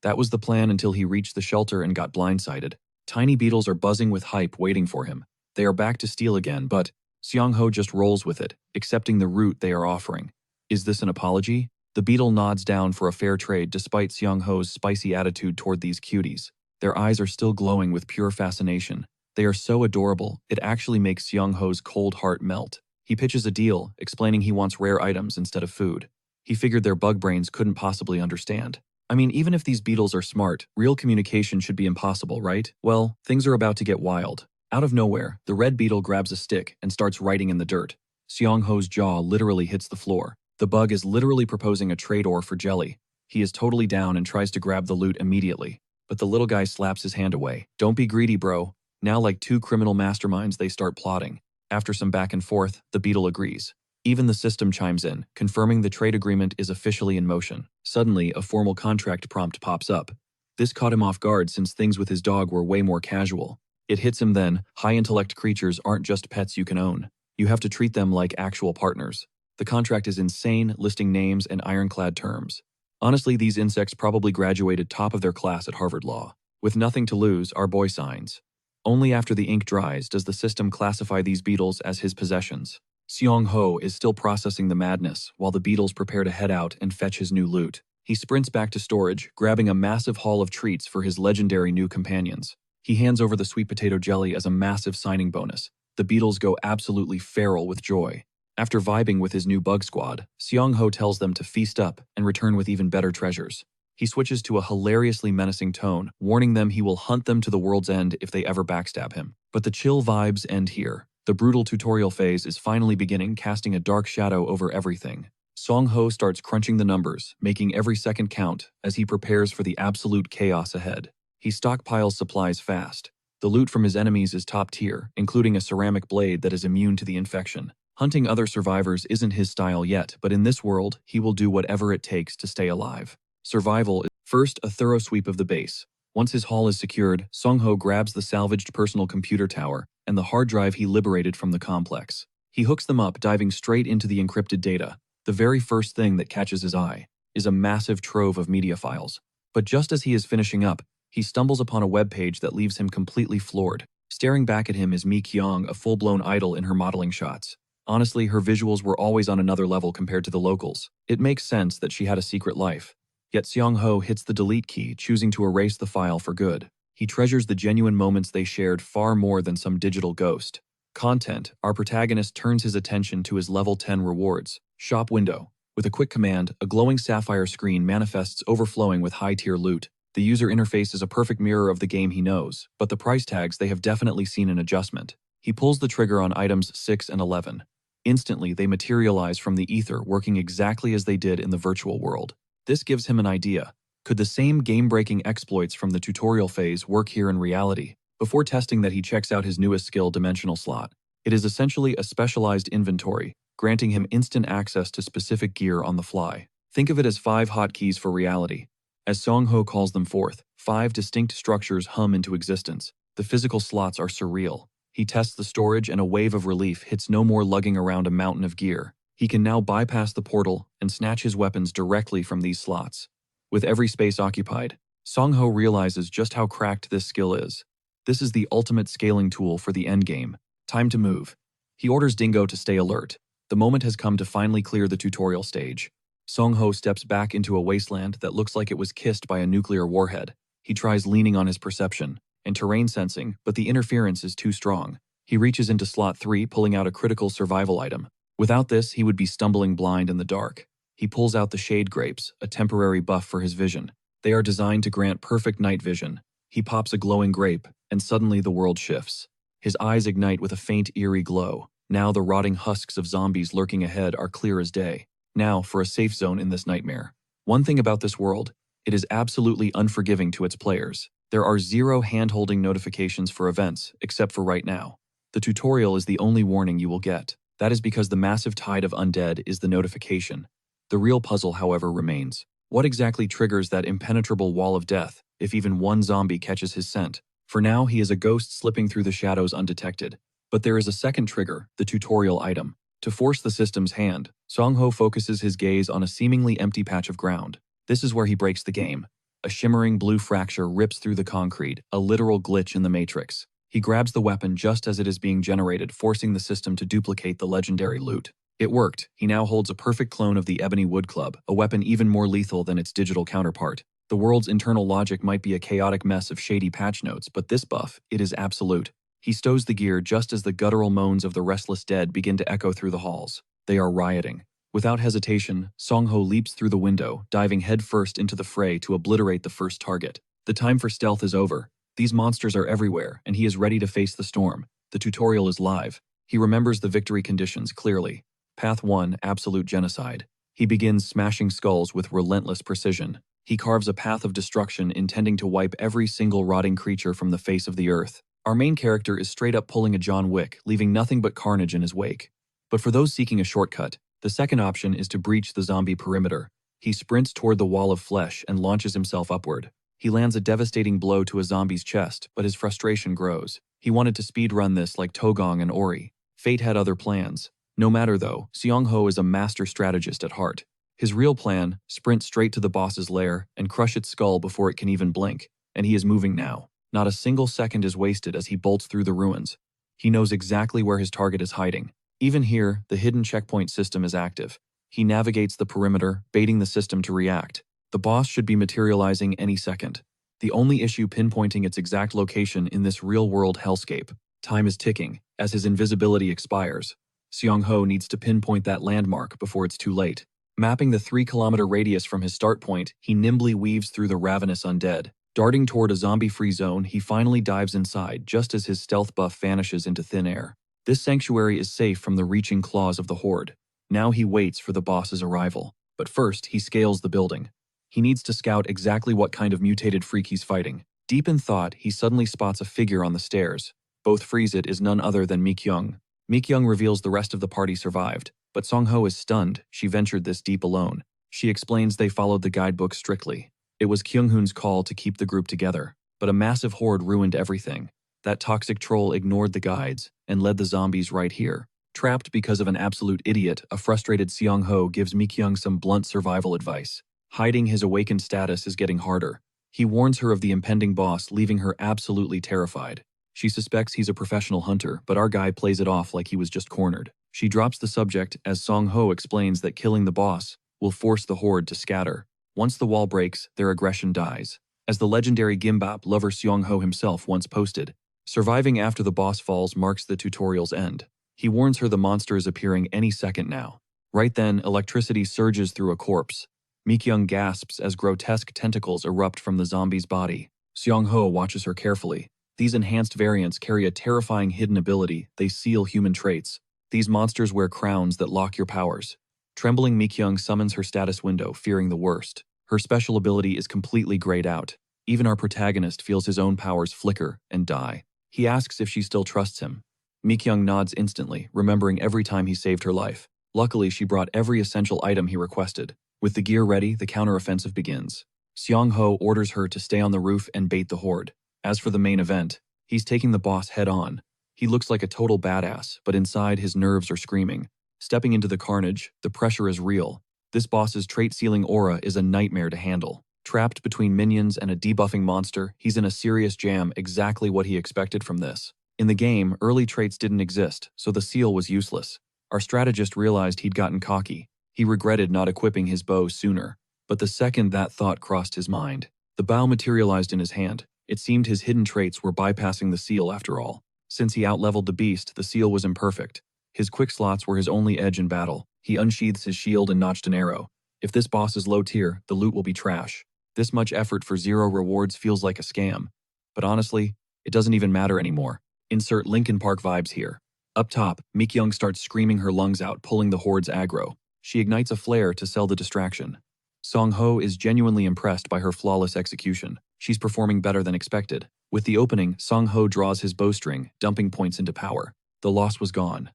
That was the plan until he reached the shelter and got blindsided. Tiny beetles are buzzing with hype waiting for him. They are back to steal again, but Songho just rolls with it, accepting the route they are offering. Is this an apology? The beetle nods down for a fair trade despite Songho's spicy attitude toward these cuties. Their eyes are still glowing with pure fascination. They are so adorable, it actually makes Songho's cold heart melt. He pitches a deal, explaining he wants rare items instead of food. He figured their bug brains couldn't possibly understand. I mean, even if these beetles are smart, real communication should be impossible, right? Well, things are about to get wild. Out of nowhere, the red beetle grabs a stick and starts writing in the dirt. Songho's jaw literally hits the floor. The bug is literally proposing a trade-off for jelly. He is totally down and tries to grab the loot immediately. But the little guy slaps his hand away. Don't be greedy, bro. Now like two criminal masterminds, they start plotting. After some back and forth, the beetle agrees. Even the system chimes in, confirming the trade agreement is officially in motion. Suddenly, a formal contract prompt pops up. This caught him off guard since things with his dog were way more casual. It hits him then, high-intellect creatures aren't just pets you can own. You have to treat them like actual partners. The contract is insane, listing names and ironclad terms. Honestly, these insects probably graduated top of their class at Harvard Law. With nothing to lose, our boy signs. Only after the ink dries does the system classify these beetles as his possessions. Songho is still processing the madness while the beetles prepare to head out and fetch his new loot. He sprints back to storage, grabbing a massive haul of treats for his legendary new companions. He hands over the sweet potato jelly as a massive signing bonus. The beetles go absolutely feral with joy. After vibing with his new bug squad, Songho tells them to feast up and return with even better treasures. He switches to a hilariously menacing tone, warning them he will hunt them to the world's end if they ever backstab him. But the chill vibes end here. The brutal tutorial phase is finally beginning, casting a dark shadow over everything. Songho starts crunching the numbers, making every second count as he prepares for the absolute chaos ahead. He stockpiles supplies fast. The loot from his enemies is top tier, including a ceramic blade that is immune to the infection. Hunting other survivors isn't his style yet, but in this world, he will do whatever it takes to stay alive. Survival is first a thorough sweep of the base. Once his haul is secured, Songho grabs the salvaged personal computer tower and the hard drive he liberated from the complex. He hooks them up, diving straight into the encrypted data. The very first thing that catches his eye is a massive trove of media files. But just as he is finishing up, he stumbles upon a web page that leaves him completely floored. Staring back at him is Mi Kyung, a full-blown idol in her modeling shots. Honestly, her visuals were always on another level compared to the locals. It makes sense that she had a secret life. Yet Songho hits the delete key, choosing to erase the file for good. He treasures the genuine moments they shared far more than some digital ghost. Content, our protagonist turns his attention to his level 10 rewards. Shop window. With a quick command, a glowing sapphire screen manifests overflowing with high-tier loot. The user interface is a perfect mirror of the game he knows, but the price tags they have definitely seen an adjustment. He pulls the trigger on items 6 and 11. Instantly, they materialize from the ether, working exactly as they did in the virtual world. This gives him an idea. Could the same game-breaking exploits from the tutorial phase work here in reality? Before testing that, he checks out his newest skill, Dimensional Slot. It is essentially a specialized inventory, granting him instant access to specific gear on the fly. Think of it as 5 hotkeys for reality. As Songho calls them forth, 5 distinct structures hum into existence. The physical slots are surreal. He tests the storage and a wave of relief hits. No more lugging around a mountain of gear. He can now bypass the portal and snatch his weapons directly from these slots. With every space occupied, Songho realizes just how cracked this skill is. This is the ultimate scaling tool for the endgame. Time to move. He orders Dingo to stay alert. The moment has come to finally clear the tutorial stage. Songho steps back into a wasteland that looks like it was kissed by a nuclear warhead. He tries leaning on his perception and terrain sensing, but the interference is too strong. He reaches into slot 3, pulling out a critical survival item. Without this, he would be stumbling blind in the dark. He pulls out the Shade Grapes, a temporary buff for his vision. They are designed to grant perfect night vision. He pops a glowing grape, and suddenly the world shifts. His eyes ignite with a faint, eerie glow. Now the rotting husks of zombies lurking ahead are clear as day. Now for a safe zone in this nightmare. One thing about this world, It is absolutely unforgiving to its players. There are zero hand-holding notifications for events, except for right now. The tutorial is the only warning you will get. That is because the massive tide of undead is the notification. The real puzzle, however, remains. What exactly triggers that impenetrable wall of death, if even one zombie catches his scent? For now, he is a ghost slipping through the shadows undetected. But there is a second trigger, the tutorial item. To force the system's hand, Songho focuses his gaze on a seemingly empty patch of ground. This is where he breaks the game. A shimmering blue fracture rips through the concrete, a literal glitch in the matrix. He grabs the weapon just as it is being generated, forcing the system to duplicate the legendary loot. It worked. He now holds a perfect clone of the Ebony Wood Club, a weapon even more lethal than its digital counterpart. The world's internal logic might be a chaotic mess of shady patch notes, but this buff, it is absolute. He stows the gear just as the guttural moans of the restless dead begin to echo through the halls. They are rioting. Without hesitation, Songho leaps through the window, diving headfirst into the fray to obliterate the first target. The time for stealth is over. These monsters are everywhere, and he is ready to face the storm. The tutorial is live. He remembers the victory conditions clearly. Path 1, absolute genocide. He begins smashing skulls with relentless precision. He carves a path of destruction intending to wipe every single rotting creature from the face of the earth. Our main character is straight up pulling a John Wick, leaving nothing but carnage in his wake. But for those seeking a shortcut, the second option is to breach the zombie perimeter. He sprints toward the wall of flesh and launches himself upward. He lands a devastating blow to a zombie's chest, but his frustration grows. He wanted to speedrun this like Togong and Ori. Fate had other plans. No matter though, Songho is a master strategist at heart. His real plan, sprint straight to the boss's lair and crush its skull before it can even blink. And he is moving now. Not a single second is wasted as he bolts through the ruins. He knows exactly where his target is hiding. Even here, the hidden checkpoint system is active. He navigates the perimeter, baiting the system to react. The boss should be materializing any second. The only issue pinpointing its exact location in this real-world hellscape. Time is ticking, as his invisibility expires. Songho needs to pinpoint that landmark before it's too late. Mapping the 3-kilometer radius from his start point, he nimbly weaves through the ravenous undead. Darting toward a zombie-free zone, he finally dives inside just as his stealth buff vanishes into thin air. This sanctuary is safe from the reaching claws of the horde. Now he waits for the boss's arrival. But first, he scales the building. He needs to scout exactly what kind of mutated freak he's fighting. Deep in thought, he suddenly spots a figure on the stairs. Both freeze it is none other than Mikyung. Mikyung reveals the rest of the party survived, but Songho is stunned. She ventured this deep alone. She explains they followed the guidebook strictly. It was Kyung-hoon's call to keep the group together, but a massive horde ruined everything. That toxic troll ignored the guides and led the zombies right here. Trapped because of an absolute idiot, a frustrated Songho gives Mikyung some blunt survival advice. Hiding his awakened status is getting harder. He warns her of the impending boss, leaving her absolutely terrified. She suspects he's a professional hunter, but our guy plays it off like he was just cornered. She drops the subject as Songho explains that killing the boss will force the horde to scatter. Once the wall breaks, their aggression dies. As the legendary gimbap lover Songho himself once posted, surviving after the boss falls marks the tutorial's end. He warns her the monster is appearing any second now. Right then, electricity surges through a corpse. Mikyung gasps as grotesque tentacles erupt from the zombie's body. Songho watches her carefully. These enhanced variants carry a terrifying hidden ability. They seal human traits. These monsters wear crowns that lock your powers. Trembling Mikyung summons her status window, fearing the worst. Her special ability is completely grayed out. Even our protagonist feels his own powers flicker and die. He asks if she still trusts him. Mikyung nods instantly, remembering every time he saved her life. Luckily, she brought every essential item he requested. With the gear ready, the counteroffensive begins. Songho orders her to stay on the roof and bait the horde. As for the main event, he's taking the boss head-on. He looks like a total badass, but inside his nerves are screaming. Stepping into the carnage, the pressure is real. This boss's trait-sealing aura is a nightmare to handle. Trapped between minions and a debuffing monster, he's in a serious jam, exactly what he expected from this. In the game, early traits didn't exist, so the seal was useless. Our strategist realized he'd gotten cocky. He regretted not equipping his bow sooner. But the second that thought crossed his mind, the bow materialized in his hand. It seemed his hidden traits were bypassing the seal after all. Since he outleveled the beast, the seal was imperfect. His quick slots were his only edge in battle. He unsheathes his shield and notched an arrow. If this boss is low tier, the loot will be trash. This much effort for 0 rewards feels like a scam. But honestly, it doesn't even matter anymore. Insert Linkin Park vibes here. Up top, Mikyung starts screaming her lungs out, pulling the horde's aggro. She ignites a flare to sell the distraction. Songho is genuinely impressed by her flawless execution. She's performing better than expected. With the opening, Songho draws his bowstring, dumping points into power. The loss was gone.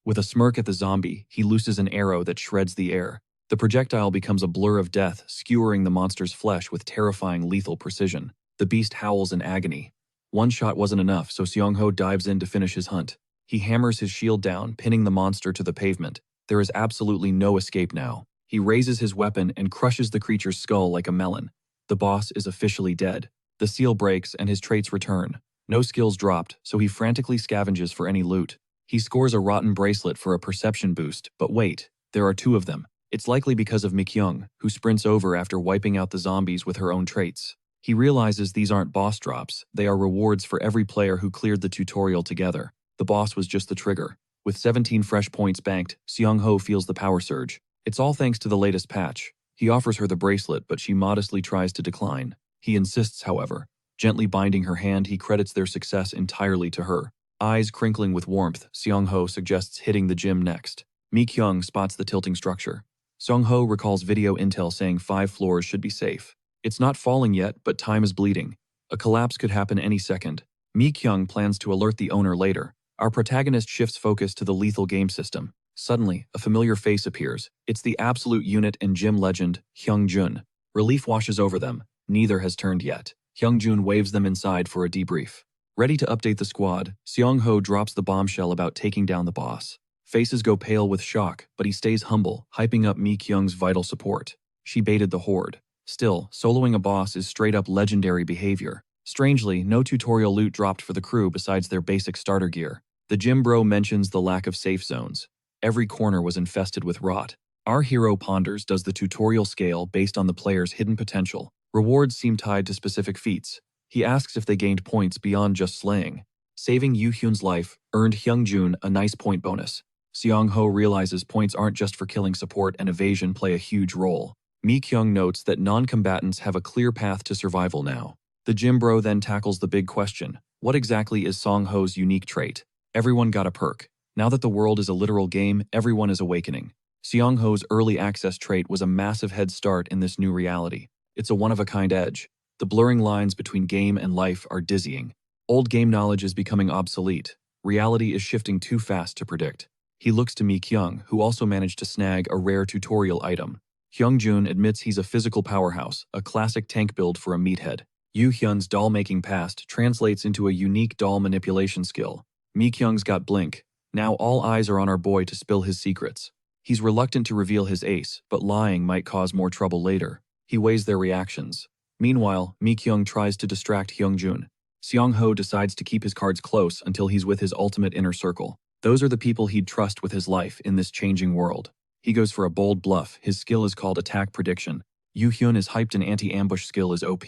With a smirk at the zombie, he looses an arrow that shreds the air. The projectile becomes a blur of death, skewering the monster's flesh with terrifying lethal precision. The beast howls in agony. One shot wasn't enough, so Songho dives in to finish his hunt. He hammers his shield down, pinning the monster to the pavement. There is absolutely no escape now. He raises his weapon and crushes the creature's skull like a melon. The boss is officially dead. The seal breaks and his traits return. No skills dropped, so he frantically scavenges for any loot. He scores a rotten bracelet for a perception boost, but wait, there are two of them. It's likely because of Mikyung, who sprints over after wiping out the zombies with her own traits. He realizes these aren't boss drops, they are rewards for every player who cleared the tutorial together. The boss was just the trigger. With 17 fresh points banked, Songho feels the power surge. It's all thanks to the latest patch. He offers her the bracelet, but she modestly tries to decline. He insists, however. Gently binding her hand, he credits their success entirely to her. Eyes crinkling with warmth, Songho suggests hitting the gym next. Mikyung spots the tilting structure. Songho recalls video intel saying 5 floors should be safe. It's not falling yet, but time is bleeding. A collapse could happen any second. Mikyung plans to alert the owner later. Our protagonist shifts focus to the lethal game system. Suddenly, a familiar face appears. It's the absolute unit and gym legend, Hyungjun. Relief washes over them. Neither has turned yet. Hyungjun waves them inside for a debrief. Ready to update the squad, Songho drops the bombshell about taking down the boss. Faces go pale with shock, but he stays humble, hyping up Mikyung's vital support. She baited the horde. Still, soloing a boss is straight-up legendary behavior. Strangely, no tutorial loot dropped for the crew besides their basic starter gear. The gym bro mentions the lack of safe zones. Every corner was infested with rot. Our hero ponders, does the tutorial scale based on the player's hidden potential? Rewards seem tied to specific feats. He asks if they gained points beyond just slaying. Saving Yoo-hyun's life earned Hyungjun a nice point bonus. Songho realizes points aren't just for killing support and evasion play a huge role. Mikyung notes that non-combatants have a clear path to survival now. The gym bro then tackles the big question. What exactly is Songho's unique trait? Everyone got a perk. Now that the world is a literal game, everyone is awakening. Songho's early access trait was a massive head start in this new reality. It's a one-of-a-kind edge. The blurring lines between game and life are dizzying. Old game knowledge is becoming obsolete. Reality is shifting too fast to predict. He looks to Mikyung, who also managed to snag a rare tutorial item. Hyungjun admits he's a physical powerhouse, a classic tank build for a meathead. Yoo-hyun's doll-making past translates into a unique doll manipulation skill. Mikyung's got blink. Now all eyes are on our boy to spill his secrets. He's reluctant to reveal his ace, but lying might cause more trouble later. He weighs their reactions. Meanwhile, Mikyung tries to distract Hyungjun. Songho decides to keep his cards close until he's with his ultimate inner circle. Those are the people he'd trust with his life in this changing world. He goes for a bold bluff. His skill is called attack prediction. Yoo-hyun is hyped and anti-ambush skill is OP.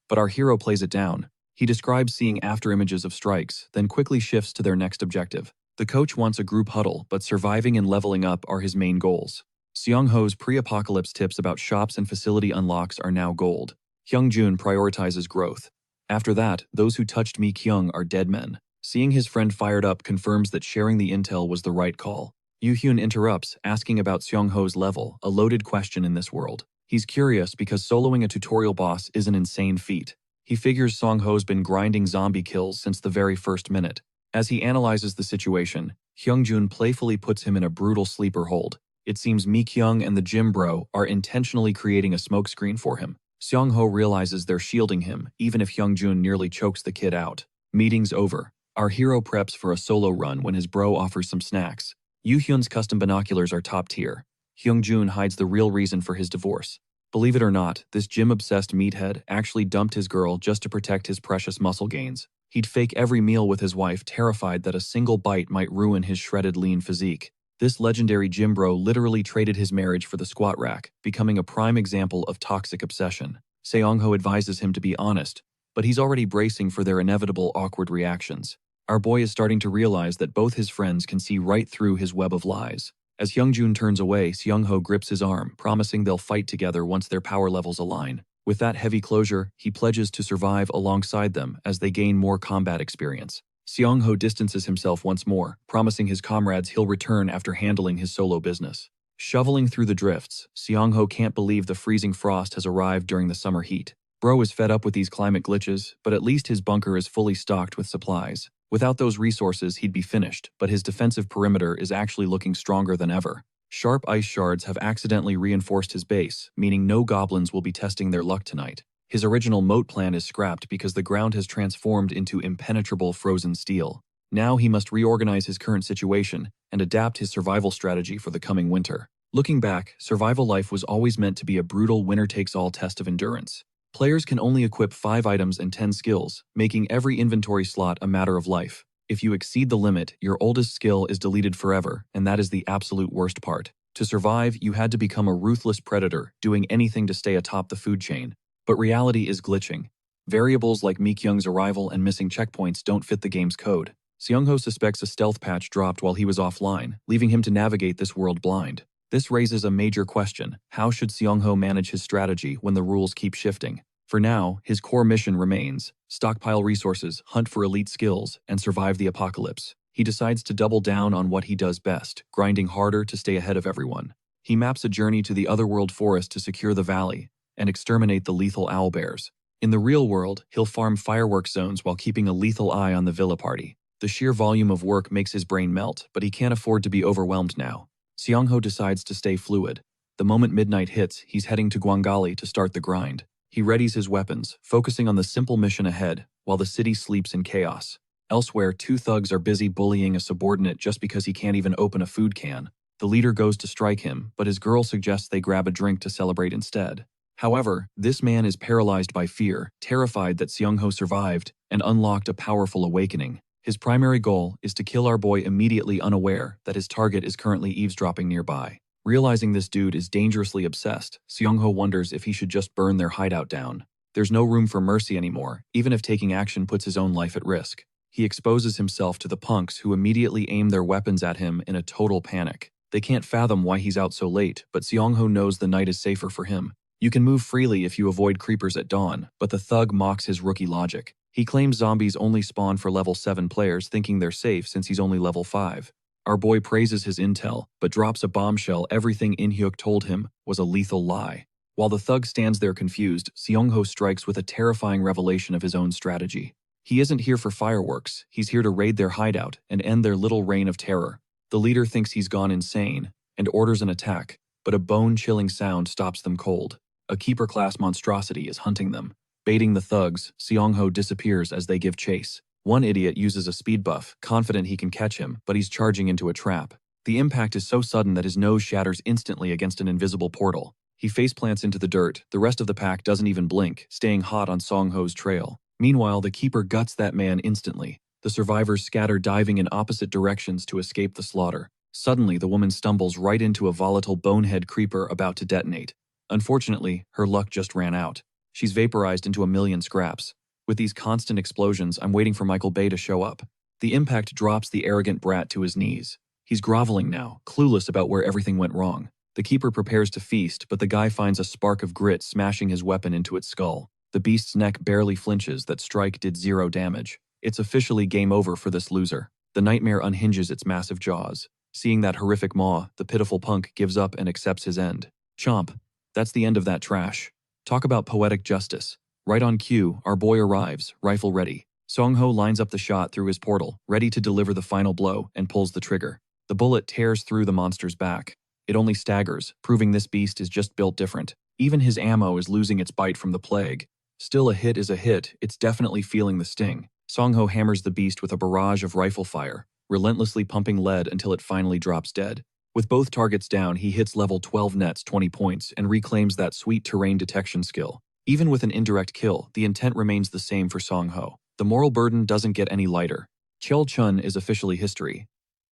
But our hero plays it down. He describes seeing afterimages of strikes, then quickly shifts to their next objective. The coach wants a group huddle, but surviving and leveling up are his main goals. Songho's pre-apocalypse tips about shops and facility unlocks are now gold. Hyungjun prioritizes growth. After that, those who touched Mikyung are dead men. Seeing his friend fired up confirms that sharing the intel was the right call. Yoo-hyun interrupts, asking about Songho's level, a loaded question in this world. He's curious because soloing a tutorial boss is an insane feat. He figures Songho's been grinding zombie kills since the very first minute. As he analyzes the situation, Hyungjun playfully puts him in a brutal sleeper hold. It seems Mikyung and the gym bro are intentionally creating a smokescreen for him. Songho realizes they're shielding him, even if Hyungjun nearly chokes the kid out. Meeting's over. Our hero preps for a solo run when his bro offers some snacks. Yoo-hyun's custom binoculars are top tier. Hyungjun hides the real reason for his divorce. Believe it or not, this gym-obsessed meathead actually dumped his girl just to protect his precious muscle gains. He'd fake every meal with his wife, terrified that a single bite might ruin his shredded lean physique. This legendary gym bro literally traded his marriage for the squat rack, becoming a prime example of toxic obsession. Songho advises him to be honest, but he's already bracing for their inevitable awkward reactions. Our boy is starting to realize that both his friends can see right through his web of lies. As Hyungjun turns away, Songho grips his arm, promising they'll fight together once their power levels align. With that heavy closure, he pledges to survive alongside them as they gain more combat experience. Songho distances himself once more, promising his comrades he'll return after handling his solo business. Shoveling through the drifts, Songho can't believe the freezing frost has arrived during the summer heat. Bro is fed up with these climate glitches, but at least his bunker is fully stocked with supplies. Without those resources, he'd be finished, but his defensive perimeter is actually looking stronger than ever. Sharp ice shards have accidentally reinforced his base, meaning no goblins will be testing their luck tonight. His original moat plan is scrapped because the ground has transformed into impenetrable frozen steel. Now he must reorganize his current situation and adapt his survival strategy for the coming winter. Looking back, survival life was always meant to be a brutal winner-takes-all test of endurance. Players can only equip 5 items and 10 skills, making every inventory slot a matter of life. If you exceed the limit, your oldest skill is deleted forever, and that is the absolute worst part. To survive, you had to become a ruthless predator, doing anything to stay atop the food chain. But reality is glitching. Variables like Mikyung's arrival and missing checkpoints don't fit the game's code. Songho suspects a stealth patch dropped while he was offline, leaving him to navigate this world blind. This raises a major question. How should Songho manage his strategy when the rules keep shifting? For now, his core mission remains: stockpile resources, hunt for elite skills, and survive the apocalypse. He decides to double down on what he does best, grinding harder to stay ahead of everyone. He maps a journey to the Otherworld forest to secure the valley and exterminate the lethal owlbears. In the real world, he'll farm firework zones while keeping a lethal eye on the villa party. The sheer volume of work makes his brain melt, but he can't afford to be overwhelmed now. Songho decides to stay fluid. The moment midnight hits, he's heading to Guangali to start the grind. He readies his weapons, focusing on the simple mission ahead, while the city sleeps in chaos. Elsewhere, 2 thugs are busy bullying a subordinate just because he can't even open a food can. The leader goes to strike him, but his girl suggests they grab a drink to celebrate instead. However, this man is paralyzed by fear, terrified that Songho survived and unlocked a powerful awakening. His primary goal is to kill our boy immediately, unaware that his target is currently eavesdropping nearby. Realizing this dude is dangerously obsessed, Songho wonders if he should just burn their hideout down. There's no room for mercy anymore, even if taking action puts his own life at risk. He exposes himself to the punks who immediately aim their weapons at him in a total panic. They can't fathom why he's out so late, but Songho knows the night is safer for him. You can move freely if you avoid creepers at dawn, but the thug mocks his rookie logic. He claims zombies only spawn for level 7 players, thinking they're safe since he's only level 5. Our boy praises his intel, but drops a bombshell everything In-hyuk told him was a lethal lie. While the thug stands there confused, Songho strikes with a terrifying revelation of his own strategy. He isn't here for fireworks, he's here to raid their hideout and end their little reign of terror. The leader thinks he's gone insane and orders an attack, but a bone-chilling sound stops them cold. A Keeper-class monstrosity is hunting them. Baiting the thugs, Songho disappears as they give chase. One idiot uses a speed buff, confident he can catch him, but he's charging into a trap. The impact is so sudden that his nose shatters instantly against an invisible portal. He faceplants into the dirt. The rest of the pack doesn't even blink, staying hot on Songho's trail. Meanwhile, the Keeper guts that man instantly. The survivors scatter, diving in opposite directions to escape the slaughter. Suddenly, the woman stumbles right into a volatile bonehead creeper about to detonate. Unfortunately, her luck just ran out. She's vaporized into a million scraps. With these constant explosions, I'm waiting for Michael Bay to show up. The impact drops the arrogant brat to his knees. He's groveling now, clueless about where everything went wrong. The Keeper prepares to feast, but the guy finds a spark of grit, smashing his weapon into its skull. The beast's neck barely flinches. That strike did 0 damage. It's officially game over for this loser. The nightmare unhinges its massive jaws. Seeing that horrific maw, the pitiful punk gives up and accepts his end. Chomp. That's the end of that trash. Talk about poetic justice. Right on cue, our boy arrives, rifle ready. Songho lines up the shot through his portal, ready to deliver the final blow, and pulls the trigger. The bullet tears through the monster's back. It only staggers, proving this beast is just built different. Even his ammo is losing its bite from the plague. Still, a hit is a hit. It's definitely feeling the sting. Songho hammers the beast with a barrage of rifle fire, relentlessly pumping lead until it finally drops dead. With both targets down, he hits level 12 nets 20 points and reclaims that sweet terrain detection skill. Even with an indirect kill, the intent remains the same for Songho. The moral burden doesn't get any lighter. Chul-chun is officially history.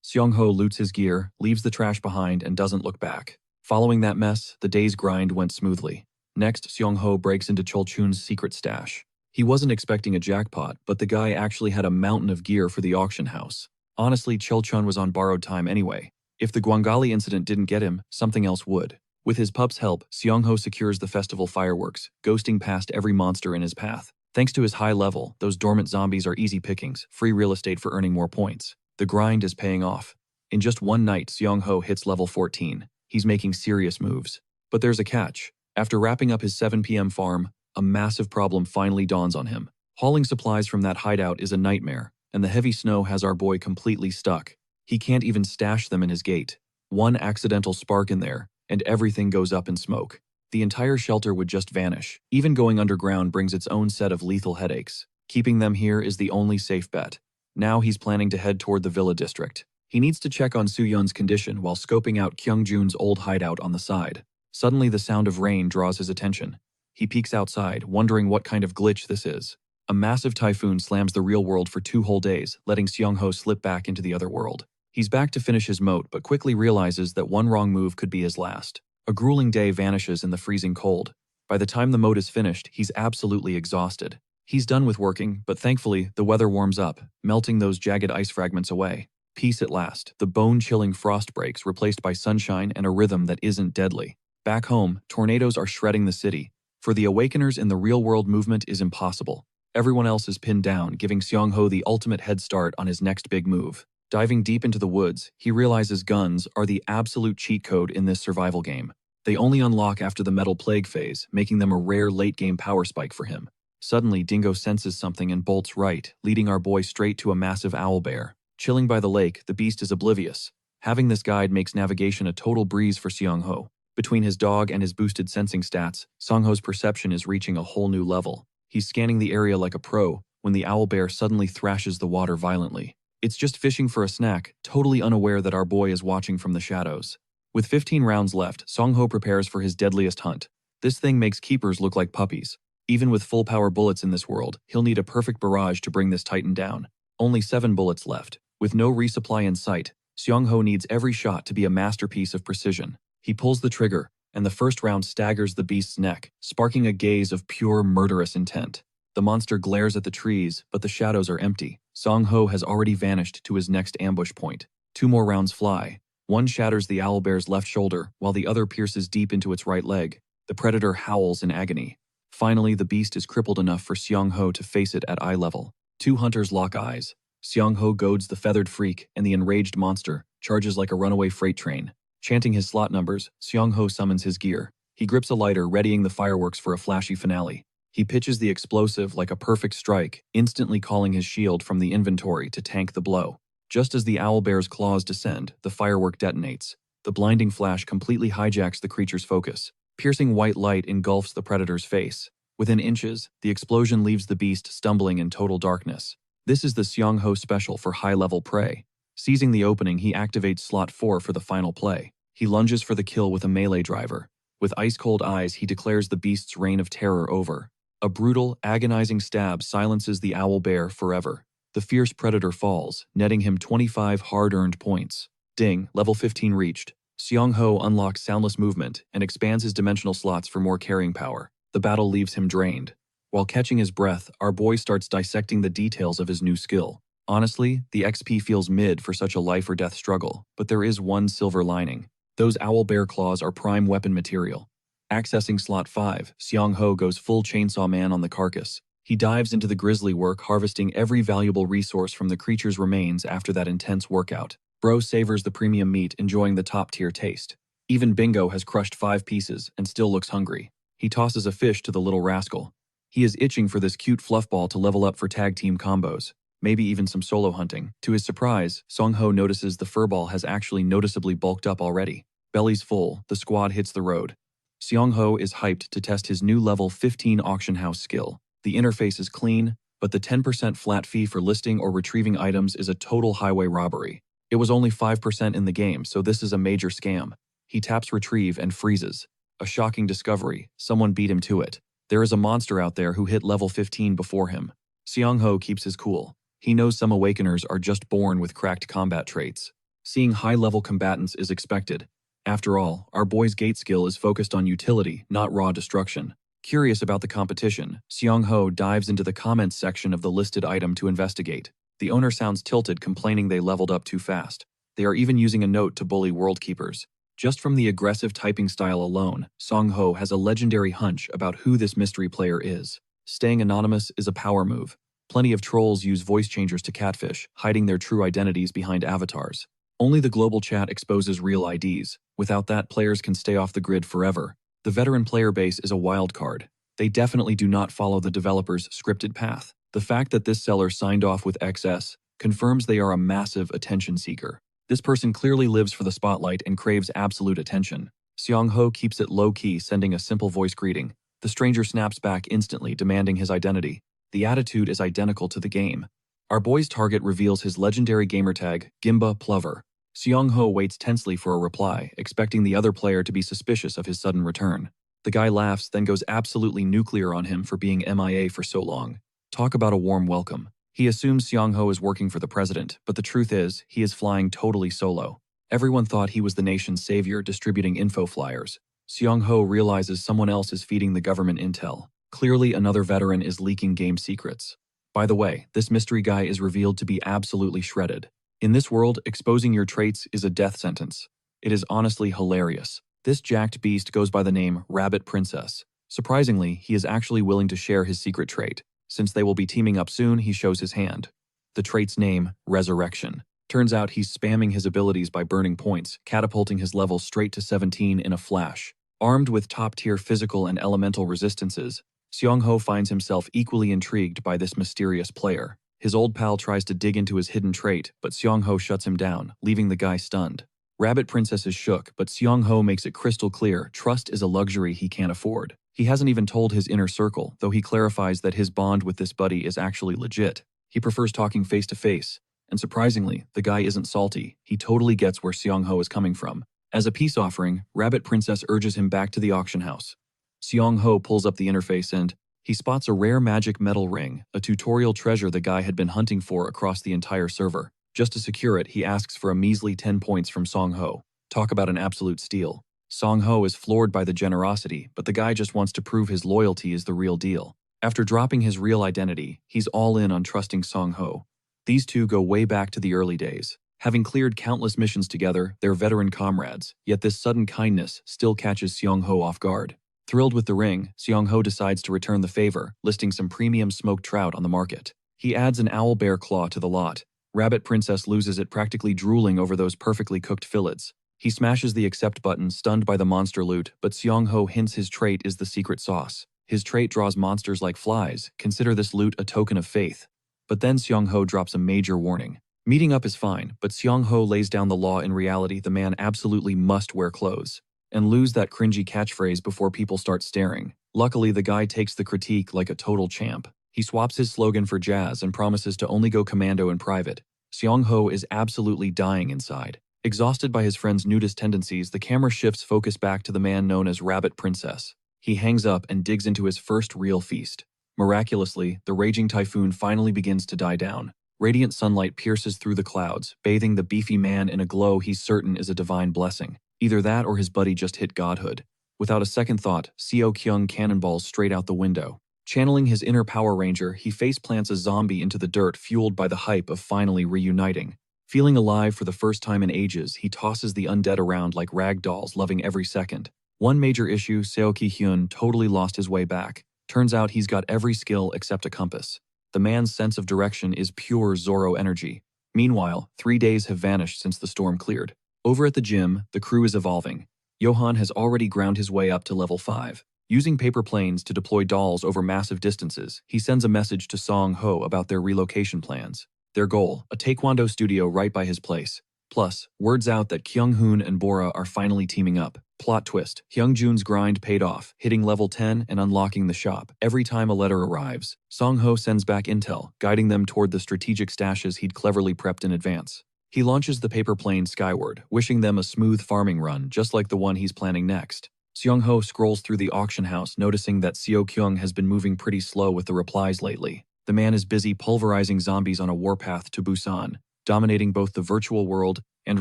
Songho loots his gear, leaves the trash behind, and doesn't look back. Following that mess, the day's grind went smoothly. Next, Songho breaks into Chul-chun's secret stash. He wasn't expecting a jackpot, but the guy actually had a mountain of gear for the auction house. Honestly, Chul-chun was on borrowed time anyway. If the Guangali incident didn't get him, something else would. With his pup's help, Songho secures the festival fireworks, ghosting past every monster in his path. Thanks to his high level, those dormant zombies are easy pickings, free real estate for earning more points. The grind is paying off. In just one night, Songho hits level 14. He's making serious moves. But there's a catch. After wrapping up his 7 p.m. farm, a massive problem finally dawns on him. Hauling supplies from that hideout is a nightmare, and the heavy snow has our boy completely stuck. He can't even stash them in his gate. One accidental spark in there, and everything goes up in smoke. The entire shelter would just vanish. Even going underground brings its own set of lethal headaches. Keeping them here is the only safe bet. Now he's planning to head toward the villa district. He needs to check on Soo-yeon's condition while scoping out Kyung-jun's old hideout on the side. Suddenly the sound of rain draws his attention. He peeks outside, wondering what kind of glitch this is. A massive typhoon slams the real world for 2 whole days, letting Songho slip back into the other world. He's back to finish his moat, but quickly realizes that one wrong move could be his last. A grueling day vanishes in the freezing cold. By the time the moat is finished, he's absolutely exhausted. He's done with working, but thankfully, the weather warms up, melting those jagged ice fragments away. Peace at last, the bone-chilling frost breaks replaced by sunshine and a rhythm that isn't deadly. Back home, tornadoes are shredding the city. For the Awakeners in the real-world movement is impossible. Everyone else is pinned down, giving Songho the ultimate head start on his next big move. Diving deep into the woods, he realizes guns are the absolute cheat code in this survival game. They only unlock after the Metal Plague phase, making them a rare late-game power spike for him. Suddenly, Dingo senses something and bolts right, leading our boy straight to a massive owlbear. Chilling by the lake, the beast is oblivious. Having this guide makes navigation a total breeze for Songho. Between his dog and his boosted sensing stats, Songho's perception is reaching a whole new level. He's scanning the area like a pro when the owlbear suddenly thrashes the water violently. It's just fishing for a snack, totally unaware that our boy is watching from the shadows. With 15 rounds left, Songho prepares for his deadliest hunt. This thing makes keepers look like puppies. Even with full power bullets in this world, he'll need a perfect barrage to bring this titan down. Only 7 bullets left. With no resupply in sight, Songho needs every shot to be a masterpiece of precision. He pulls the trigger, and the first round staggers the beast's neck, sparking a gaze of pure murderous intent. The monster glares at the trees, but the shadows are empty. Songho has already vanished to his next ambush point. 2 more rounds fly. One shatters the owlbear's left shoulder, while the other pierces deep into its right leg. The predator howls in agony. Finally, the beast is crippled enough for Songho to face it at eye level. 2 hunters lock eyes. Songho goads the feathered freak, and the enraged monster charges like a runaway freight train. Chanting his slot numbers, Songho summons his gear. He grips a lighter, readying the fireworks for a flashy finale. He pitches the explosive like a perfect strike, instantly calling his shield from the inventory to tank the blow. Just as the owlbear's claws descend, the firework detonates. The blinding flash completely hijacks the creature's focus. Piercing white light engulfs the predator's face. Within inches, the explosion leaves the beast stumbling in total darkness. This is the Songho special for high-level prey. Seizing the opening, he activates slot 4 for the final play. He lunges for the kill with a melee driver. With ice-cold eyes, he declares the beast's reign of terror over. A brutal, agonizing stab silences the owlbear forever. The fierce predator falls, netting him 25 hard-earned points. Ding, level 15 reached. Songho unlocks soundless movement and expands his dimensional slots for more carrying power. The battle leaves him drained. While catching his breath, our boy starts dissecting the details of his new skill. Honestly, the XP feels mid for such a life-or-death struggle, but there is one silver lining. Those owlbear claws are prime weapon material. Accessing slot 5, Songho goes full Chainsaw Man on the carcass. He dives into the grisly work, harvesting every valuable resource from the creature's remains after that intense workout. Bro savors the premium meat, enjoying the top-tier taste. Even Bingo has crushed 5 pieces and still looks hungry. He tosses a fish to the little rascal. He is itching for this cute fluffball to level up for tag team combos. Maybe even some solo hunting. To his surprise, Songho notices the furball has actually noticeably bulked up already. Bellies full, the squad hits the road. Songho is hyped to test his new level 15 auction house skill. The interface is clean, but the 10% flat fee for listing or retrieving items is a total highway robbery. It was only 5% in the game, so this is a major scam. He taps retrieve and freezes. A shocking discovery, someone beat him to it. There is a monster out there who hit level 15 before him. Songho keeps his cool. He knows some Awakeners are just born with cracked combat traits. Seeing high-level combatants is expected. After all, our boy's gate skill is focused on utility, not raw destruction. Curious about the competition, Songho dives into the comments section of the listed item to investigate. The owner sounds tilted, complaining they leveled up too fast. They are even using a note to bully world keepers. Just from the aggressive typing style alone, Songho has a legendary hunch about who this mystery player is. Staying anonymous is a power move. Plenty of trolls use voice changers to catfish, hiding their true identities behind avatars. Only the global chat exposes real IDs. Without that, players can stay off the grid forever. The veteran player base is a wild card. They definitely do not follow the developer's scripted path. The fact that this seller signed off with XS confirms they are a massive attention seeker. This person clearly lives for the spotlight and craves absolute attention. Songho keeps it low-key, sending a simple voice greeting. The stranger snaps back instantly, demanding his identity. The attitude is identical to the game. Our boy's target reveals his legendary gamertag, Gimba Plover. Songho waits tensely for a reply, expecting the other player to be suspicious of his sudden return. The guy laughs, then goes absolutely nuclear on him for being MIA for so long. Talk about a warm welcome. He assumes Songho is working for the president, but the truth is, he is flying totally solo. Everyone thought he was the nation's savior distributing info flyers. Songho realizes someone else is feeding the government intel. Clearly, another veteran is leaking game secrets. By the way, this mystery guy is revealed to be absolutely shredded. In this world, exposing your traits is a death sentence. It is honestly hilarious. This jacked beast goes by the name Rabbit Princess. Surprisingly, he is actually willing to share his secret trait. Since they will be teaming up soon, he shows his hand. The trait's name, Resurrection. Turns out he's spamming his abilities by burning points, catapulting his level straight to 17 in a flash. Armed with top-tier physical and elemental resistances, Songho finds himself equally intrigued by this mysterious player. His old pal tries to dig into his hidden trait, but Songho shuts him down, leaving the guy stunned. Rabbit Princess is shook, but Songho makes it crystal clear trust is a luxury he can't afford. He hasn't even told his inner circle, though he clarifies that his bond with this buddy is actually legit. He prefers talking face to face, and surprisingly, the guy isn't salty. He totally gets where Songho is coming from. As a peace offering, Rabbit Princess urges him back to the auction house. Songho pulls up the interface and he spots a rare magic metal ring, a tutorial treasure the guy had been hunting for across the entire server. Just to secure it, he asks for a measly 10 points from Songho. Talk about an absolute steal. Songho is floored by the generosity, but the guy just wants to prove his loyalty is the real deal. After dropping his real identity, he's all in on trusting Songho. These two go way back to the early days. Having cleared countless missions together, they're veteran comrades, yet this sudden kindness still catches Songho off guard. Thrilled with the ring, Songho decides to return the favor, listing some premium smoked trout on the market. He adds an owl bear claw to the lot. Rabbit Princess loses it, practically drooling over those perfectly cooked fillets. He smashes the accept button, stunned by the monster loot, but Songho hints his trait is the secret sauce. His trait draws monsters like flies. Consider this loot a token of faith. But then Songho drops a major warning. Meeting up is fine, but Songho lays down the law. In reality, the man absolutely must wear clothes and lose that cringy catchphrase before people start staring. Luckily, the guy takes the critique like a total champ. He swaps his slogan for jazz and promises to only go commando in private. Songho is absolutely dying inside. Exhausted by his friend's nudist tendencies, the camera shifts focus back to the man known as Rabbit Princess. He hangs up and digs into his first real feast. Miraculously, the raging typhoon finally begins to die down. Radiant sunlight pierces through the clouds, bathing the beefy man in a glow he's certain is a divine blessing. Either that or his buddy just hit godhood. Without a second thought, Seo Kyung cannonballs straight out the window. Channeling his inner Power Ranger, he faceplants a zombie into the dirt, fueled by the hype of finally reuniting. Feeling alive for the first time in ages, he tosses the undead around like rag dolls, loving every second. One major issue, Seo Ki-hyun totally lost his way back. Turns out he's got every skill except a compass. The man's sense of direction is pure Zorro energy. Meanwhile, 3 days have vanished since the storm cleared. Over at the gym, the crew is evolving. Johan has already ground his way up to level 5. Using paper planes to deploy dolls over massive distances, he sends a message to Songho about their relocation plans. Their goal, a taekwondo studio right by his place. Plus, word's out that Kyung-hoon and Bora are finally teaming up. Plot twist, Hyung-jun's grind paid off, hitting level 10 and unlocking the shop. Every time a letter arrives, Songho sends back intel, guiding them toward the strategic stashes he'd cleverly prepped in advance. He launches the paper plane skyward, wishing them a smooth farming run, just like the one he's planning next. Songho scrolls through the auction house, noticing that Seo Kyung has been moving pretty slow with the replies lately. The man is busy pulverizing zombies on a warpath to Busan, dominating both the virtual world and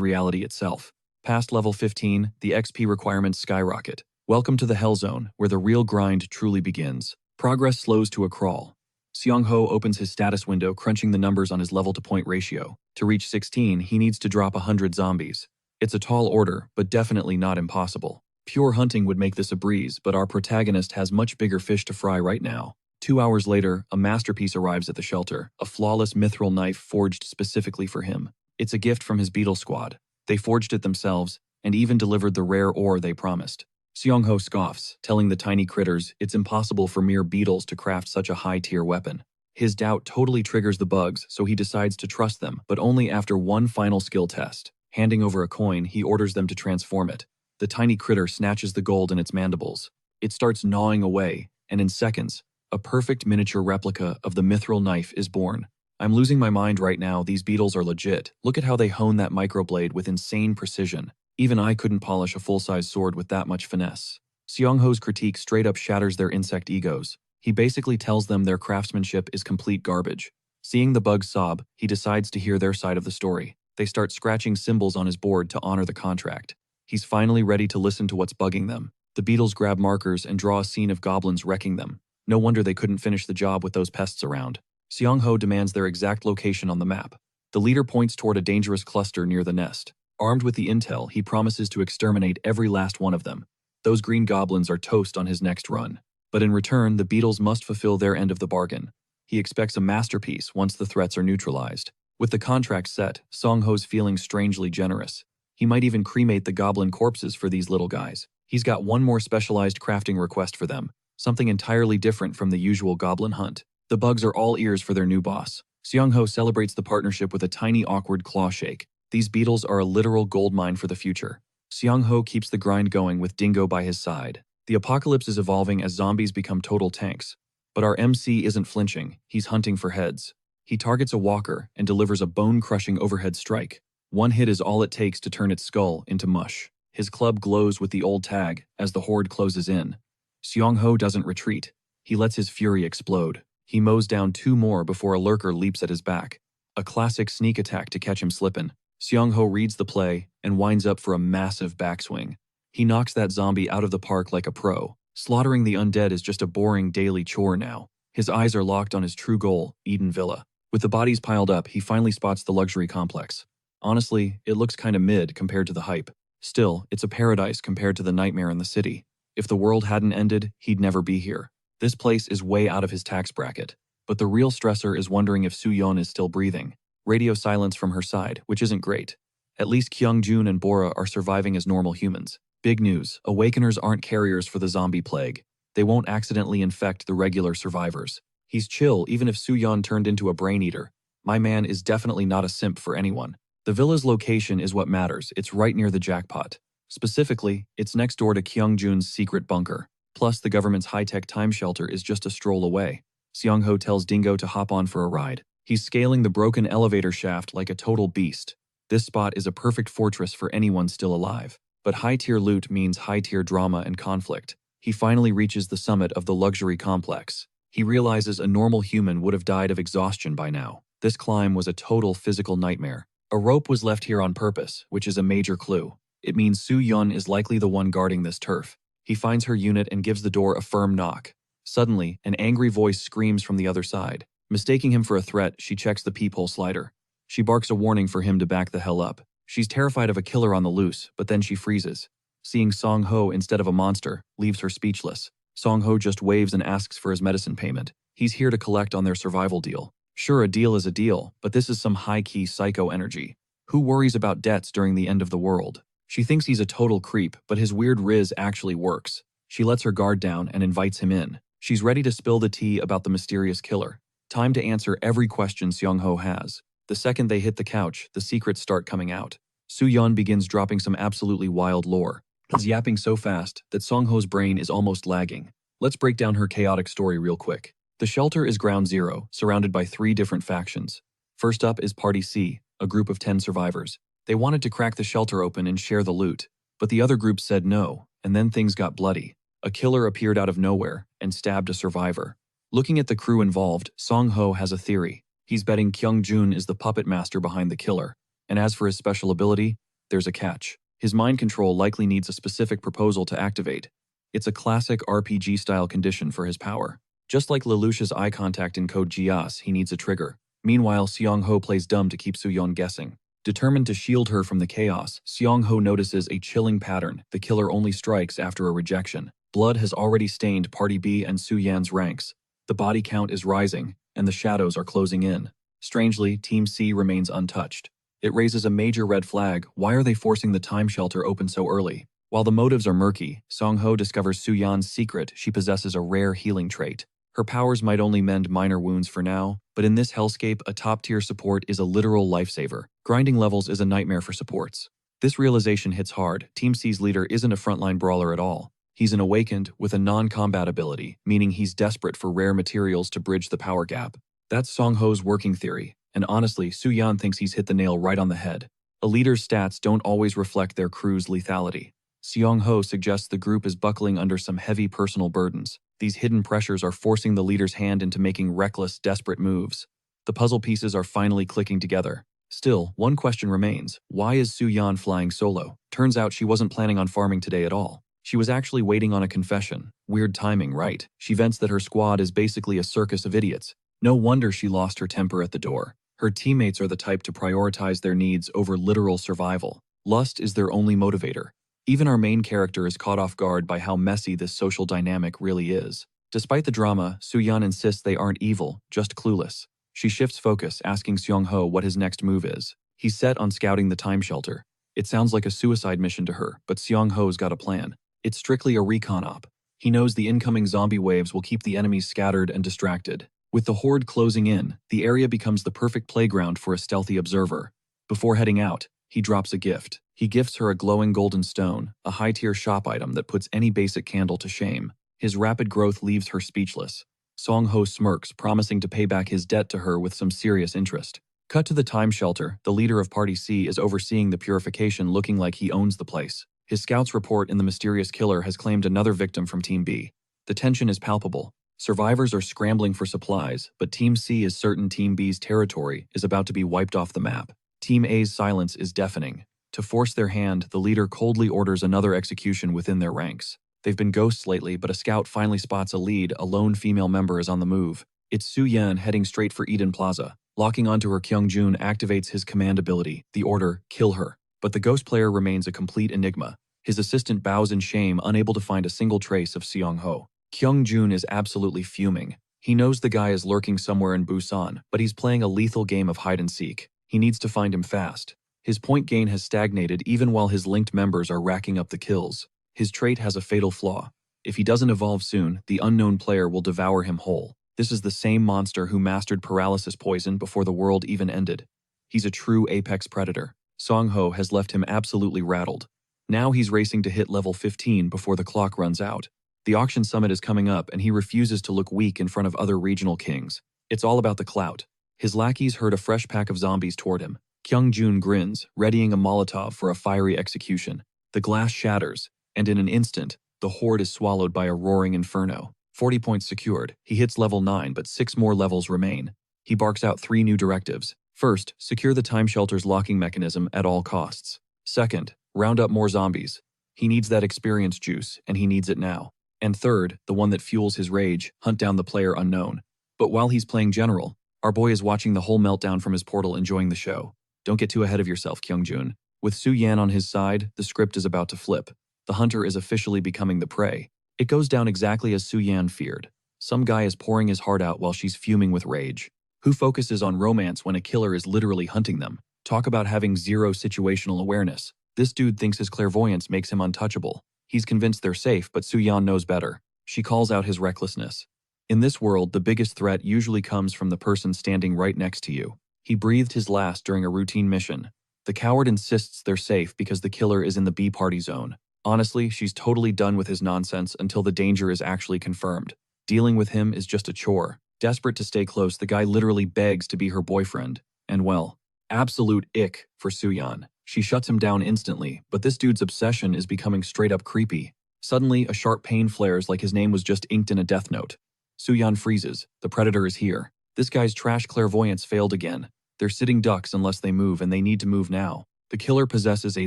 reality itself. Past level 15, the XP requirements skyrocket. Welcome to the Hell Zone, where the real grind truly begins. Progress slows to a crawl. Songho opens his status window, crunching the numbers on his level-to-point ratio. To reach 16, he needs to drop 100 zombies. It's a tall order, but definitely not impossible. Pure hunting would make this a breeze, but our protagonist has much bigger fish to fry right now. 2 hours later, a masterpiece arrives at the shelter, a flawless mithril knife forged specifically for him. It's a gift from his Beetle squad. They forged it themselves, and even delivered the rare ore they promised. Songho scoffs, telling the tiny critters it's impossible for mere beetles to craft such a high-tier weapon. His doubt totally triggers the bugs, so he decides to trust them, but only after one final skill test. Handing over a coin, he orders them to transform it. The tiny critter snatches the gold in its mandibles. It starts gnawing away, and in seconds, a perfect miniature replica of the mithril knife is born. I'm losing my mind right now, these beetles are legit. Look at how they hone that microblade with insane precision. Even I couldn't polish a full-size sword with that much finesse. Songho's critique straight up shatters their insect egos. He basically tells them their craftsmanship is complete garbage. Seeing the bugs sob, he decides to hear their side of the story. They start scratching symbols on his board to honor the contract. He's finally ready to listen to what's bugging them. The beetles grab markers and draw a scene of goblins wrecking them. No wonder they couldn't finish the job with those pests around. Songho demands their exact location on the map. The leader points toward a dangerous cluster near the nest. Armed with the intel, he promises to exterminate every last one of them. Those green goblins are toast on his next run. But in return, the beetles must fulfill their end of the bargain. He expects a masterpiece once the threats are neutralized. With the contract set, Songho's feeling strangely generous. He might even cremate the goblin corpses for these little guys. He's got one more specialized crafting request for them, something entirely different from the usual goblin hunt. The bugs are all ears for their new boss. Songho celebrates the partnership with a tiny awkward claw shake. These beetles are a literal goldmine for the future. Songho keeps the grind going with Dingo by his side. The apocalypse is evolving as zombies become total tanks. But our MC isn't flinching, he's hunting for heads. He targets a walker and delivers a bone-crushing overhead strike. One hit is all it takes to turn its skull into mush. His club glows with the old tag as the horde closes in. Songho doesn't retreat. He lets his fury explode. He mows down two more before a lurker leaps at his back. A classic sneak attack to catch him slipping. Songho reads the play and winds up for a massive backswing. He knocks that zombie out of the park like a pro. Slaughtering the undead is just a boring daily chore now. His eyes are locked on his true goal, Eden Villa. With the bodies piled up, he finally spots the luxury complex. Honestly, it looks kinda mid compared to the hype. Still, it's a paradise compared to the nightmare in the city. If the world hadn't ended, he'd never be here. This place is way out of his tax bracket. But the real stressor is wondering if Soo-yeon is still breathing. Radio silence from her side, which isn't great. At least Kyung-joon and Bora are surviving as normal humans. Big news, Awakeners aren't carriers for the zombie plague. They won't accidentally infect the regular survivors. He's chill even if Soo-yeon turned into a brain eater. My man is definitely not a simp for anyone. The villa's location is what matters, it's right near the jackpot. Specifically, it's next door to Kyung-joon's secret bunker. Plus, the government's high-tech time shelter is just a stroll away. Songho tells Dingo to hop on for a ride. He's scaling the broken elevator shaft like a total beast. This spot is a perfect fortress for anyone still alive. But high-tier loot means high-tier drama and conflict. He finally reaches the summit of the luxury complex. He realizes a normal human would have died of exhaustion by now. This climb was a total physical nightmare. A rope was left here on purpose, which is a major clue. It means Soo-yeon is likely the one guarding this turf. He finds her unit and gives the door a firm knock. Suddenly, an angry voice screams from the other side. Mistaking him for a threat, she checks the peephole slider. She barks a warning for him to back the hell up. She's terrified of a killer on the loose, but then she freezes. Seeing Songho instead of a monster leaves her speechless. Songho just waves and asks for his medicine payment. He's here to collect on their survival deal. Sure, a deal is a deal, but this is some high-key psycho energy. Who worries about debts during the end of the world? She thinks he's a total creep, but his weird riz actually works. She lets her guard down and invites him in. She's ready to spill the tea about the mysterious killer. Time to answer every question Songho has. The second they hit the couch, the secrets start coming out. Soo-yeon begins dropping some absolutely wild lore. He's yapping so fast that Songho's brain is almost lagging. Let's break down her chaotic story real quick. The shelter is ground zero, surrounded by 3 different factions. First up is Party C, a group of 10 survivors. They wanted to crack the shelter open and share the loot, but the other group said no, and then things got bloody. A killer appeared out of nowhere and stabbed a survivor. Looking at the crew involved, Songho has a theory. He's betting Kyung-joon is the puppet master behind the killer. And as for his special ability, there's a catch. His mind control likely needs a specific proposal to activate. It's a classic RPG-style condition for his power. Just like Lelouch's eye contact in Code Geass, he needs a trigger. Meanwhile, Songho plays dumb to keep Soo-yeon guessing. Determined to shield her from the chaos, Songho notices a chilling pattern. The killer only strikes after a rejection. Blood has already stained Party B and Soo-yeon's ranks. The body count is rising, and the shadows are closing in. Strangely, Team C remains untouched. It raises a major red flag. Why are they forcing the time shelter open so early? While the motives are murky, Songho discovers Su-yan's secret. She possesses a rare healing trait. Her powers might only mend minor wounds for now, but in this hellscape, a top-tier support is a literal lifesaver. Grinding levels is a nightmare for supports. This realization hits hard. Team C's leader isn't a frontline brawler at all. He's an awakened with a non-combat ability, meaning he's desperate for rare materials to bridge the power gap. That's Songho's working theory, and honestly, Su-yan thinks he's hit the nail right on the head. A leader's stats don't always reflect their crew's lethality. Songho suggests the group is buckling under some heavy personal burdens. These hidden pressures are forcing the leader's hand into making reckless, desperate moves. The puzzle pieces are finally clicking together. Still, one question remains. Why is Su-yan flying solo? Turns out she wasn't planning on farming today at all. She was actually waiting on a confession. Weird timing, right? She vents that her squad is basically a circus of idiots. No wonder she lost her temper at the door. Her teammates are the type to prioritize their needs over literal survival. Lust is their only motivator. Even our main character is caught off guard by how messy this social dynamic really is. Despite the drama, Su-yan insists they aren't evil, just clueless. She shifts focus, asking Songho what his next move is. He's set on scouting the time shelter. It sounds like a suicide mission to her, but Songho's got a plan. It's strictly a recon op. He knows the incoming zombie waves will keep the enemies scattered and distracted. With the horde closing in, the area becomes the perfect playground for a stealthy observer. Before heading out, he drops a gift. He gifts her a glowing golden stone, a high-tier shop item that puts any basic candle to shame. His rapid growth leaves her speechless. Songho smirks, promising to pay back his debt to her with some serious interest. Cut to the time shelter. The leader of Party C is overseeing the purification, looking like he owns the place. His scouts report the mysterious killer has claimed another victim from Team B. The tension is palpable. Survivors are scrambling for supplies, but Team C is certain Team B's territory is about to be wiped off the map. Team A's silence is deafening. To force their hand, the leader coldly orders another execution within their ranks. They've been ghosts lately, but a scout finally spots a lead. A lone female member is on the move. It's Su-yan heading straight for Eden Plaza. Locking onto her, Kyung-jun activates his command ability, the order, kill her. But the ghost player remains a complete enigma. His assistant bows in shame, unable to find a single trace of Songho. Kyung-jun is absolutely fuming. He knows the guy is lurking somewhere in Busan, but he's playing a lethal game of hide-and-seek. He needs to find him fast. His point gain has stagnated even while his linked members are racking up the kills. His trait has a fatal flaw. If he doesn't evolve soon, the unknown player will devour him whole. This is the same monster who mastered paralysis poison before the world even ended. He's a true apex predator. Songho has left him absolutely rattled. Now he's racing to hit level 15 before the clock runs out. The auction summit is coming up and he refuses to look weak in front of other regional kings. It's all about the clout. His lackeys herd a fresh pack of zombies toward him. Kyung-jun grins, readying a Molotov for a fiery execution. The glass shatters, and in an instant, the horde is swallowed by a roaring inferno. 40 points secured. He hits level 9, but 6 more levels remain. He barks out 3 new directives. First, secure the time shelter's locking mechanism at all costs. Second, round up more zombies. He needs that experience juice, and he needs it now. And third, the one that fuels his rage, hunt down the player unknown. But while he's playing general, our boy is watching the whole meltdown from his portal, enjoying the show. Don't get too ahead of yourself, Kyung-jun. With Su-yan on his side, the script is about to flip. The hunter is officially becoming the prey. It goes down exactly as Su-yan feared. Some guy is pouring his heart out while she's fuming with rage. Who focuses on romance when a killer is literally hunting them? Talk about having zero situational awareness. This dude thinks his clairvoyance makes him untouchable. He's convinced they're safe, but Su-yan knows better. She calls out his recklessness. In this world, the biggest threat usually comes from the person standing right next to you. He breathed his last during a routine mission. The coward insists they're safe because the killer is in the B party zone. Honestly, she's totally done with his nonsense until the danger is actually confirmed. Dealing with him is just a chore. Desperate to stay close, the guy literally begs to be her boyfriend. And well, absolute ick for Su-yan. She shuts him down instantly, but this dude's obsession is becoming straight up creepy. Suddenly, a sharp pain flares like his name was just inked in a death note. Su-yan freezes. The predator is here. This guy's trash clairvoyance failed again. They're sitting ducks unless they move, and they need to move now. The killer possesses a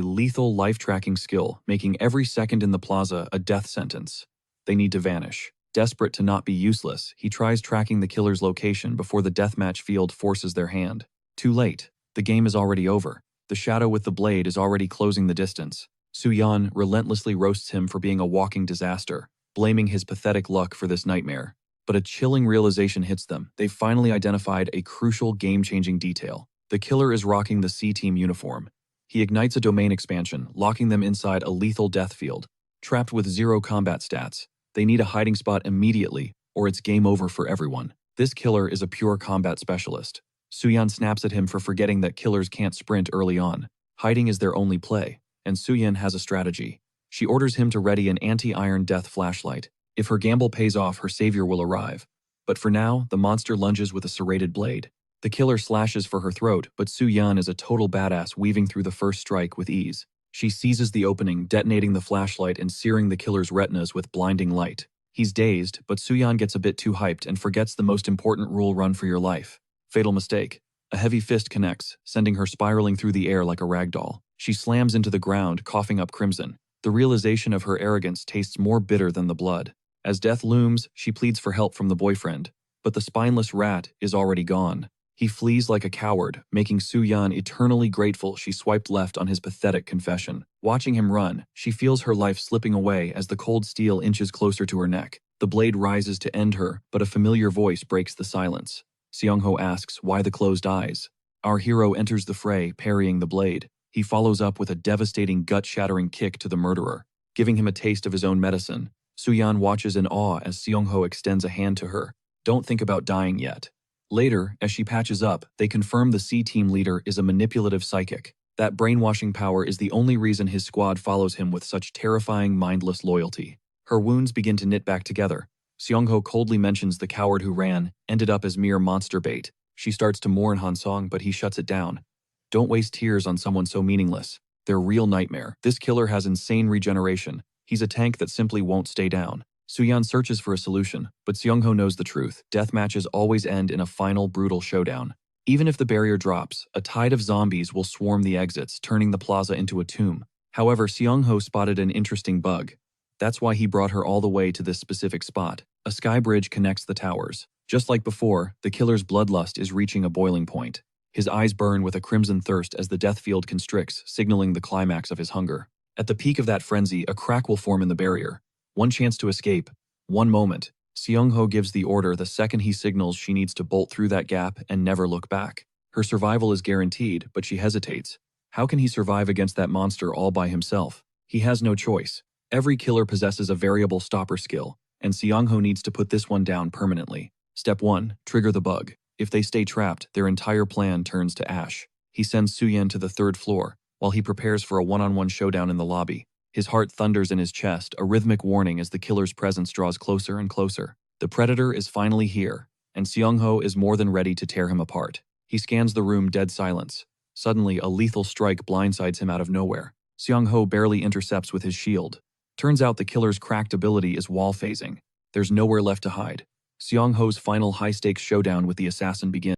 lethal life-tracking skill, making every second in the plaza a death sentence. They need to vanish. Desperate to not be useless, he tries tracking the killer's location before the deathmatch field forces their hand. Too late. The game is already over. The shadow with the blade is already closing the distance. Su-yan relentlessly roasts him for being a walking disaster, blaming his pathetic luck for this nightmare. But a chilling realization hits them. They've finally identified a crucial game-changing detail. The killer is rocking the C-Team uniform. He ignites a domain expansion, locking them inside a lethal death field. Trapped with 0 combat stats, they need a hiding spot immediately, or it's game over for everyone. This killer is a pure combat specialist. Suyan snaps at him for forgetting that killers can't sprint early on. Hiding is their only play, and Suyan has a strategy. She orders him to ready an anti-iron death flashlight. If her gamble pays off, her savior will arrive. But for now, the monster lunges with a serrated blade. The killer slashes for her throat, but Suyan is a total badass, weaving through the first strike with ease. She seizes the opening, detonating the flashlight and searing the killer's retinas with blinding light. He's dazed, but Suyan gets a bit too hyped and forgets the most important rule: run for your life. Fatal mistake. A heavy fist connects, sending her spiraling through the air like a ragdoll. She slams into the ground, coughing up crimson. The realization of her arrogance tastes more bitter than the blood. As death looms, she pleads for help from the boyfriend, but the spineless rat is already gone. He flees like a coward, making Suyan eternally grateful she swiped left on his pathetic confession. Watching him run, she feels her life slipping away as the cold steel inches closer to her neck. The blade rises to end her, but a familiar voice breaks the silence. Songho asks why the closed eyes. Our hero enters the fray, parrying the blade. He follows up with a devastating gut-shattering kick to the murderer, giving him a taste of his own medicine. Suyan watches in awe as Songho extends a hand to her. Don't think about dying yet. Later, as she patches up, they confirm the C-Team leader is a manipulative psychic. That brainwashing power is the only reason his squad follows him with such terrifying, mindless loyalty. Her wounds begin to knit back together. Songho coldly mentions the coward who ran ended up as mere monster bait. She starts to mourn Hansong, but he shuts it down. Don't waste tears on someone so meaningless. They're real nightmare. This killer has insane regeneration. He's a tank that simply won't stay down. Suyan searches for a solution, but Songho knows the truth. Death matches always end in a final, brutal showdown. Even if the barrier drops, a tide of zombies will swarm the exits, turning the plaza into a tomb. However, Songho spotted an interesting bug. That's why he brought her all the way to this specific spot. A sky bridge connects the towers. Just like before, the killer's bloodlust is reaching a boiling point. His eyes burn with a crimson thirst as the death field constricts, signaling the climax of his hunger. At the peak of that frenzy, a crack will form in the barrier. One chance to escape. One moment. Songho gives the order the second he signals she needs to bolt through that gap and never look back. Her survival is guaranteed, but she hesitates. How can he survive against that monster all by himself? He has no choice. Every killer possesses a variable stopper skill, and Songho needs to put this one down permanently. Step 1. Trigger the bug. If they stay trapped, their entire plan turns to ash. He sends Suyan to the 3rd floor, while he prepares for a one-on-one showdown in the lobby. His heart thunders in his chest, a rhythmic warning as the killer's presence draws closer and closer. The predator is finally here, and Songho is more than ready to tear him apart. He scans the room, dead silence. Suddenly, a lethal strike blindsides him out of nowhere. Songho barely intercepts with his shield. Turns out the killer's cracked ability is wall phasing. There's nowhere left to hide. Songho's final high-stakes showdown with the assassin begins.